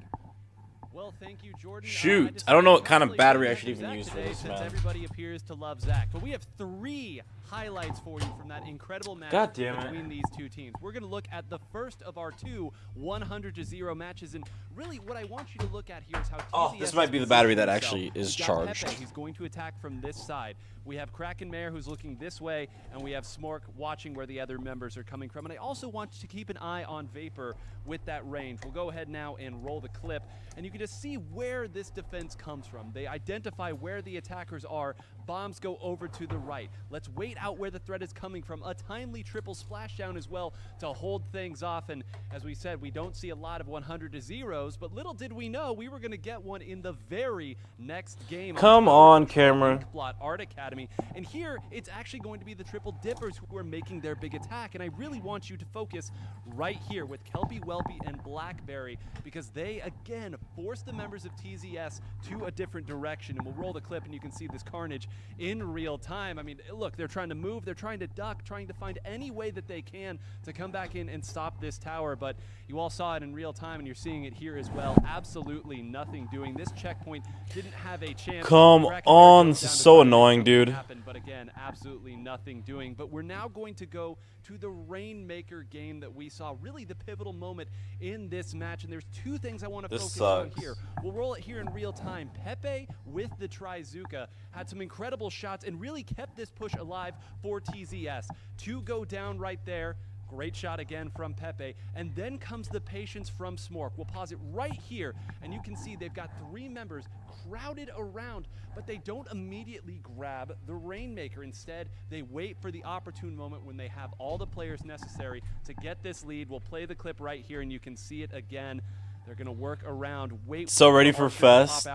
Well, thank you, Jordan. Shoot, I don't know what kind of battery I should even use for this, since man. everybody appears to love Zach, but we have 3 highlights for you from that incredible match God damn it. between these two teams. We're going to look at the first of our 2 100-0 matches, and really what I want you to look at here is how Oh, TZS this might be the has battery that positioned actually himself. is We've got charged. Pepe, he's going to attack from this side. We have Krakenmare, who's looking this way, and we have Smork watching where the other members are coming from. And I also want to keep an eye on Vapor with that range. We'll go ahead now and roll the clip, and you can just see where this defense comes from. They identify where the attackers are. Bombs go over to the right. Let's wait out where the threat is coming from. A timely triple splashdown as well to hold things off. And as we said, we don't see a lot of 100-0s, but little did we know we were going to get one in the very next game. Come on, camera. Plot Art Academy. And here, it's actually going to be the Triple Dippers who are making their big attack. And I really want you to focus right here with Kelpie, Welpy, and Blackberry, because they, again, force the members of TZS to a different direction. And we'll roll the clip, and you can see this carnage in real time. I mean, look, they're trying to move, they're trying to duck, trying to find any way that they can to come back in and stop this tower. But you all saw it in real time, and you're seeing it here as well. Absolutely nothing doing. This checkpoint didn't have a chance. Come on, this is so annoying, dude. But again, absolutely nothing doing. But we're now going to go to the Rainmaker game that we saw, really the pivotal moment in this match. And there's 2 things I want to focus on here. We'll roll it here in real time. Pepe with the Trizuka had some incredible shots and really kept this push alive for TZS. 2 go down right there. Great shot again from Pepe. And then comes the patience from Smork. We'll pause it right here, and you can see they've got 3 members crowded around, but they don't immediately grab the Rainmaker. Instead, they wait for the opportune moment when they have all the players necessary to get this lead. We'll play the clip right here, and you can see it again. They're going to work around, wait. So ready for Fest.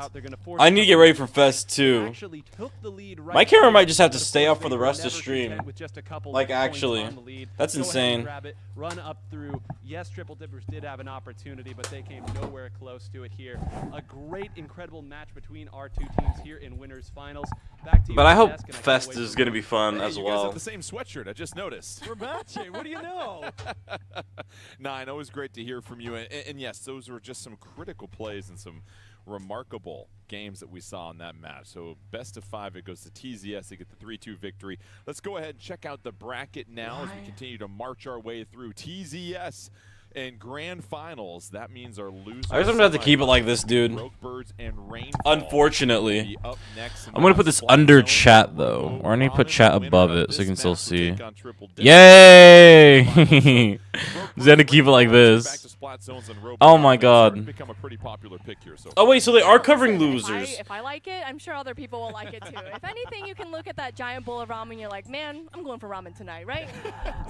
I need to get ready for Fest too. My camera might just have to stay up for the rest of the stream. Like, actually. That's insane. Run up through. Yes, Triple Dippers did have an opportunity, but they came nowhere close to it here. A great, incredible match between our 2 teams here in Winners Finals. Back to you. But I hope Fest is going to be fun as you well. guys have the same sweatshirt, I just noticed. We're matching. What do you know? 9, always great to hear from you. And yes, those were just some critical plays and some remarkable games that we saw in that match. So best of 5, it goes to TZS. They get the 3-2 victory. Let's go ahead and check out the bracket now as we continue to march our way through TZS and grand finals. That means our losers. I guess I'm gonna have to keep it like this, dude. Unfortunately. I'm gonna put this under chat though, or I need to put chat above it so you can still see. Yay! I'm just gonna keep it like this. Oh my god. Oh wait, so they are covering losers. If I like it, I'm sure other people will like it too. If anything, you can look at that giant bowl of ramen, you're like, man, I'm going for ramen tonight, right?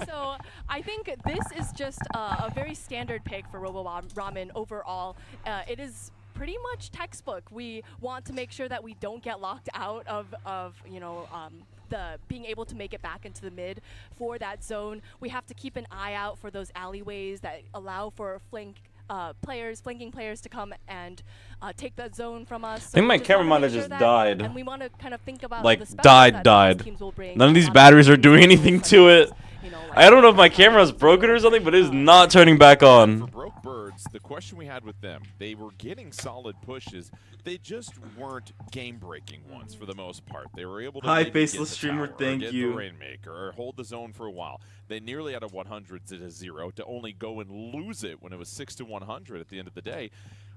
So I think this is just a very standard pick for Robo Ramen overall. It is pretty much textbook. We want to make sure that we don't get locked out of you know, the being able to make it back into the mid for that zone. We have to keep an eye out for those alleyways that allow for flanking players to come and take that zone from us. I think my camera might have just died. And we want to kind of think about like the died. teams will bring. None of these batteries are doing anything to it. You know, like I don't know if my camera is broken or something, but it is not turning back on. For Broke Birds, the question we had with them, they were getting solid pushes. They just weren't game-breaking ones for the most part. They were able to Hi, maybe faceless get the streamer, tower, thank or get you. the Rainmaker, or hold the zone for a while. They nearly had a 100 to 0 to only go and lose it when it was 6 to 100 at the end of the day.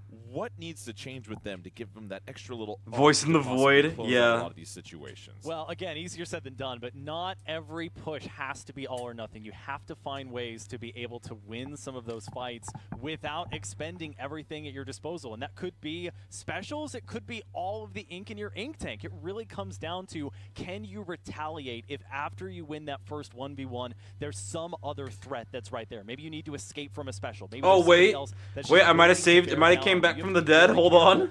What needs to change with them to give them that extra little voice in the void? A Yeah. lot of these situations. Well, again, easier said than done, but not every push has to be all or nothing. You have to find ways to be able to win some of those fights without expending everything at your disposal. And that could be specials. It could be all of the ink in your ink tank. It really comes down to, can you retaliate if after you win that first 1v1, there's some other threat that's right there. Maybe you need to escape from a special. Maybe Oh, wait. Wait, I might have saved. It might have came back from the dead. Hold on.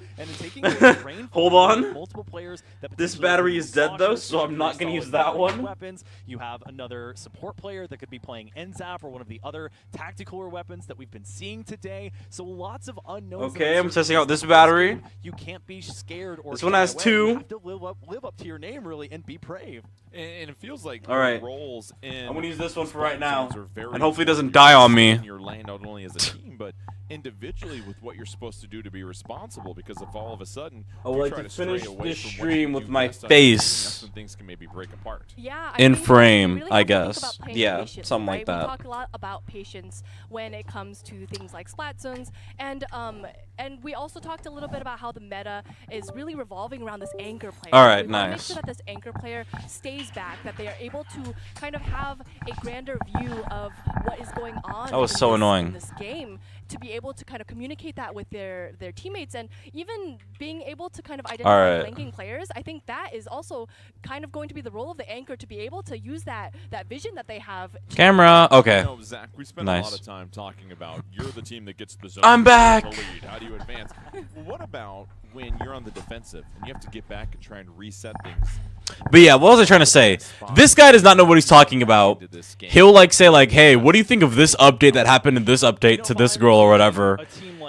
Hold Hold on. Multiple players that This battery is dead, though, so I'm not going to use that one. Weapons. You have another support player that could be playing NZAP or one of the other tactical weapons that we've been seeing today. So lots of unknowns. Okay, I'm testing out this battery. You can't be scared or this one has 2. You have to live up to your name, really, and be brave. And it feels like all right. roles in I'm going to use this one for right now. And hopefully it doesn't die on me. Your lane not only as a team, but individually with what you're supposed to do to be responsible, because if all of a sudden I would you like try to stray finish away this from what stream you with do my best on your team, face. that's when things can maybe break apart. Yeah, In think frame, we really I have to think guess. about playing Yeah, patiently, something like right? that. We talk a lot about patience when it comes to things like Splatoons, and we also talked a little bit about how the meta is really revolving around this anchor player. All right, we wanna nice. Make sure that this anchor player stays back, that they are able to kind of have a grander view of what is going on. That was so annoying. In this game, to be able to kind of communicate that with their teammates, and even being able to kind of identify flanking players. I think that is also kind of going to be the role of the anchor, to be able to use that vision that they have. Camera. Okay. You know, Zach, we spent Nice. a lot of time talking about you're the team that gets the zone. I'm back. The lead. How do you advance? Well, what about when you're on the defensive and you have to get back and try and reset things? But yeah, what was I trying to say? This guy does not know what he's talking about. He'll like say like, hey, what do you think of this update that happened in this update to this girl or whatever?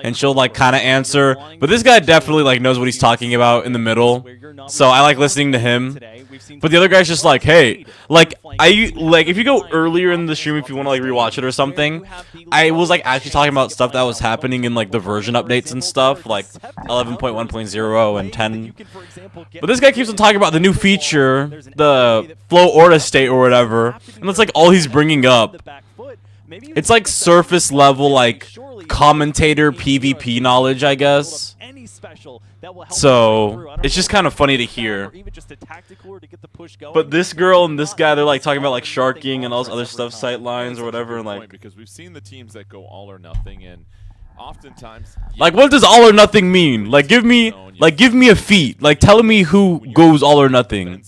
And she'll like kind of answer. But this guy definitely like knows what he's talking about in the middle. So I like listening to him. But the other guy's just like, hey, like if you go earlier in the stream, if you want to like rewatch it or something, I was like actually talking about stuff that was happening in like the version updates and stuff, like 11.1.0 and 10. But this guy keeps on talking about the new feature, the flow order state or whatever, and that's like all he's bringing up. It's like surface level like commentator PvP knowledge, I guess. So it's just kind of funny to hear. But this girl and this guy, they're like talking about like sharking and all this other stuff, sight lines or whatever, and like because we've seen the teams that go all or nothing, and oftentimes like what does all or nothing mean? Like give me a feat. Like tell me who goes all or nothing.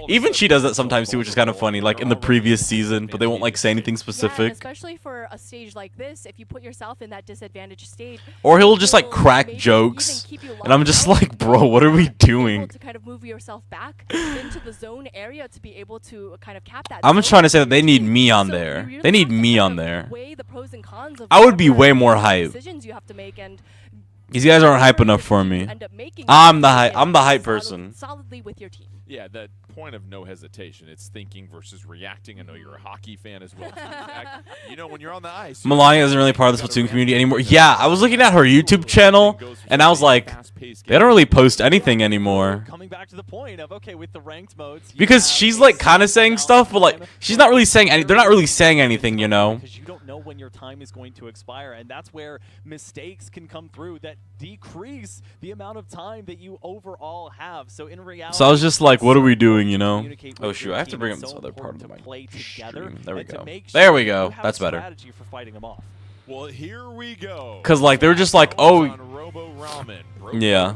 Even she does that sometimes too, which is kind of funny, like in the previous season, but they won't like say anything specific. Yeah, especially for a stage like this, if you put yourself in that disadvantaged state. Or he'll just like crack jokes, and I'm just like, bro, what are we doing? To kind of move yourself back into the zone area to be able to kind of cap that. I'm just trying to say that they need me on there. They need me on there. I would be way more hype. These guys aren't hype enough for me. I'm the hype person. Solidly with your team. Yeah, that point of no hesitation. It's thinking versus reacting. I know you're a hockey fan as well. You know, when you're on the ice. Melania isn't really part of the Splatoon community anymore. Yeah, I was looking at her YouTube channel, and I was like, they don't really post anything anymore. Coming back to the point of, okay, with the ranked modes. Because she's like kind of saying stuff, but like she's not really saying any. They're not really saying anything, you know. Because you don't know when your time is going to expire, and that's where mistakes can come through that decrease the amount of time that you overall have. So in reality, so I was just like, what are we doing, you know? Oh shoot, I have to bring up this other part of my stream. There we go. There we go. That's better. Well, here we go. Cause like they were just like, oh, yeah.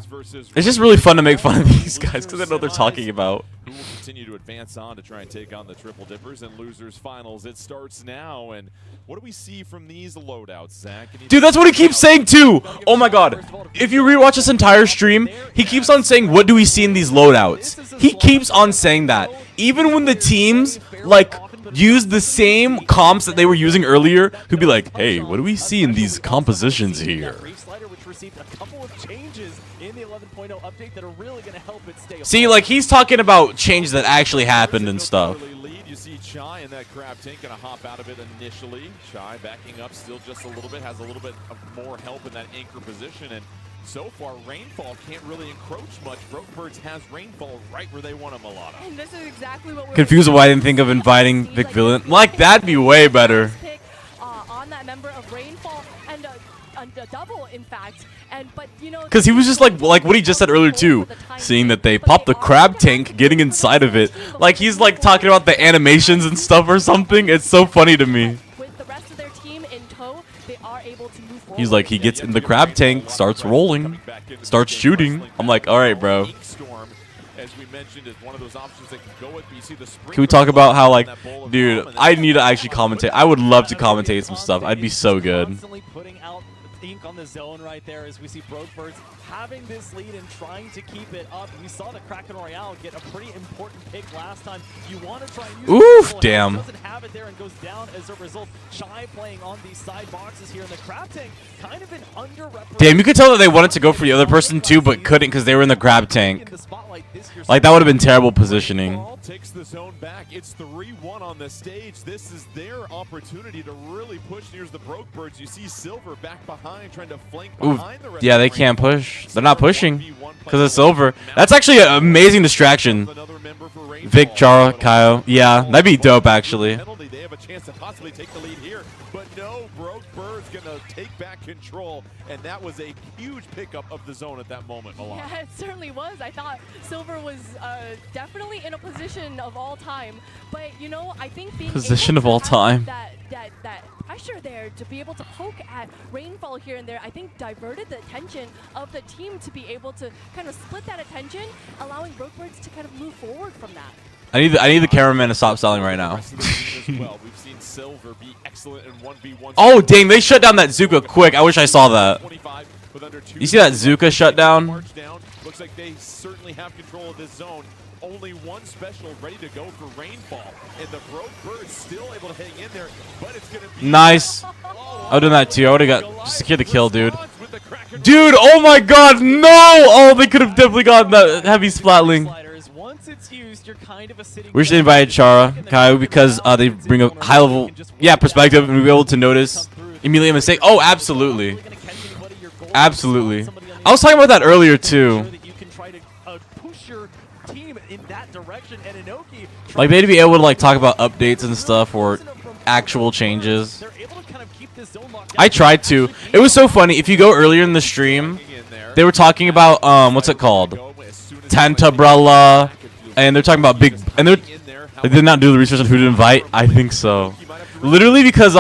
It's just really fun to make fun of these guys because I know what they're talking about. Who will continue to advance on to try and take on the Triple Dippers and Losers Finals. It starts now, and what do we see from these loadouts, Zach? Dude, that's what he keeps saying too. Oh my god. If you rewatch this entire stream, he keeps on saying, what do we see in these loadouts? He keeps on saying that. Even when the teams, like, use the same comps that they were using earlier, he'd be like, hey, what do we see in these compositions here? See, like, he's talking about changes that actually happened and stuff. You see Chai in that crab tank gonna hop out of it initially. Chai backing up still just a little bit, has a little bit of more help in that anchor position, and so far Rainfall can't really encroach much. Brokerbirds has Rainfall right where they want him, Malata. And this is exactly what we're confused why I didn't think of inviting Vic Villain. Like, that'd be way better. On that member of Rainfall and a double, in fact. But you know, Because he was just like what he just said earlier too, seeing that they popped the crab tank, getting inside of it. Like he's like talking about the animations and stuff or something. It's so funny to me. With the rest of their team in tow, they are able to move forward. He's like, he gets in the crab tank, starts rolling, starts shooting. I'm like, all right, bro. Can we talk about how, like, dude, I need to actually commentate. I would love to commentate some stuff. I'd be so good. Constantly putting out ink on the zone right there as we see Brokebirds having this lead and trying to keep it up. We saw the Kraken Royale get a pretty important pick last time. You want to try and use Oof, damn. doesn't have it there and goes down as a result. Shy playing on these side boxes here in the crab tank, kind of an underrepresented. Damn, you could tell that they wanted to go for the other person too, but couldn't because they were in the crab tank. Like, that would have been terrible positioning. Takes the zone back. It's 3-1 on the stage. This is their opportunity to really push. Here's the Brokebirds. You see Silver back behind, trying to flank behind the rest. Yeah, they can't push. They're not pushing because it's Silver. That's actually an amazing distraction. Vic, Chara, Kaio. Yeah, that'd be dope, actually. They have a chance to possibly take the lead here, but no, Brokebird's gonna take back control, and that was a huge pickup of the zone at that moment, Milan. Yeah, it certainly was. I thought Silver was definitely in a position of all time, but you know, I think being Position able of all to have time. that pressure there to be able to poke at Rainfall here and there, I think diverted the attention of the team to be able to kind of split that attention, allowing Brokebirds to kind of move forward from that. I need the cameraman to stop selling right now. We've seen Silver be excellent in 1v1. Oh, dang, they shut down that Zuka quick. I wish I saw that. You see that Zuka shutdown? Looks like they certainly have control of this zone. Only one special ready to go for Rainfall, and the Brokebirds still able to hang in there, but it's gonna be Nice. I would've done that too. I would've got secured the kill, dude. Dude, oh my god, no! Oh, they could have definitely gotten that heavy splatling. Once it's used, you're kind of a sitting. We should invite Chara, Kaio, because they bring a high level, perspective, and we'll be able to notice immediately a mistake. Oh, absolutely. Absolutely. I was talking about that earlier too. Like, they'd be able to like talk about updates and stuff or actual changes. I tried to. It was so funny. If you go earlier in the stream, they were talking about what's it called? Tentabrella, and they're talking about big. And they did not do the research on who to invite. I think so. Literally because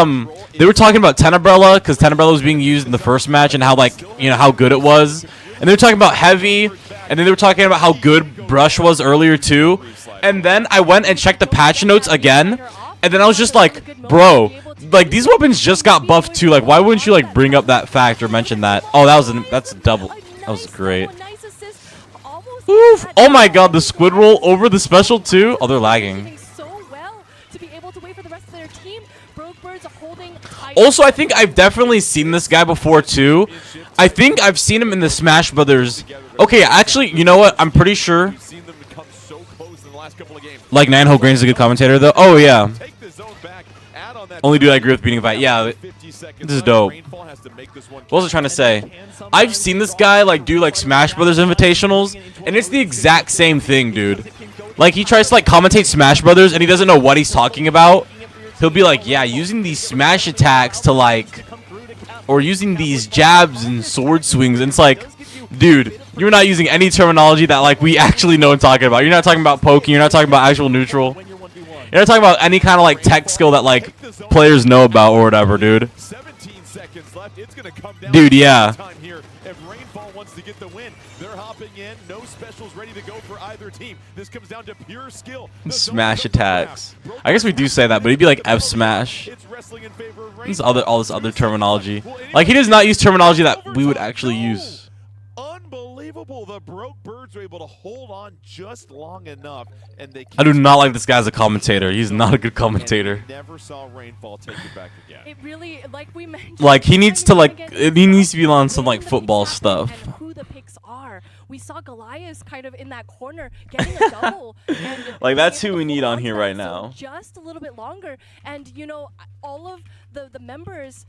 they were talking about Tenebrella because Tenebrella was being used in the first match and how, like, you know, how good it was. And they were talking about Heavy, and then they were talking about how good Brush was earlier too. And then I went and checked the patch notes again, and then I was just like, bro, like, these weapons just got buffed too. Like, why wouldn't you like bring up that fact or mention that? Oh, that's double. That was great. Oof. Oh my god, the squid roll over the special too. Oh, they're lagging. Also, I think I've definitely seen this guy before too. I think I've seen him in the Smash Brothers. Okay, actually, you know what? I'm pretty sure. Like, Nanho Grain's a good commentator though. Oh yeah. Only dude I agree with beating a fight. Yeah, this is dope. What was I trying to say? I've seen this guy like do like Smash Brothers invitationals, and it's the exact same thing, dude. Like, he tries to like commentate Smash Brothers, and he doesn't know what he's talking about. He'll be like, yeah, using these smash attacks to like, or using these jabs and sword swings, and it's like, dude, you're not using any terminology that like we actually know and talking about. You're not talking about poking. You're not talking about actual neutral. You're not talking about any kind of like tech skill that like players know about or whatever, dude. Dude, yeah. If Rainfall wants to get the win, they're hopping in. No specials ready to go for either team. This comes down to pure skill. Smash attacks. I guess we do say that, but he'd be like F smash. All this other terminology. Like, he does not use terminology that we would actually use. Unbelievable. The Brokebirds were able to hold on just long enough, and they I do not like this guy as a commentator. He's not a good commentator. Never saw Rainfall take it back again. It really, like we mentioned, like, he needs to like he needs to be on some like football stuff. Who the picks are we saw Goliath kind of in that corner getting a double. And Like, that's being who able we to need hold on here to right that zone now. just a little bit longer. And, you know, all of the members,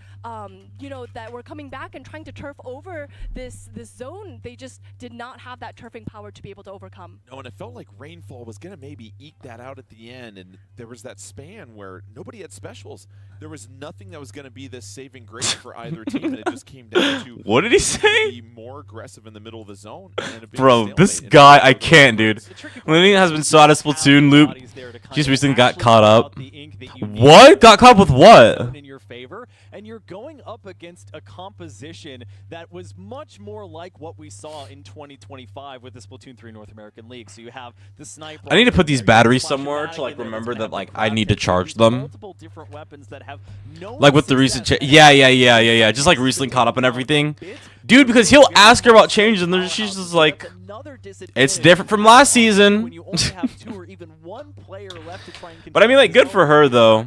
you know, that were coming back and trying to turf over this zone, they just did not have that turfing power to be able to overcome. No, and it felt like Rainfall was going to maybe eke that out at the end, and there was that span where nobody had specials. There was nothing that was going to be this saving grace for either team, and it just came down to What did he say? be more aggressive in the middle of the zone. And a big Bro, this stalemate. guy, I can't, dude. Lily has been so out of Splatoon loop. Just recently got caught up. What? Got caught up with what? In your favor, and you're going up against a composition that was much more like what we saw in 2025 with the Splatoon 3 North American League. So you have the sniper. I need to put these batteries somewhere to like remember that like I need to charge them. Multiple different weapons that have no Like with the recent yeah. Just like recently caught up and everything. Dude, because he'll ask her about changes and then she's just like, it's different from last season. But I mean, like, good for her though.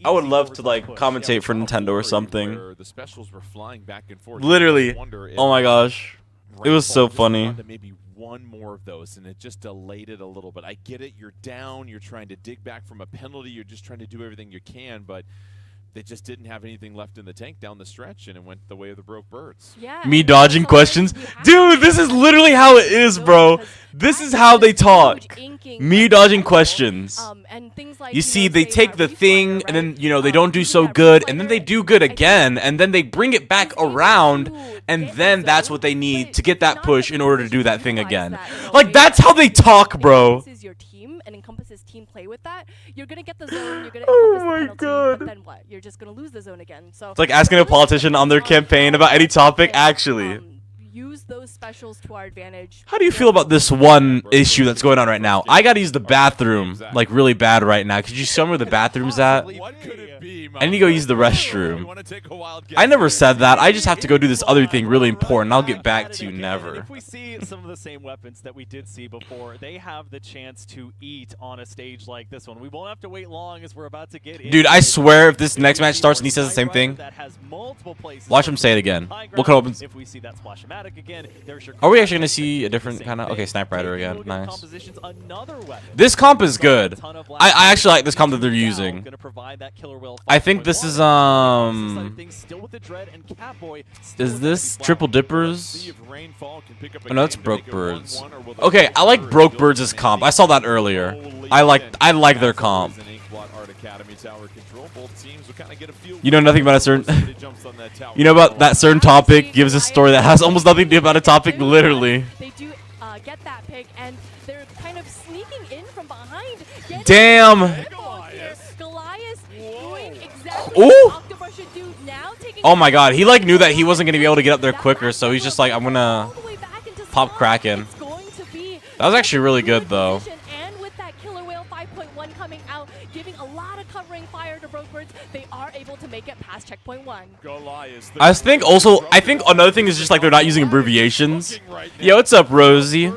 I would love to like commentate for Nintendo or something. The specials were flying back and forth. Literally. Oh my gosh. It was so funny. Maybe one more of those, and it just delayed it a little bit. I get it. You're down. You're trying to dig back from a penalty. You're just trying to do everything you can, but they just didn't have anything left in the tank down the stretch, and it went the way of the broke birds. Yeah. Me dodging questions. Dude, this is literally how it is, bro. This is how they talk. Me dodging questions. And things like, You see, they take the thing, and then, you know, they don't do so good, and then they do good again, and then they bring it back around, and then that's what they need to get that push in order to do that thing again. Like, that's how they talk, bro. Encompasses your team and encompasses team play with that. You're gonna get the zone. You're gonna Oh encompass my the penalty, God. but then what? You're just gonna lose the zone again. So It's like asking a politician on their campaign about any topic, actually. Use those specials to our advantage. How do you feel about this one issue that's going on right now? I gotta use the bathroom, like, really bad right now. Could you show me where the bathroom's at? What could it be, I need to go use the restroom. I never said that. I just have to go do this other thing really important. I'll get back to you never. If we see some of the same weapons that we did see before, they have the chance to eat on a stage like this one. We won't have to wait long as we're about to get in. Dude, I swear if this next match starts and he says the same thing, watch him say it again. Look what opens. If we see that splash-o-matic again, there's your Are we actually gonna see a different kind of... Okay, Sniper Rider again. Nice. compositions, another weapon. This comp is good. I actually like this comp that they're using. I think this is, is this Triple Dippers? Oh, no, it's Broke Birds. Okay, I like Broke Birds' comp. I saw that earlier. I like their comp. You know nothing about a certain... You know about that certain topic gives a story that has almost nothing to do about a topic, literally. They do get that pick, and they're kind of sneaking in from behind. Damn! Goliath doing exactly Ooh! what Octobrush should do now, taking Oh my god, he like knew that he wasn't going to be able to get up there quicker, so he's just like, I'm gonna all the way back into pop spawn. Kraken. It's going to be That was actually really good, though. position, and with that Killer Whale 5.1 coming out, giving a lot of covering fire to Broke Birds, they are able to make it past checkpoint 1. I think also, I think another thing is just like they're not using abbreviations. Yo, what's up, Rosie?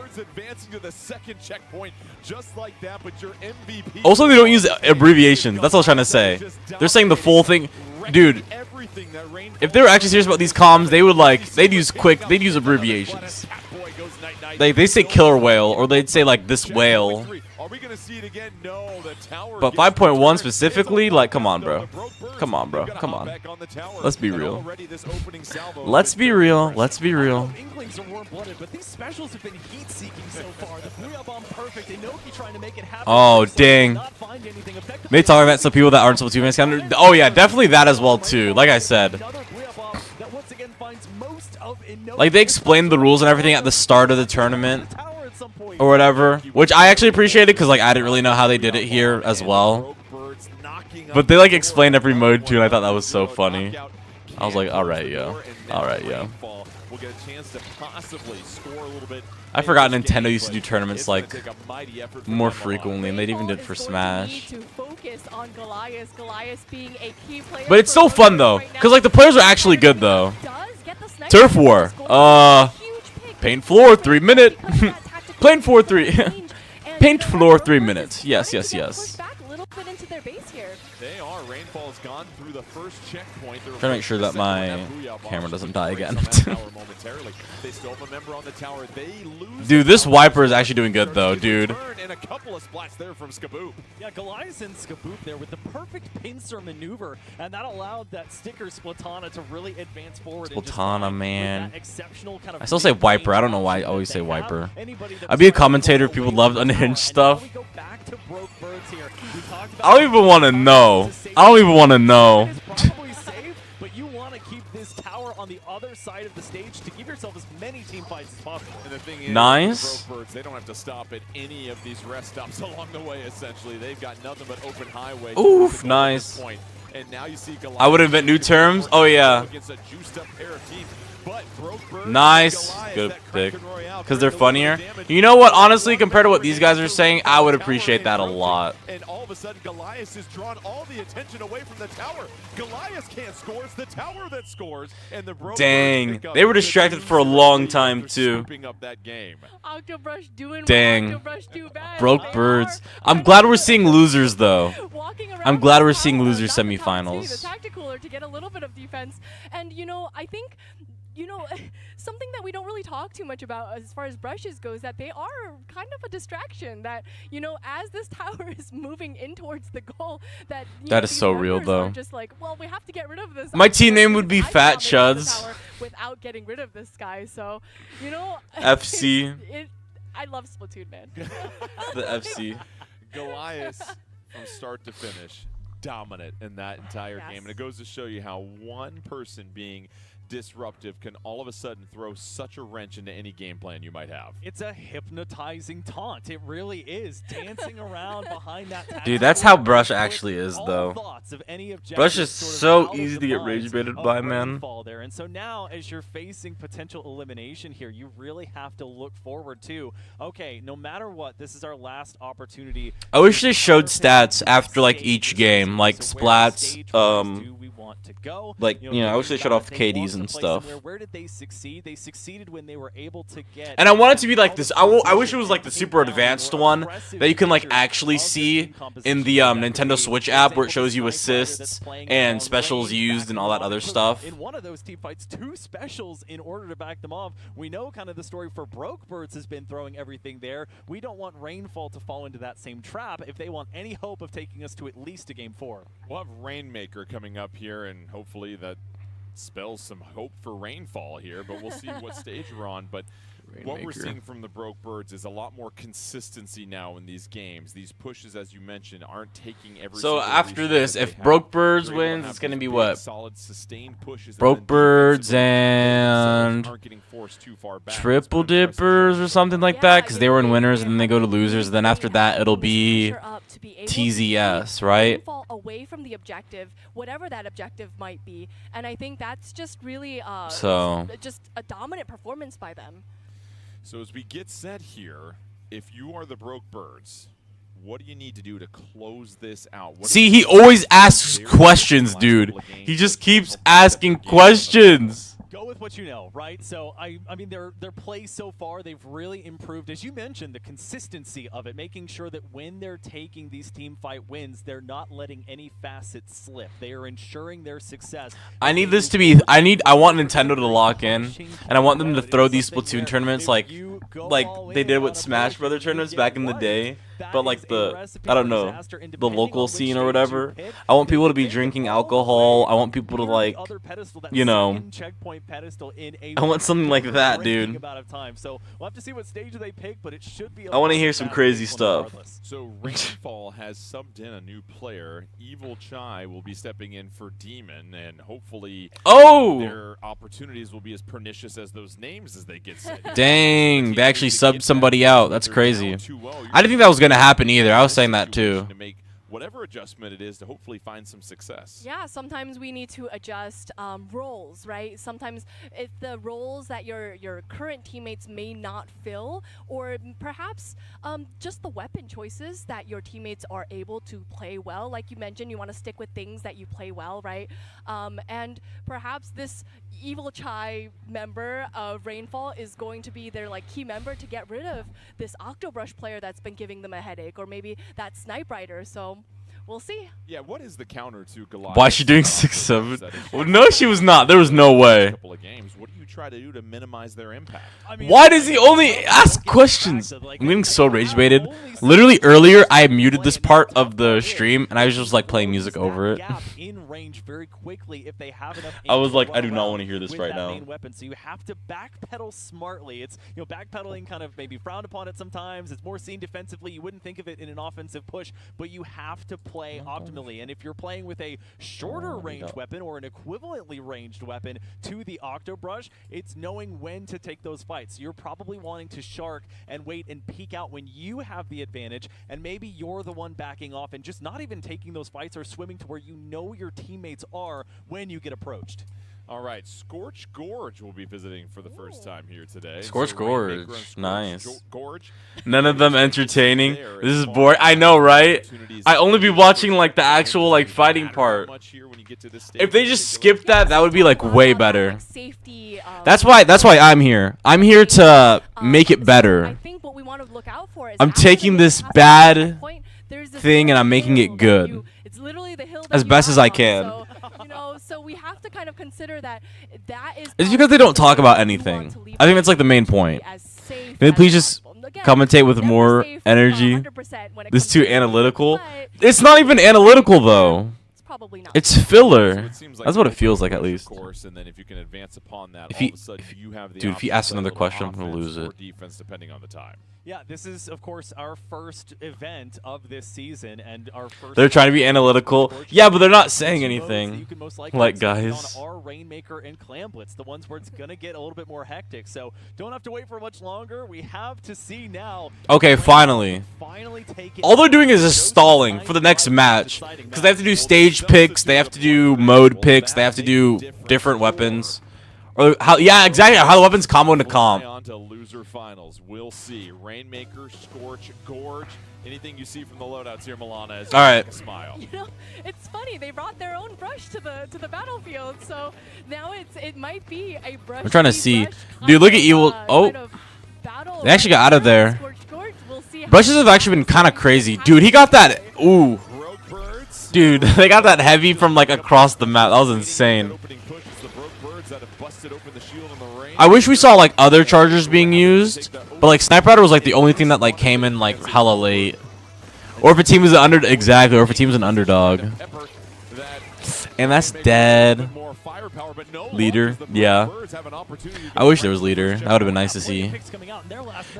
Also, they don't use abbreviations. That's what I was trying to say. They're saying the full thing. Dude, if they were actually serious about these comms, they would like, they'd use abbreviations. They say Killer Whale, or they'd say like this whale. But 5.1 specifically, like, come on, bro. Come on, bro. Come on. Let's be real. Let's be real. Let's be real. Inklings are warm-blooded, but these specials have been heat-seeking so far. The Booyah Bomb perfect, Inoki trying to make it happen. Oh, dang. Maybe talking about some people that aren't Splatoon fans. Kind of, oh, yeah, definitely that as well, too. Like I said. Like, they explained the rules and everything at the start of the tournament. Or whatever. Which I actually appreciated, because, like, I didn't really know how they did it here as well. But they, like, explained every mode, too, and I thought that was so funny. I was like, alright, yo. Alright, yo. I forgot Nintendo used to do tournaments like more frequently, and they even did for Smash. But it's still fun though, cause like the players are actually good though. Turf War, paint floor 3 minute, paint floor 3 minutes. Yes, yes, yes. base here. They are. Rainfall's gone through the first checkpoint. Trying to make sure that my camera doesn't die again. They still have a member on the tower. They lose. Dude, this wiper is actually doing good though, dude. And a couple of splats there from Skaboop. Yeah, Goliath and Skaboop there with the perfect pincer maneuver, and that allowed that sticker Splatana to really advance forward. Splatana, man. Exceptional kind of I still say wiper. I don't know why I always say wiper. I'd be a commentator if people loved unhinged stuff. I don't even want to know. I don't even want to know. But you want to keep this tower on the other side of the stage to give yourself as many team fights as possible. And the thing is, nice. the Birds, they don't have to stop at any of these rest stops along the way, essentially. They've got nothing but open highway. Oof, nice. And now you see I would invent new terms. Oh, yeah. Against a juiced up pair of teams. Nice. Good pick. Because they're funnier. You know what? Honestly, compared to what these guys are saying, I would appreciate that a lot. And all of a sudden, Goliath has drawn all the attention away from the tower. Goliath can't score. It's the tower that scores. And the dang. They were distracted for a long time, too. Octobrush doing dang. what Octobrush do best. Broke birds. I'm glad we're seeing losers, though. I'm glad we're seeing loser semifinals. The tactical to get a little bit of defense. And, you know, I think... You know, something that we don't really talk too much about as far as brushes goes, that they are kind of a distraction. That, you know, as this tower is moving in towards the goal, that is so real, though. Just like, well, we have to get rid of this. My team name would be Fat Shuds. Without getting rid of this guy, so you know. FC. I love Splatoon, man. The FC. Goliath from start to finish, dominant in that entire game, and it goes to show you how one person being disruptive can all of a sudden throw such a wrench into any game plan you might have. It's a hypnotizing taunt. It really is. Dancing around behind that. Dude, that's how Brush actually is, though. Brush is so easy to get rage baited by, man. There. And so now, as you're facing potential elimination here, you really have to look forward to, okay, no matter what, this is our last opportunity. I wish they showed stats after, like, each game, like splats, like, you know, I wish they showed off KDs and stuff. Where did they succeed? They succeeded when they were able to get. And I want it to be like this. I wish it was like the super advanced one that you can like actually see in the Nintendo Switch app where it shows you assists and specials used and all that other stuff. In one of those team fights, 2 specials in order to back them off. We know kind of the story for Broke Birds has been throwing everything there. We don't want Rainfall to fall into that same trap if they want any hope of taking us to at least a Game 4. We'll have Rainmaker coming up here, and hopefully that spells some hope for Rainfall here, but we'll see what stage we're on. But what we're seeing from the Broke Birds is a lot more consistency now in these games. These pushes, as you mentioned, aren't taking every So after this, if Broke Birds wins, it's going to be what? Solid, sustained pushes. Broke Birds and Triple Dippers or something like that, because they were in winners and then they go to losers. Then after that, it'll be TZS, right? Away from the objective, whatever that objective might be, and I think that's just really just a dominant performance by them. So as we get set here, if you are the Broke Birds, what do you need to do to close this out? See, he always asks questions, dude. He just keeps asking questions. Go with what you know, right? So I mean, their play so far, they've really improved, as you mentioned, the consistency of it, making sure that when they're taking these team fight wins, they're not letting any facets slip. They are ensuring their success. I need this to be. I want Nintendo to lock in, and I want them to throw these Splatoon tournaments like they did with Smash Brother tournaments back in the day. But like I don't know, the local scene or whatever. I want people to be drinking alcohol. I want people to like, you know, I want something like that, dude. So we'll have to see what stage they pick, but it should be. I want to hear some crazy stuff. So Rainfall has subbed in a new player. Evil Chai will be stepping in for Demon, and hopefully their opportunities will be as pernicious as those names as they get set. Dang, they actually subbed somebody out. That's crazy. I didn't think that was gonna happen either. I was saying that too. To make whatever adjustment it is to hopefully find some success. Yeah, sometimes we need to adjust roles, right? Sometimes if the roles that your current teammates may not fill, or perhaps just the weapon choices that your teammates are able to play well. Like you mentioned, you want to stick with things that you play well, right? And perhaps this Evil Chai member of Rainfall is going to be their like key member to get rid of this Octobrush player that's been giving them a headache, or maybe that Snipe Rider. So we'll see. Yeah, what is the counter to Goliath? Why is she doing 6-7? Well, no, she was not. There was no way. Couple of games. What do you try to do to minimize their impact? I mean, Why does he only ask questions? I'm getting so rage baited. Literally earlier, I muted this part of the stream, and I was just like playing music over it. In range very quickly if they have enough. I was like, I do not want to hear this right now. Main weapon, so you have to backpedal smartly. It's backpedaling kind of maybe frowned upon it sometimes. It's more seen defensively. You wouldn't think of it in an offensive push, but you have to play optimally. And if you're playing with a shorter range weapon or an equivalently ranged weapon to the Octobrush, it's knowing when to take those fights. You're probably wanting to shark and wait and peek out when you have the advantage, and maybe you're the one backing off and just not even taking those fights or swimming to where you know your teammates are when you get approached. All right, Scorch Gorge will be visiting for the first time here today. Scorch Gorge, nice. Gorge. None of them entertaining. This is boring. I know, right? I only be watching like the actual like fighting part. If they just skipped that, that would be like way better. That's why I'm here. I'm here to make it better. I'm taking this bad thing and I'm making it good as best as I can. So we have to kind of consider that is. It's because they don't talk about anything. I think that's like the main point. Can they please just commentate with more energy? This is too analytical. It's not even analytical though. Probably not. It's filler. That's what it feels like, at least. And then if you can advance upon that, if he asks another question, I'm gonna lose it. Defense, depending on the time. Yeah, this is of course our first event of this season and our first. They're trying to be analytical. Yeah, but they're not saying anything. Like guys. Our Rainmaker and Clam Blitz, the ones where it's gonna get a little bit more hectic. So don't have to wait for much longer. We have to see now. Okay, finally. All they're doing is just stalling for the next match because they have to do stage picks, they have to do mode picks, they have to do different weapons. Or how? Yeah, exactly. How the weapons combo into comp. On to loser finals. We'll see. Rainmaker, Scorch, Gorge. Anything you see from the loadouts here, Milana, is all right. Smile. You know, it's funny. They brought their own brush to the battlefield, so now it might be a brush. I'm trying to see, dude. Look at Evil. Oh, they actually got out of there. Brushes have actually been kind of crazy, dude. He got that. Ooh, dude. They got that heavy from like across the map. That was insane. I wish we saw like other chargers being used, but like Sniper Rider was like the only thing that like came in like hella late. Or if a team was an or if a team's an underdog. And that's dead. Leader, yeah. I wish there was leader. That would have been nice to see.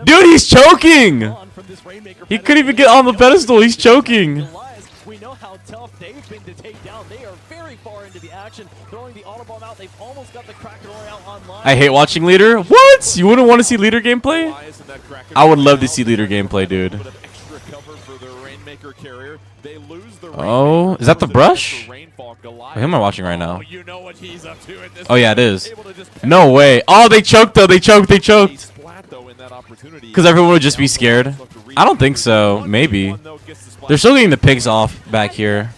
Dude, he's choking! He couldn't even get on the pedestal. He's choking. We know how tough they've been to take down. They are very far into the action, throwing the Autobomb out. They've almost got the Kraken Royale online. I hate watching leader. What? You wouldn't want to see leader gameplay? I would love to see leader gameplay, dude. Oh, is that the brush? Who am I watching right now? Oh yeah, it is. No way. Oh, they choked though. They choked. Because everyone would just be scared. I don't think so. Maybe. They're still getting the pigs off back here.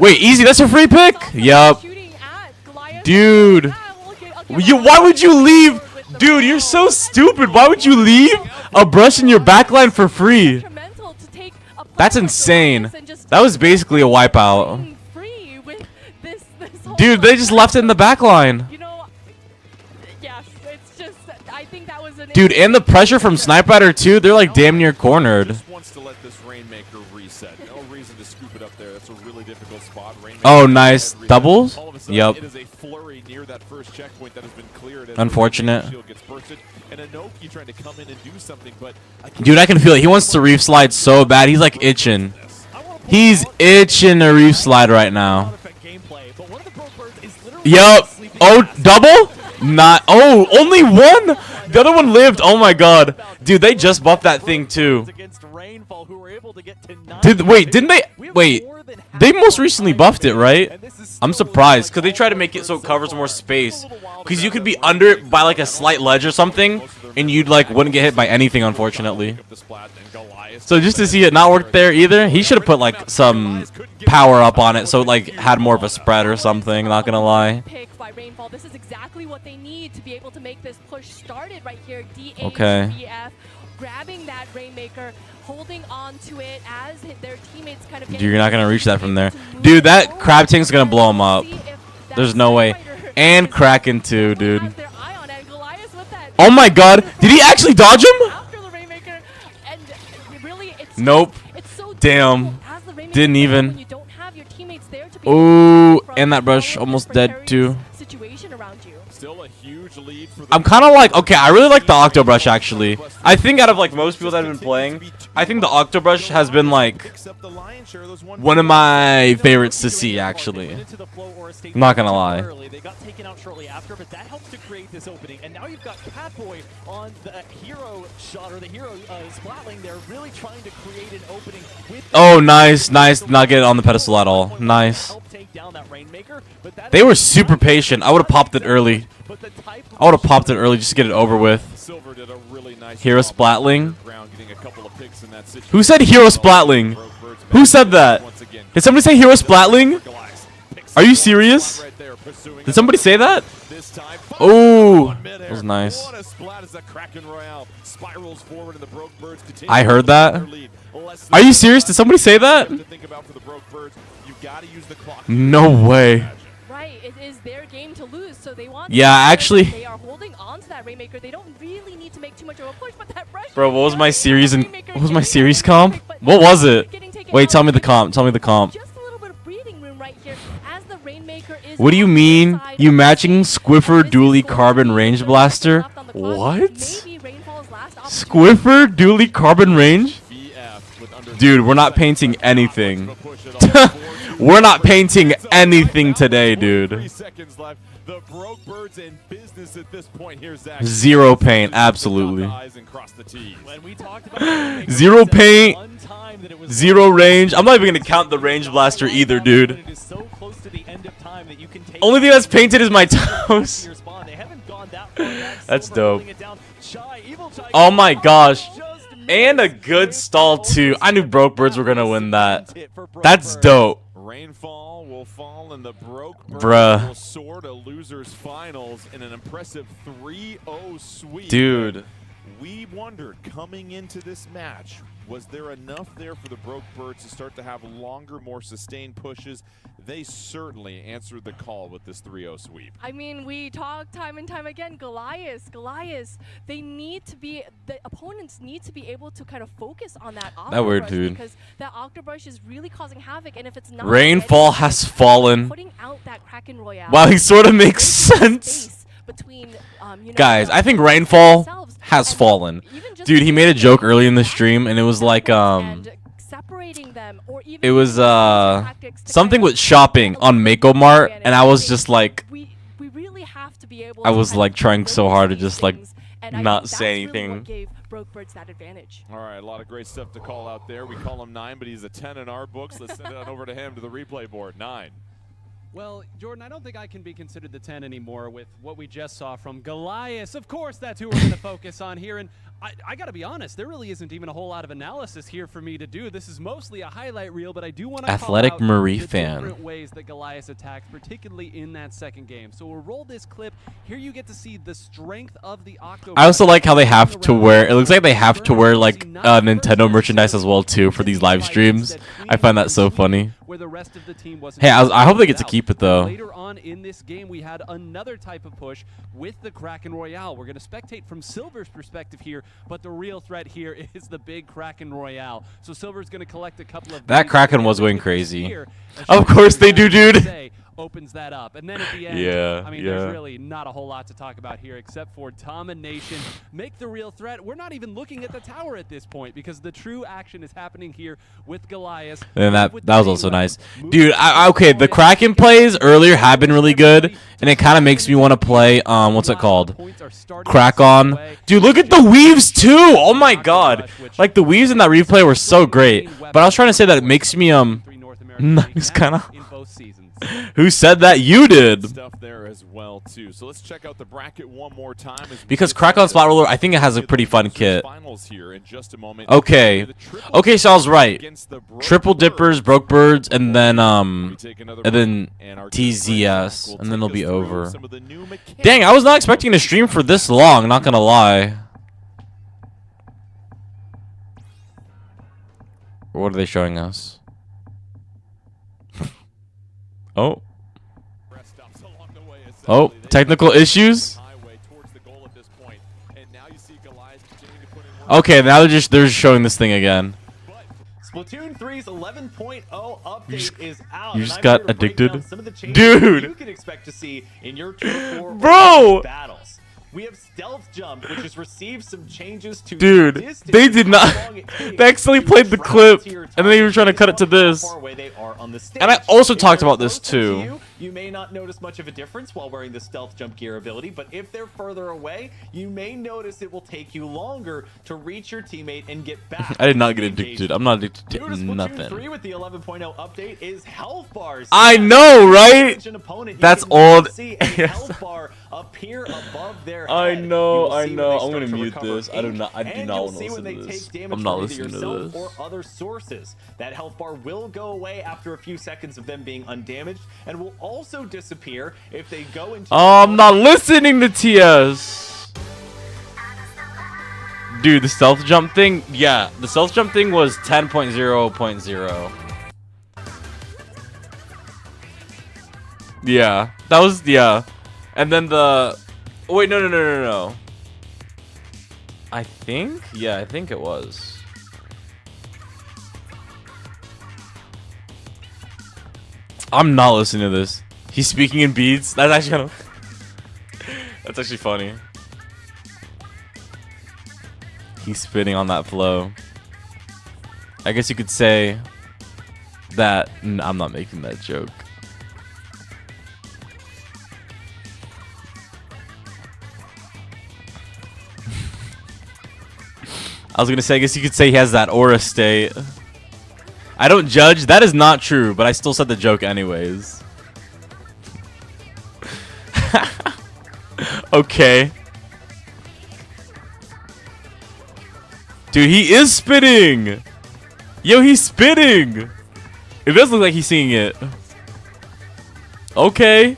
Wait, easy. That's a free pick? Yup. Dude. Why would you leave? Dude, you're so stupid. Why would you leave a brush in your backline for free? That's insane. That was basically a wipeout. Dude, they just left it in the backline. Dude, and the pressure from Sniper Rider too, they're like damn near cornered. Oh, nice. Doubles? Yep. Unfortunate. Dude, I can feel it. He wants to reef slide so bad. He's like itching. He's itching to reef slide right now. Yup. Oh, double? Not. Oh, only one? The other one lived. Oh my god. Dude, they just buffed that thing too. Didn't they? Wait. They most recently buffed it, right? I'm surprised because they try to make it so it covers more space. Because you could be under it by like a slight ledge or something, and you'd like wouldn't get hit by anything, unfortunately. So just to see it not work there either, he should have put like some power up on it so it like had more of a spread or something. Not gonna lie. This is exactly what they need to be able to make this push started right here. Okay. grabbing that Rainmaker, holding on to it as their teammates kind of. Dude, you're not gonna reach that from there, dude. That crab tank's gonna blow him up. There's no way. And Kraken too, dude. Oh my God! Did he actually dodge him? Nope. Damn. Didn't even. Ooh, and that brush almost dead too. Still a huge lead for I'm kind of like, okay, I really like the Octo Brush actually. I think out of like most people that have been playing, I think the Octo Brush has been like one of my favorites to see actually. I'm not gonna lie. They got taken out shortly after, but that helps to create this opening. And now you've got Catboy on the hero shot or the hero splatling. They're really trying to create an opening with. Oh, nice, nice. Not get it on the pedestal at all. Nice. They were super patient. I would have popped it early. I would have popped it early just to get it over with. Hero Splatling. Who said Hero Splatling? Who said that? Did somebody say Hero Splatling? Are you serious? Did somebody say that? Oh, that was nice. I heard that. Are you serious? Did somebody say that? No way. Right, it is their game to lose, so they want. Yeah, actually. They are holding on to that Rainmaker. They don't really need to make too much of a push, but that rush. Bro, what was my series and what was my series comp? What was it? Wait, tell me the comp. Tell me the comp. Just a little bit of breathing room right here as the Rainmaker is. What do you mean? You matching Squiffer Dually Carbon Range Blaster? What? Squiffer Dually Carbon Range? Dude, we're not painting anything. We're not painting anything today, dude. Zero paint, absolutely. Zero paint, zero range. I'm not even gonna count the range blaster either, dude. Only thing that's painted is my toes. That's dope. Oh my gosh. And a good stall too. I knew Broke Birds were gonna win that. That's dope. Rainfall will fall and the Broke Birds Bruh. will soar to losers finals in an impressive 3-0 sweep. Dude. We wondered coming into this match, was there enough there for the Broke Birds to start to have longer, more sustained pushes? They certainly answered the call with this 3-0 sweep. I mean, we talk time and time again, Goliath, they need to be, the opponents need to be able to kind of focus on that Octobrush dude. because that Octobrush is really causing havoc, and if it's not Rainfall has fallen. putting out that Kraken Royale. Wow, he sort of makes sense. Between, you know, Guys, I think Rainfall has fallen. Dude, he made a joke early in the stream, and it was like, it was, something with shopping on Mako Mart, and I was just like, I was like trying so hard to just like not say anything. All right, a lot of great stuff to call out there. We call him 9, but he's a 10 in our books. Let's send it on over to him to the replay board. 9. Well, Jordan, I don't think I can be considered the 10 anymore with what we just saw from Goliath. Of course, that's who we're going to focus on here. And I got to be honest, there really isn't even a whole lot of analysis here for me to do. This is mostly a highlight reel, but I do want to Athletic call out Marie the fan. different ways that Goliath attacked, particularly in that second game. So we'll roll this clip. Here you get to see the strength of the Octo. I also like how they have to wear, it looks like they have to wear like Nintendo merchandise as well too for these live streams. I find that so funny. Where the rest of the team wasn't. Hey, I hope they get to keep it though. Later on in this game, we had another type of push with the Kraken Royale. We're going to spectate from Silver's perspective here, but the real threat here is the big Kraken Royale. So Silver's going to collect a couple of. That Kraken was going crazy. Of course they do, dude. Opens that up, and then at the end, yeah, I mean, there's really not a whole lot to talk about here except for domination. Make the real threat. We're not even looking at the tower at this point because the true action is happening here with Goliath. And that was also nice, dude. Okay, the Kraken plays earlier have been really good, and it kind of makes me want to play. What's it called? Crack on, dude. Look at the weaves too. Oh my god, like the weaves in that replay were so great. But I was trying to say that it makes me nice kind of. Who said that? You did. Stuff there as well too. So let's check out the bracket one more time. Because Crack-On Spot Roller, I think it has a pretty fun kit. Okay. Okay, so I was right. Triple Dippers, Broke Birds, and then TZS, and then it'll be over. Dang, I was not expecting to stream for this long, not gonna lie. What are they showing us? Oh. Oh, technical issues? Okay, now they're just showing this thing again. Splatoon 3's 11.0 update is out. You just got addicted? Some of the changes Dude! you can expect to see in your Turf War Bro! battles. We have Stealth Jump, which has received some changes to Dude, distance, they did not. how long it takes They accidentally to played the travel clip, to your and then they were trying to cut it to target based this. on how far away they are on the stage. And I also If talked they're about this closer too. to you may not notice much of a difference while wearing the Stealth Jump gear ability, but if they're further away, you may notice it will take you longer to reach your teammate and get back. I did not get to addicted. engagement. I'm not addicted New to to Splatoon nothing. 3 with the 11.0 update is health bars. I Yes, know, when you right? damage an opponent, you That's can now old. see a health bar appear above their head. I know, You will I see when know. they I'm start gonna to mute recover this. I do ink, not and wanna you'll see listen when to they this. take damage I'm not from either listening to yourself this. or other sources. That health bar will go away after a few seconds of them being undamaged, and will also disappear if they go into. Oh, I'm not listening to TS. Dude, the stealth jump thing? Yeah, the stealth jump thing was 10.0.0. Yeah, that was, yeah. And then the... Wait, no. I think? Yeah, I think it was. I'm not listening to this. He's speaking in beats? That's actually kind of... That's actually funny. He's spitting on that flow. I guess you could say that... I'm not making that joke. I was gonna say, I guess you could say he has that aura state. I don't judge. That is not true, but I still said the joke anyways. Okay. Dude, he is spitting! Yo, he's spitting! It does look like he's singing it. Okay.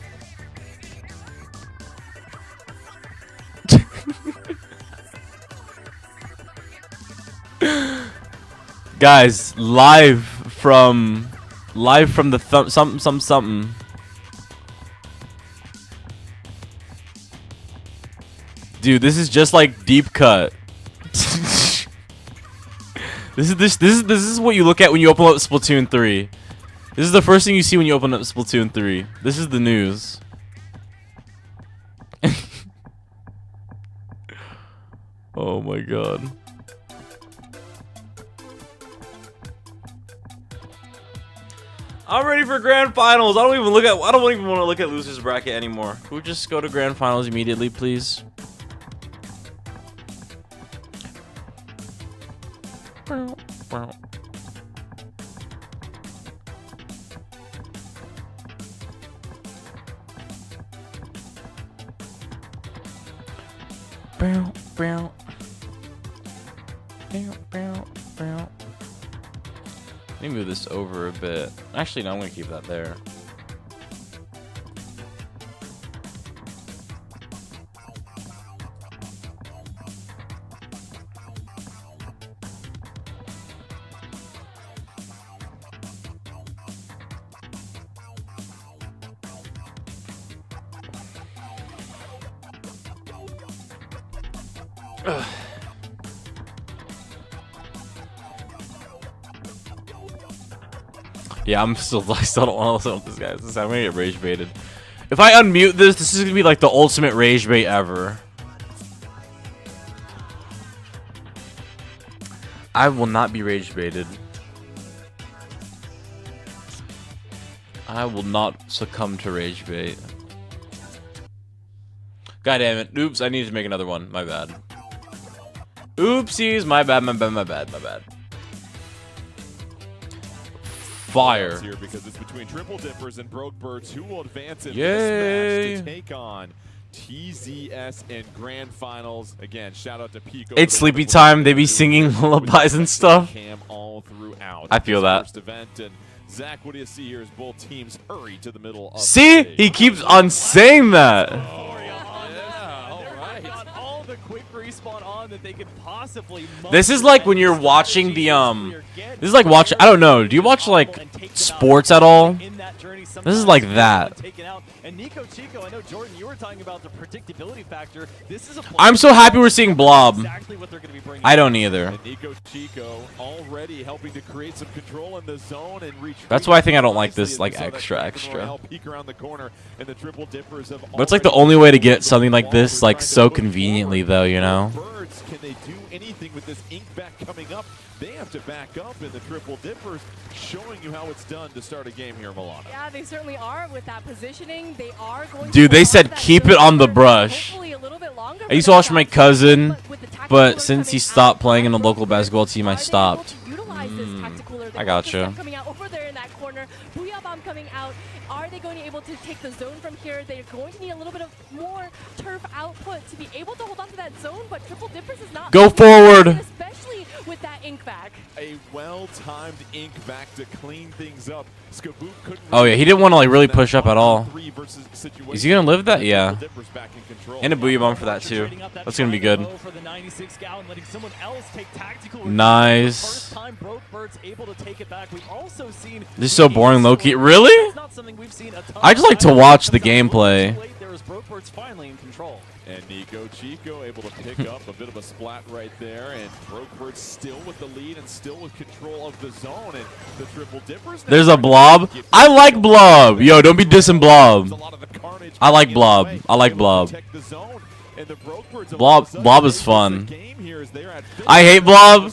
Guys, live from the something. Dude, this is just like deep cut. This is what you look at when you open up Splatoon 3. This is the first thing you see when you open up Splatoon 3. This is the news. Oh my god. I'm ready for grand finals. I don't even want to look at losers bracket anymore. Can we just go to grand finals immediately, please? Let me move this over a bit. Actually, no, I'm gonna keep that there. Ugh. Yeah, I still don't want to listen to this, guys. I'm gonna get rage baited. If I unmute this, this is gonna be like the ultimate rage bait ever. I will not be rage baited. I will not succumb to rage bait. God damn it. Oops, I need to make another one. My bad. Oopsies, my bad. Fire. Here because it's between Triple Dippers and Broke Birds who will advance in Yay. this match to take on TZS in grand finals. Again, shout out to Pico. It's sleepy time. They be singing lullabies and stuff. All throughout. I feel that. First event. And Zach, what do you see here as both teams hurry to the middle of See? the He keeps on saying that. Oh, yeah, all right. All the quick respawn on that they could possibly. This is like when you're watching the This is like watching. I don't know. Do you watch like sports at all? This is like that. And Nico Chico, I know Jordan, you were talking about the predictability factor. This is a I'm so happy we're seeing Blob. Exactly what they're going to be bringing. I don't either. And Nico Chico already helping to create some control in the zone and retreat. That's why I think I don't like this like extra. Peek around the corner, and the triple dippers have But it's like the only way to get something like this like so conveniently though, you know. Birds, can they do anything with this ink back coming up? They have to back up, and the triple dippers showing you how it's done to start a game here, Milano. Yeah, they certainly are with that positioning. They are going. Dude, to they hold said on to keep that it on the zone brush. hopefully a little bit longer I used for to watch them my to cousin, with the tactical but cooler since he coming stopped out, playing in the Brook local Birds, basketball team, I are they able stopped. to utilize this tactical cooler? I gotcha. Ultra coming out over there in that corner. Booyah Bomb coming out. Are they going to be able to take the zone from here? They're going to need a little bit of more turf output to be able to hold on to that zone, but Triple Dippers is not. Go forward. Especially with that ink back. A well-timed ink back to clean things up. Skaboop couldn't. Oh yeah, he didn't want to like really push up at all. Is he gonna live that? Yeah. And a Booyah Bomb for that too. That's gonna be good. Nice. This is so boring, Loki. Really? I just like to watch the gameplay. And Nico Chico able to pick up a bit of a splat right there, and Brokebird still with the lead and still with control of the zone, and the triple dippers. There's a Blob. I like Blob. Yo, don't be dissing Blob. I like Blob. I like Blob. Blob is fun. I hate Blob.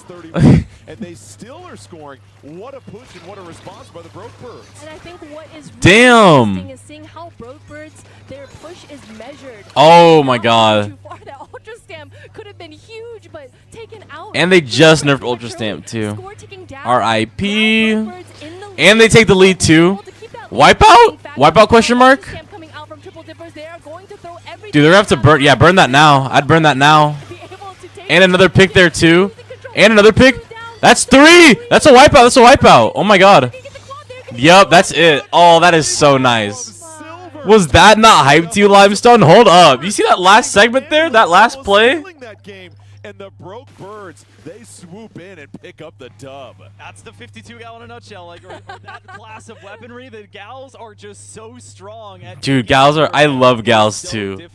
And they still are scoring. What a push and what a response by the Brokebirds. And I think what is really Damn. interesting is seeing how Brokebirds, their push is measured. Oh my god. Too far. That Ultra Stamp could have been huge, but taken out. And they just nerfed Ultra Stamp too. Score ticking down. R.I.P. Now Brokebirds in the lead. And they take the lead too. Wipeout? Wipeout question mark? Stamp coming out from Triple Dippers. They are going to throw everything Dude, they're gonna have to burn. Yeah, burn that now. I'd burn that now. to be able to take And another pick there too. losing control. And another pick. That's 3. That's a wipeout. That's a wipeout. Oh my god. Yep, that's it. Oh, that is so nice. Was that not hyped to you, Limestone? Hold up. You see that last segment there? That last play? And the Brokebirds, they swoop in and pick up the dub. That's the 52 gal in a nutshell. Like or that class of weaponry, the gals are just so strong. Dude, gals are. I love gals too.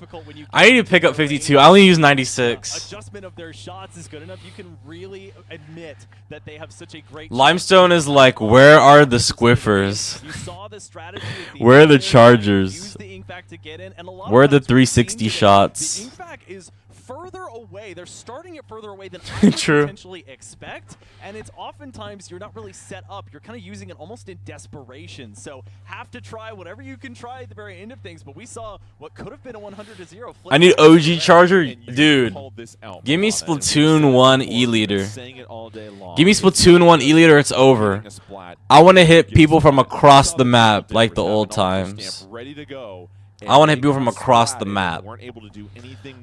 I need to pick up 52. I only use 96. Adjustment of their shots is good enough. You can really admit that they have such a great. Limestone is like, where are the squiffers? You saw the strategy. Where are the chargers? Use the ink back to get in, and a lot Where are of the times we've 360 seen that shots? The ink back is further away. They're starting it further away than I would True. potentially expect, and it's oftentimes you're not really set up. You're kind of using it almost in desperation. So have to try whatever you can try at the very end of things. But we saw what could have been a 100-0. I need OG charger, dude. Give Give me Splatoon 1 E-Leader. Give Give me Splatoon 1 E-Leader. It's over. I want to hit people from across the map like the old times. I want to hit people from across the map.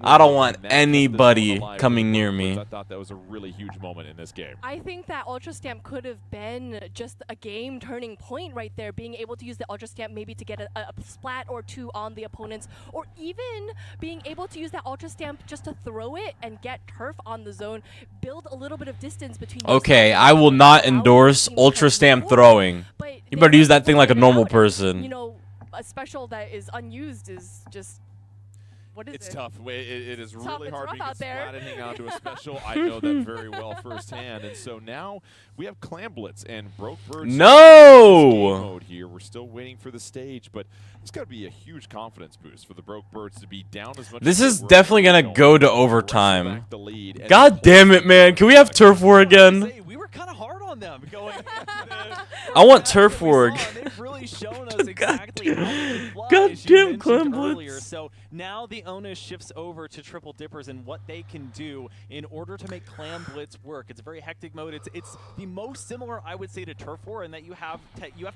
I don't want anybody coming near me. I thought that was a really huge moment in this game. I think that Ultra Stamp could have been just a game turning point right there, being able to use the Ultra Stamp maybe to get a splat or two on the opponents, or even being able to use that Ultra Stamp just to throw it and get turf on the zone, build a little bit of distance between. Okay, I will not endorse Ultra Stamp throwing. You better use that thing like a normal person. You know, a special that is unused is just. What is It's it? tough. It is Tough. really It's hard rough to get out there. splat and hang on to a special. I know that very well firsthand. And so now we have Clam Blitz and Brokebirds. No! Game mode here. We're still waiting for the stage, but it's got to be a huge confidence boost for the Brokebirds to be down as much. This as is they were. definitely gonna They'll go to wrestle overtime. back the lead and God damn it, man. Can we have Turf War again? We were kind of hard on them going. I want Turf War. They've really shown us exactly how they can fly, God as you damn, mentioned Clam earlier. Blitz. So now the onus shifts over to Triple Dippers and what they can do in order to make Clam Blitz work. It's a very hectic mode. It's the most similar, I would say, to Turf War in that you have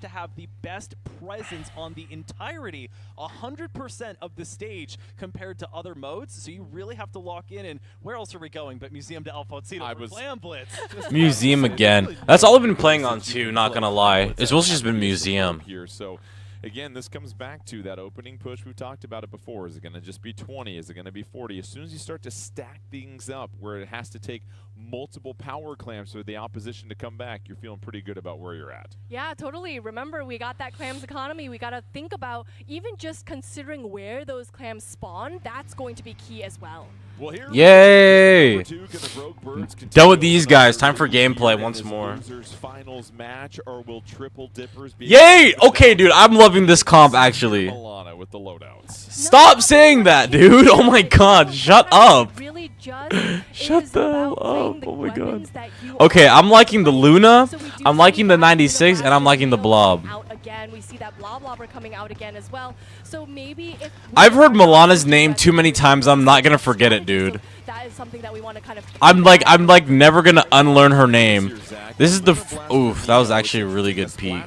to have the best presence on the entirety, 100% of the stage compared to other modes. So you really have to lock in. And where else are we going but Museum de Alfonsino for Clam Blitz? Museum again. That's all I've been playing on too, not gonna lie. It's mostly just been Museum. Here, so again, this comes back to that opening push. We've talked about it before. Is it going to just be 20? Is it going to be 40? As soon as you start to stack things up where it has to take multiple power clamps for the opposition to come back, you're feeling pretty good about where you're at. Yeah, totally. Remember, we got that clams economy. We got to think about even just considering where those clams spawn. That's going to be key as well. Well, here yay! Done with these guys. Time for gameplay once more. Finals match, or will triple dippers be Yay! Okay, dude, I'm loving this comp actually. With the loadouts. Stop saying that, dude. Oh my god, shut up. Really just Shut is the hell about playing up. the Oh my god. weapons that you Okay, are I'm liking the Luna, So we do I'm see liking the that Luna 96, and I'm liking the Blob. out again. We see that Blobber coming out again as well. So maybe if I've heard Milana's name too many times, I'm not gonna forget it, dude. That is something that we want to kind of I'm like never gonna unlearn her name. This is the oof, that was actually a really good peek.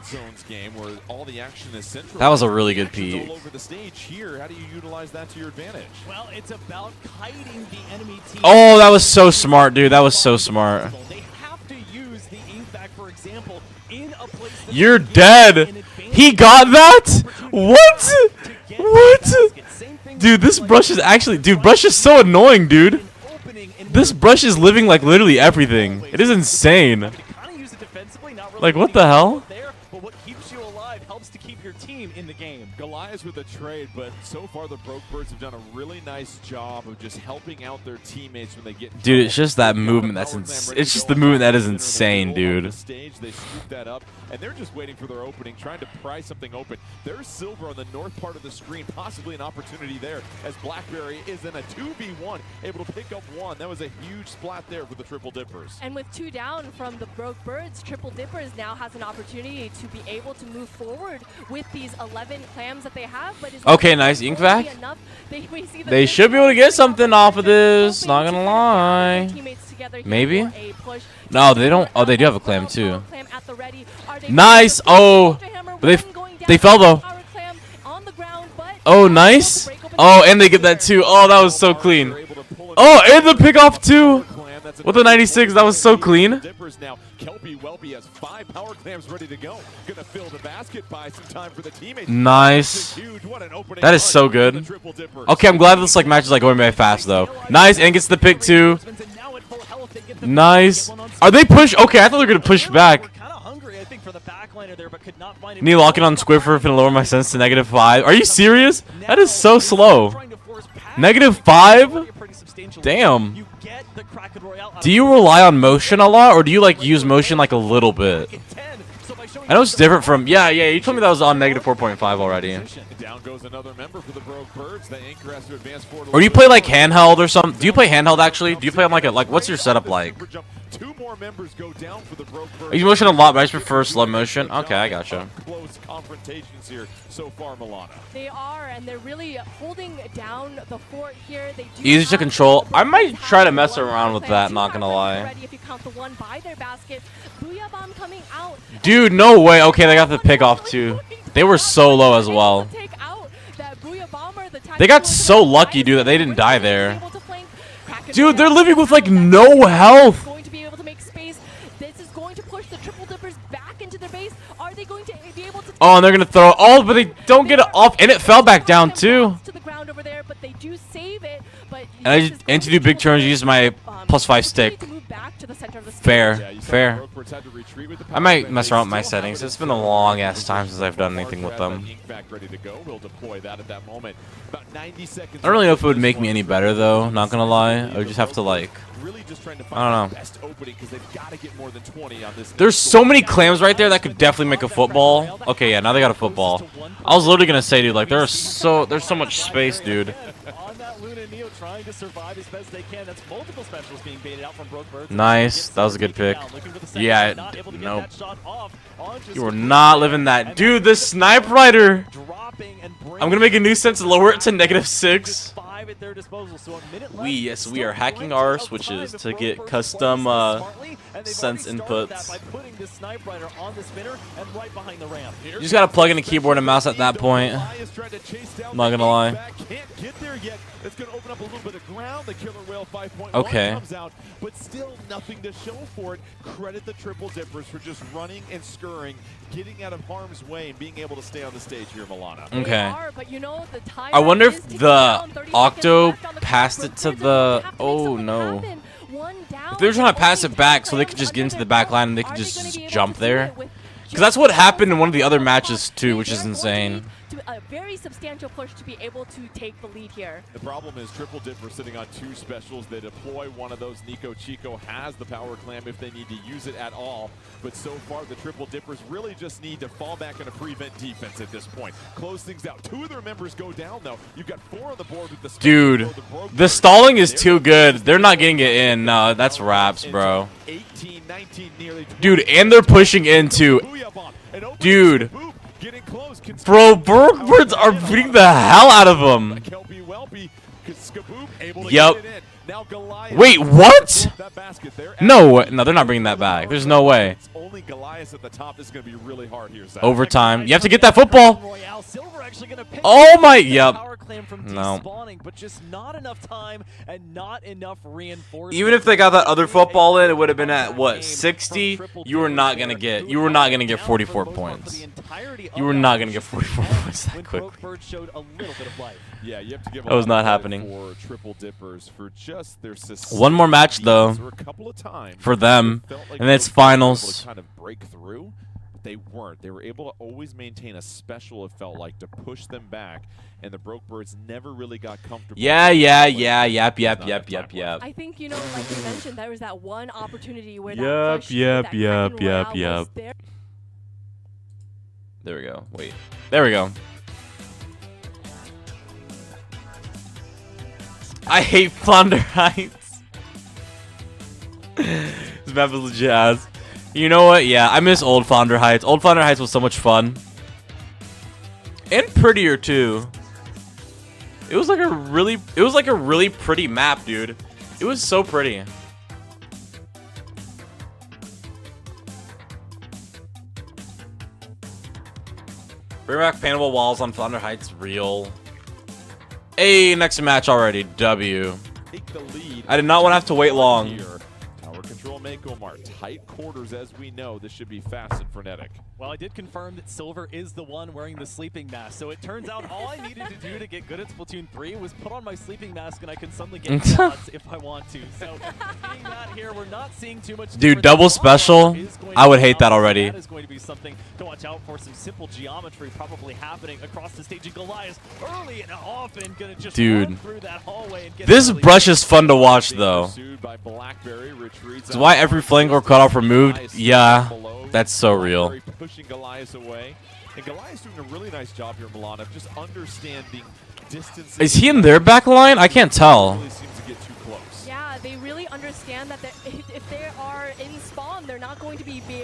That was a really good peek. All over the stage here. How do you utilize that to your advantage? Well, it's about kiting the enemy team. Oh, that was so smart, dude. That was so smart. They have to use the ink bag, for example, in a place that's You're dead. He got that? What? What? Dude, this brush is actually, dude, brush is so annoying, dude. This brush is living like literally everything. It is insane. Like, what the hell? But what keeps you alive helps to keep your team in the game. Goliath with a trade, but so far the Broke Birds have done a really nice job of just helping out their teammates when they get in Dude, trouble. it's just that movement that's it's just the movement that is insane, dude. Stage, they scoop that up, and they're just waiting for their opening, trying to pry something open. There's Silver on the north part of the screen, possibly an opportunity there, as Blackberry is in a 2v1, able to pick up one. That was a huge splat there for the Triple Dippers. And with 2 down from the Broke Birds, Triple Dippers now has an opportunity to be able to move forward with these 11 clams that they have. But is Okay, nice ink vac. They should be able to get something off of this, not gonna lie. Maybe? No, they don't. Oh, they do have a clam too. Nice. Oh, but they fell though. Oh, nice. Oh, and they get that too. Oh, that was so clean. Oh, and the pick off too. With the 96, that was so clean. Nice. That is so good. Okay, I'm glad this like match is like going very fast though. Nice, and gets the pick too. Nice. Are they push? Okay, I thought they were gonna push back. Need lock it on Squidford to lower my sense to -5. Are you serious? That is so slow. -5? Damn. Do you rely on motion a lot, or do you like use motion like a little bit? I know it's different from yeah. You told me that was on -4.5 already. Down goes another member for the Broke Birds. The anchor has to advance forward. Or do you play like handheld or something? Do you play handheld actually? Do you play on like what's your setup like? Two more members go down for the Broke Birds. I use motion a lot, but I just prefer slow motion. Okay, I gotcha. Close confrontations here so far, Milana. They are, and they're really holding down the fort here. They do Easy to control. I might try to mess around with that, not gonna lie. If you count the one by their basket, Booyah Bomb coming out. Dude, no way. Okay, they got the pick off too. They were so low as well. They got so lucky, dude, that they didn't die there. Dude, they're living with like no health. Going to be able to make space. This is going to push the Triple Dippers back into their base. Are they going to be able to? Oh, and they're gonna throw it. Oh, but they don't get it off, and it fell back down too. To the ground over there, but they do save it. But And to do big turns, use my +5 stick. Fair, fair. I might mess around with my settings. It's been a long ass time since I've done anything with them. I don't really know if it would make me any better though, not gonna lie. I would just have to like, I don't know. There's so many clams right there that could definitely make a football. Okay, yeah, now they got a football. I was literally gonna say, dude, like there's so much space, dude. Trying to survive as best they can. That's multiple specials being baited out from Broke Birds. Nice. That was a good pick. Yeah, nope. You were not living that. Dude, this Snipe Rider. I'm going to make a new sense and lower it to -6. 5 at their disposal. So a minute left. Yes, we are Still hacking plenty our of switches time to if get Brokers custom plays this smartly, and they've sense already started inputs. that by putting this Snipe Rider on the spinner and right behind the ramp. You just gotta plug in a keyboard and mouse at that point. I'm not gonna lie. Can't get there yet. It's gonna open up a little bit of ground. The Killer Whale 5.1 Okay. comes out, but still nothing to show for it. Credit the Triple Dippers for just running and scurrying, getting out of harm's way, and being able to stay on the stage here, Milana. Okay. They are, but you know, the time I wonder is if ticking the down, 30 Octo seconds left on the passed clock. it to Brokers the. have to make Oh something no. happen. One down, If they were trying to pass only it back so they Cloud could just get under into the their back belt. line and they Are could they just gonna be able jump to do there? it with Because that's what happened in one of the other matches too, which is They're going to insane. need a very substantial push to be able to take the lead here. The problem is Triple Dipper sitting on 2 specials. They deploy one of those. Nico Chico has the power clam if they need to use it at all. But so far, the Triple Dippers really just need to fall back on a prevent defense at this point. Close things out. 2 of their members go down, though. You've got 4 on the board with the Dude, the stalling is too good. They're not getting it in. No, that's wraps, bro. 18, 19, nearly 20. Dude, and they're pushing into. Dude. Bro, Birds are beating the hell out of them. Yep. Wait, what? No, they're not bringing that back. There's no way. Only Goliath at the top is going to be really hard here. Overtime. You have to get that football. Oh Oh my- yep. No. But just not enough time and not enough reinforcement. Even if they got that other football in, it would have been at what, 60? You were not gonna get 44 points. You were not gonna get 44 points that quick. Yeah, you have to give That was a not lot of happening. credit for Triple Dippers for just their One more match, though, for a couple of times for them, it felt like and then it's they were able finals. to kind of break through, but they weren't. They were able to always maintain a special, it felt like, to push them back, and the Broke Birds never really got comfortable. Yep. I think, you know, like you mentioned, there was that one opportunity where Yep, that push, yep, that yep, Kraken Royale yep. was there. There we go. Wait. There we go. I hate Flounder Heights. This map is legit ass. You know what? Yeah, I miss old Flounder Heights. Old Flounder Heights was so much fun. And prettier too. It was like a really pretty map, dude. It was so pretty. Bring back paintable walls on Flounder Heights, real. Hey, next match already. W. Take the lead. I did not want to have to wait long. Here. Tower control Mako-Mart. Tight quarters as we know. This should be fast and frenetic. Well, I did confirm that Silver is the one wearing the sleeping mask, so it turns out all I needed to do to get good at Splatoon 3 was put on my sleeping mask and I can suddenly get quads if I want to. So, seeing that here, we're not seeing too much Dude, difference. double special? Is going to I would be hate that out, so already. That is going to be something to watch out for. Some simple geometry probably happening across the stage. And Goliath early and often going to just Dude. run through that hallway and get This early brush is fun to watch, though. That's why every flank or cutoff removed. Yeah, that's so real. Pushing Goliath away. And Goliath's doing a really nice job here, Milana, of just understanding distance. Is he in their back line? I can't tell. Really seems to get too close. Yeah, they really understand that if they are in spawn, they're not going to be very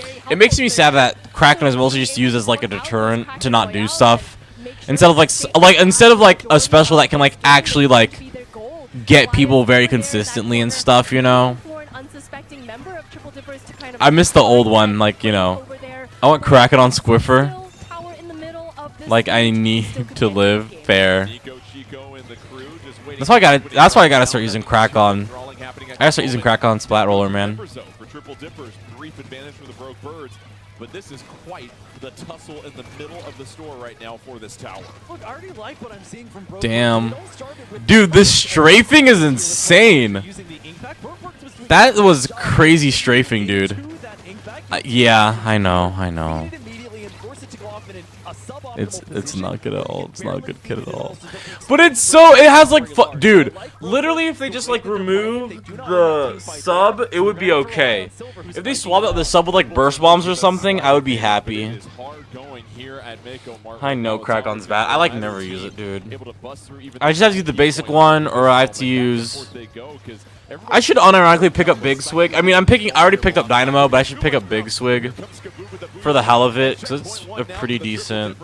helpful. It makes me to sad them. that Kraken is So mostly just being used as like a able to deterrent Kraken to not do Royale stuff. and make sure Instead of like they instead of like a special that can like majority of actually the like game be their goal. get Goliath people very over there in that consistently and corner, stuff, you know. for an unsuspecting member of Triple Dippers to kind of I miss the old one, like, you know. over there. I want Kraken on Squiffer. Still tower in the middle of this Like I stage, need still could to win live this game. fair. Nico Chico and the crew just waiting. That's why I gotta start using crack on. I gotta start using crack on Splat Roller, man. For Triple Dippers, brief advantage for the Broke Birds, but this is quite the tussle in the middle of the store right now for this tower. Look, I already like what I'm seeing from Broke. Damn. It all started with Dude, this strafing is insane. using the ink pack. Broke was doing That a was good job crazy strafing, dude. to that ink pack. Yeah, I know. Feed it immediately and force it to go off in a suboptimal It's position. not good at all. It's not a good kid at Barely all. feed it, But it's so it has like dude. Literally, if they just like remove the sub, it would be okay. If they swap out the sub with like burst bombs or something, I would be happy. It is hard going here at Mako-Mart. I know Kraken's bad. I like never use it, dude. Able to bust through even I just have to use the basic one, or I have to use. before they go, 'cause everybody I should unironically pick up Big Swig. I mean, I already picked up Dynamo, but I should pick up Big Swig. comes Skaboo with the for the hell of it, because it's a pretty decent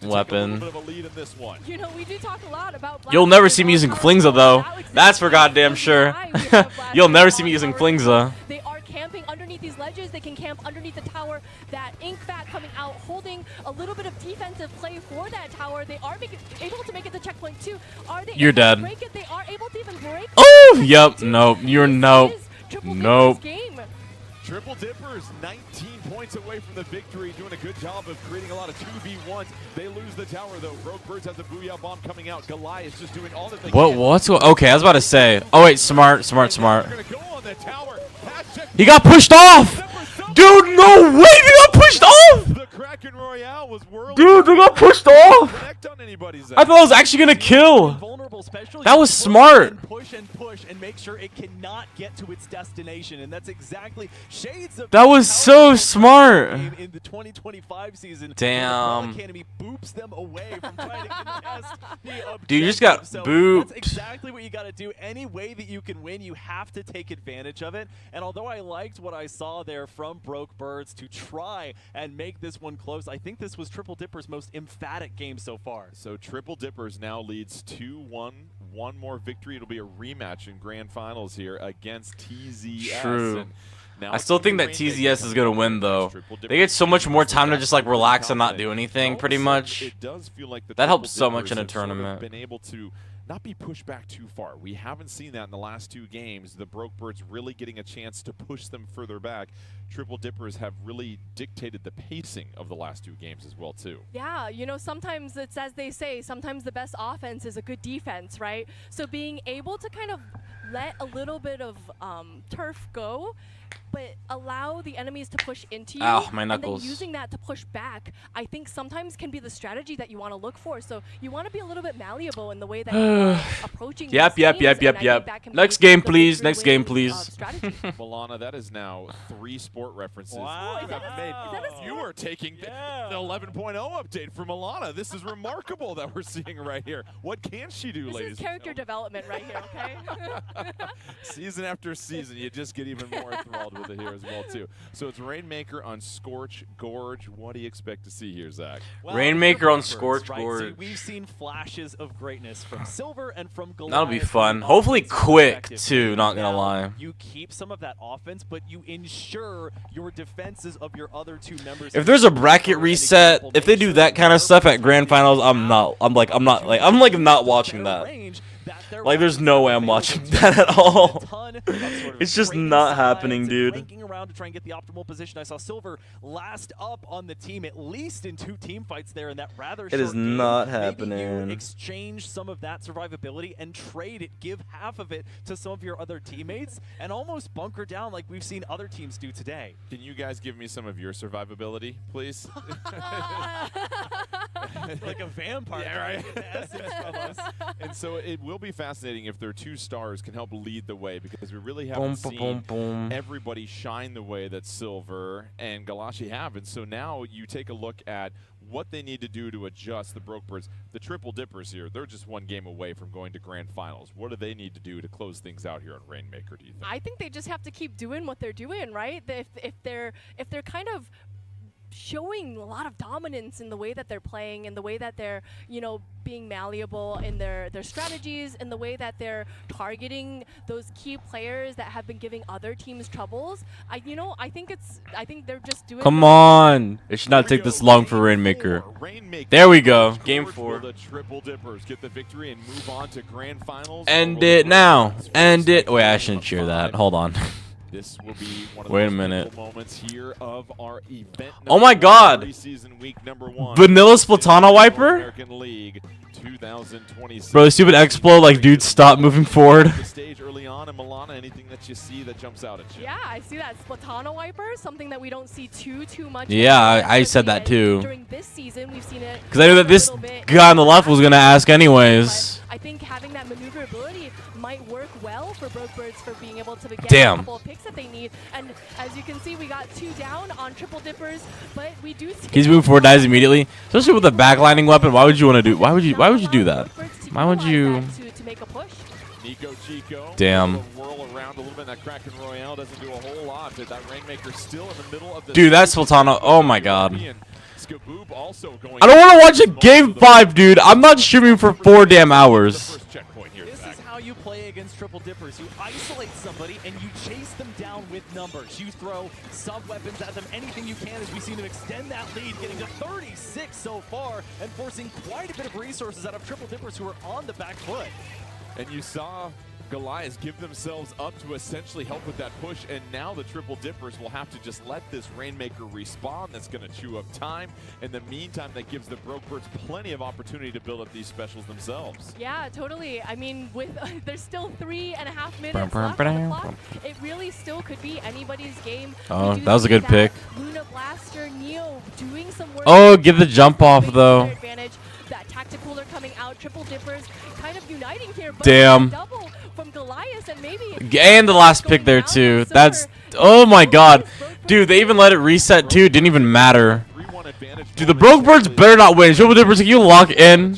weapon. You know, we do talk a lot about You'll never see me using Flingza, though. That's for goddamn sure. You'll never see me using Flingza. They are camping underneath these ledges. They can camp underneath the tower. That Inkfat coming out, holding a little bit of defensive play for that tower. They are able to make it to checkpoint 2. Are they You're able dead. to break it? They are able to even break it. Oh, yep. Nope. You're nope. Nope. Triple Dippers 19 points away from the victory, doing a good job of creating a lot of 2v1s. They lose the tower though. Broke Birds has a Booyah Bomb coming out. Goliath just doing all that they can. What's going? Okay, I was about to say. Oh wait, smart. They're gonna go on the tower. He got pushed off. Dude, no way! They got pushed off. The Kraken Royale was whirling. Dude, they got pushed off. Connect on anybody's I thought I was actually gonna kill. That was smart. Push and make sure it cannot get to its destination, and that's exactly shades of That was so smart. in the 2025 season. Damn. The Academy boops them away from trying to contest the objective. Dude, you just got So booped. That's exactly what you got to do. Any way that you can win, you have to take advantage of it. And although I liked what I saw there from Broke Birds to try and make this one close, I think this was Triple Dipper's most emphatic game so far. So Triple Dippers now leads 2-1. One more victory. It'll be a rematch in grand finals here against TZS. True. And now I still think that TZS is gonna win though. They get so much more time to just like relax and not do anything, pretty much. It does feel like the That helps Triple so much in a Dippers have sort of tournament. been able to not be pushed back too far. We haven't seen that in the last 2 games. The Broke Birds really getting a chance to push them further back. Triple Dippers have really dictated the pacing of the last 2 games as well too. Yeah, you know, sometimes it's as they say, sometimes the best offense is a good defense, right? So being able to kind of let a little bit of turf go, but allow the enemies to push into you, Ow, my and knuckles. then using that to push back, I think sometimes can be the strategy that you want to look for. So you want to be a little bit malleable in the way that you're approaching Yep. these games, and I think that can Next be game, the please. victory Next game, win, please. strategy. Milana, that is now 3 sport references. Wow. You have made- Is that a you are taking Yeah. the 11.0 update from Milana. This is remarkable that we're seeing right here. What can she do, This ladies is and character development right here, okay? Season after season, you just get even more enthralled with it here as well, too. So it's Rainmaker on Scorch Gorge. What do you expect to see here, Zach? Well, Rainmaker on Birds, Scorch right? So Gorge. we've seen flashes of greatness from Silver and from Goliath. That'll be from fun. the Hopefully offensive quick, perspective. too, not gonna Now, lie. You keep some of that offense, but you ensure your defenses of your other 2 members. If there's a bracket reset, if they do that kind of stuff at grand finals, I'm not watching that. Like, there's no way I'm watching that at all. It's just not happening, dude. Flanking around to try and get the optimal position. I saw Silver last up on the team, at least in 2 team fights there in that rather short It is game. not Maybe happening. you exchange some of that survivability and trade it, give half of it to some of your other teammates, and almost bunker down like we've seen other teams do today. Can you guys give me some of your survivability, please? Like a vampire. Yeah, right. The essence from us. And so it will be fascinating if their 2 stars can help lead the way, because we really haven't Boom, seen boom, boom. everybody shine the way that Silver and Galashi have. And so now you take a look at what they need to do to adjust the Broke Birds. The Triple Dippers here, they're just 1 game away from going to grand finals. What do they need to do to close things out here on Rainmaker, do you think? I think they just have to keep doing what they're doing, right? If they're kind of showing a lot of dominance in the way that they're playing, in the way that they're, you know, being malleable in their strategies, in the way that they're targeting those key players that have been giving other teams troubles. I think they're just doing. Come on. It should not take this long for Rainmaker. There we go. Game 4. The Triple Dippers get the victory and move on to grand finals. End it now. End it. Wait, I shouldn't cheer that. Hold on. This will be one of Wait the a most minute. pivotal moments here of our event. Oh my God. Preseason week number 1. Vanilla Splatana Wiper? American League 2026. Bro, stupid explode, like, dude, stop moving forward. The stage early on, and Milana, anything that you see that jumps out at you? Yeah, I see that Splatana Wiper, something that we don't see too much. Yeah, anymore, I said that especially too. During this season, we've seen it. Because I knew that this a little bit guy on the left was going to ask anyways. But I think having that maneuverability might work well for Broke Birds for being able to get Damn. a couple of picks that they need. And as you can see, we got 2 down on Triple Dippers, but we do see He's moving forward, dies immediately. Especially with a backlining weapon. Why would you want to do? Why would you do that? Why would you? to make a push? Nico Chico. Damn. Whirl around around a little bit. That Kraken Royale doesn't do a whole lot, but that Rainmaker still in the middle of the... Dude, that's Sultana. Oh my god. Skaboob also going... I don't want to watch a game 5, dude. I'm not streaming for 4 damn hours. This is how you play against triple dippers. You isolate somebody and you chase them down with numbers. You throw sub-weapons at them, anything you can, as we see them extend that lead, getting to 36 so far, and forcing quite a bit of resources out of triple dippers who are on the back foot. And you saw Goliath give themselves up to essentially help with that push, and now the triple dippers will have to just let this Rainmaker respawn. That's going to chew up time. In the meantime, that gives the Brokebirds plenty of opportunity to build up these specials themselves. Yeah, totally. I mean, with there's still 3.5 minutes left on the clock. It really still could be anybody's game. Oh, that was a good pick. Luna Blaster, Neo doing some work. Oh, give the jump off though. That Tacticooler coming out, triple dippers kind of uniting here. But damn. Double from Goliath and maybe. And the last pick there too. That's, oh my god. Dude, they even let it reset too. Didn't even matter. Dude, the Brokebirds better not win. Triple dippers, can you lock in?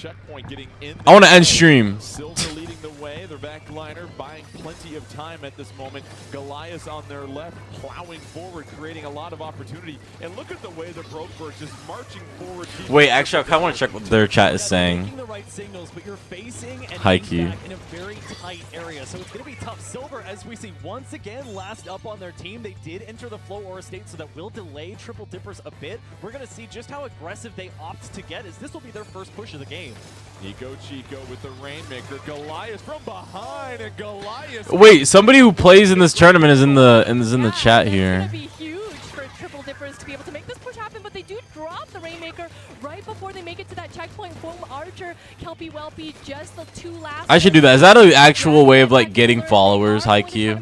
I want to end stream. Silver leading the way. Their backliner buying plenty of time at this moment. Goliath on their left, plowing forward, creating a lot of opportunity. And look at the way the Brokebirds just marching forward. Wait, actually, I kind of want to check what their chat is saying. The right signals, but you're facing and High key. in a very tight area, so it's going to be tough. Silver, as we see once again, last up on their team. They did enter the flow aura state, so that will delay triple dippers a bit. We're going to see just how aggressive they opt to get, as this will be their first push of the game. Nico Chico with the Rainmaker. Goliath from behind, and Goliath. Wait, somebody who plays in this tournament is in the chat here. It's going to be huge for triple dippers to be able to make this push happen, but they do drop the Rainmaker right before they make it to that checkpoint. Foam Archer, Kelpie Welpy, just the 2 last. I should do that. Is that an actual way of like getting followers, high Q?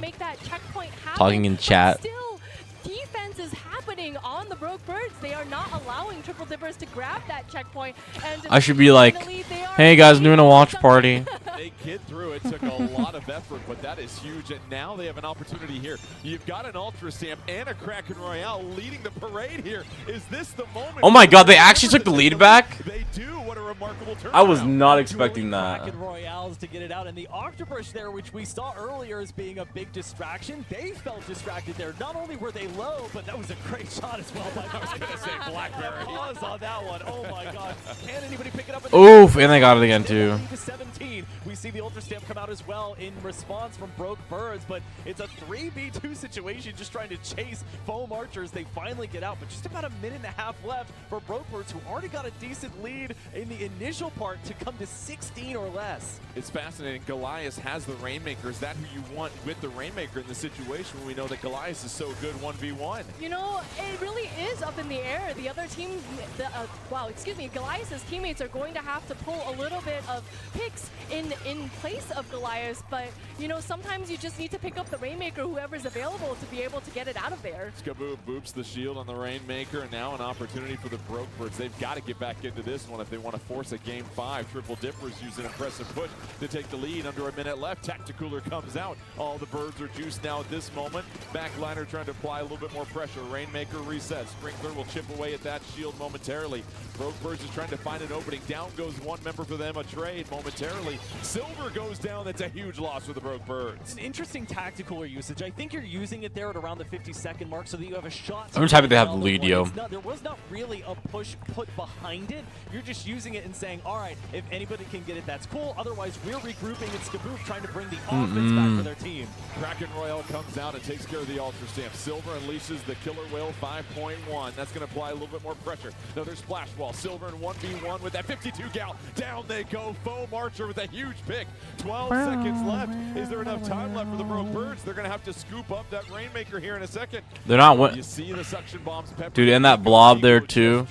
Talking in chat. Still, defense is happening on the Brokebirds. They are not allowing triple dippers to grab that checkpoint. And I should be like, hey guys, I'm doing a watch party. They get through it. Took a lot of effort, but that is huge. And now they have an opportunity here. You've got an Ultra Stamp and a Kraken Royale leading the parade here. Is this the moment? Oh my god, they actually took the lead back? They do. What a remarkable turn. I was not expecting that. Kraken Royales to get it out, and the Octobrush there, which we saw earlier as being a big distraction, they felt distracted there. Not only were they low, but that was a great shot as well. I was going to say Blackberry. Pause on that one. Oh my god. Can anybody pick it up? Oof, and they got it again too. 17. We see the Ultra Stamp come out as well in response from Brokebirds, but it's a 3v2 situation, just trying to chase Foam Archers. They finally get out, but just about a minute and a half left for Brokebirds, who already got a decent lead in the initial part to come to 16 or less. It's fascinating. Goliath has the Rainmaker. Is that who you want with the Rainmaker in the situation when we know that Goliath is so good 1v1? You know, it really is up in the air. The other team, Goliath's teammates are going to have to pull a little bit of picks in place of Goliath, but you know, sometimes you just need to pick up the Rainmaker, whoever's available, to be able to get it out of there. Skaboob boops the shield on the Rainmaker, and now an opportunity for the Brokebirds. They've got to get back into this one if they want to force a game 5. Triple Dippers use an impressive push to take the lead. Under a minute left, Tacticooler comes out. All the birds are juiced now at this moment. Backliner trying to apply a little bit more pressure. Rainmaker resets. Sprinkler will chip away at that shield momentarily. Brokebirds is trying to find an opening. Down goes one member for them, a trade momentarily. Silver goes down. That's a huge loss for the Brokebirds. It's an interesting Tacticooler usage. I think you're using it there at around the 50-second mark so that you have a shot. I'm just happy they have the lead, yo. There was not really a push put behind it. You're just using it and saying, all right, if anybody can get it, that's cool. Otherwise, we're regrouping and Skaboob trying to bring the offense back for their team. Kraken Royale comes out and takes care of the Ultra Stamp. Silver unleashes the Killer Whale 5.1. That's going to apply a little bit more pressure. Another splash wall. Silver in 1v1 with that 52 gal. Down they go. Foam Archer with a huge pick. 12 seconds left. Is there enough time left for the Brokebirds? They're going to have to scoop up that Rainmaker here in a second. They're not. You see the suction bombs. Dude, and that blob there too.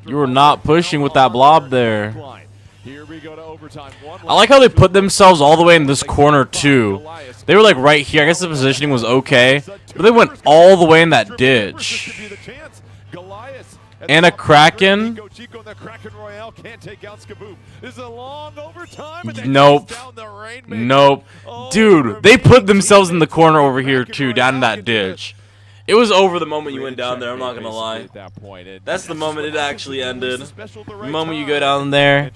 You were not pushing with that blob there. Here we go to overtime. I like how they put themselves all the way in this corner too. They were like right here. I guess the positioning was okay, but they went all the way in that ditch. And a Kraken. Nope. Nope. Dude, they put themselves in the corner over here too, down in that ditch. It was over the moment you went down there, I'm not gonna lie. At that point. That's the moment it actually ended. The The moment you go down there,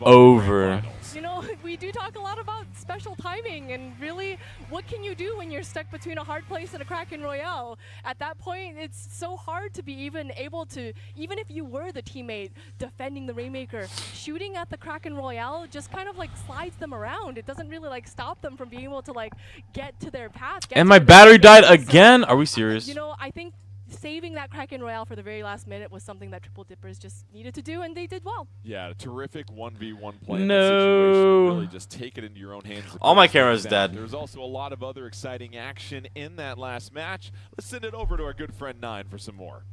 over. You know, we do talk a lot about special timing, and really, what can you do when you're stuck between a hard place and a Kraken Royale? At that point, it's so hard to be even able to, even if you were the teammate defending the Rainmaker, shooting at the Kraken Royale just kind of like slides them around. It doesn't really like stop them from being able to like get to their path. And my battery died again? Are we serious? You know, I think saving that Kraken Royale for the very last minute was something that Triple Dippers just needed to do, and they did well. Yeah, a terrific 1v1 play. No. Really just take it into your own hands. All my camera's dead. There's also a lot of other exciting action in that last match. Let's send it over to our good friend Nine for some more.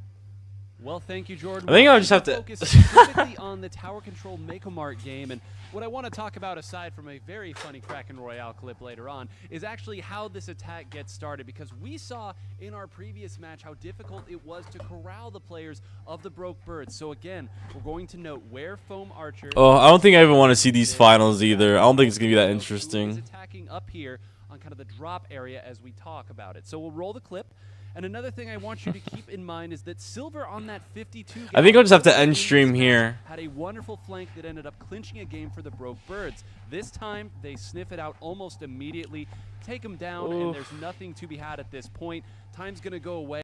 Well, thank you, Jordan. I think I'll just have to focus specifically on the tower control Make-A-Mart game, and what I want to talk about, aside from a very funny Kraken Royale clip later on, is actually how this attack gets started, because we saw in our previous match how difficult it was to corral the players of the Broke Birds. So again, we're going to note where Foam Archer. Oh, I don't think I even want to see these finals either. I don't think it's gonna be that interesting. Who is attacking up here on kind of the drop area as we talk about it. So we'll roll the clip. And another thing I want you to keep in mind is that Silver on that 52 I think I'll just have to end stream here. Had a wonderful flank that ended up clinching a game for the Broke Birds. This time, they sniff it out almost immediately, take them down, and there's nothing to be had at this point. Time's going to go away.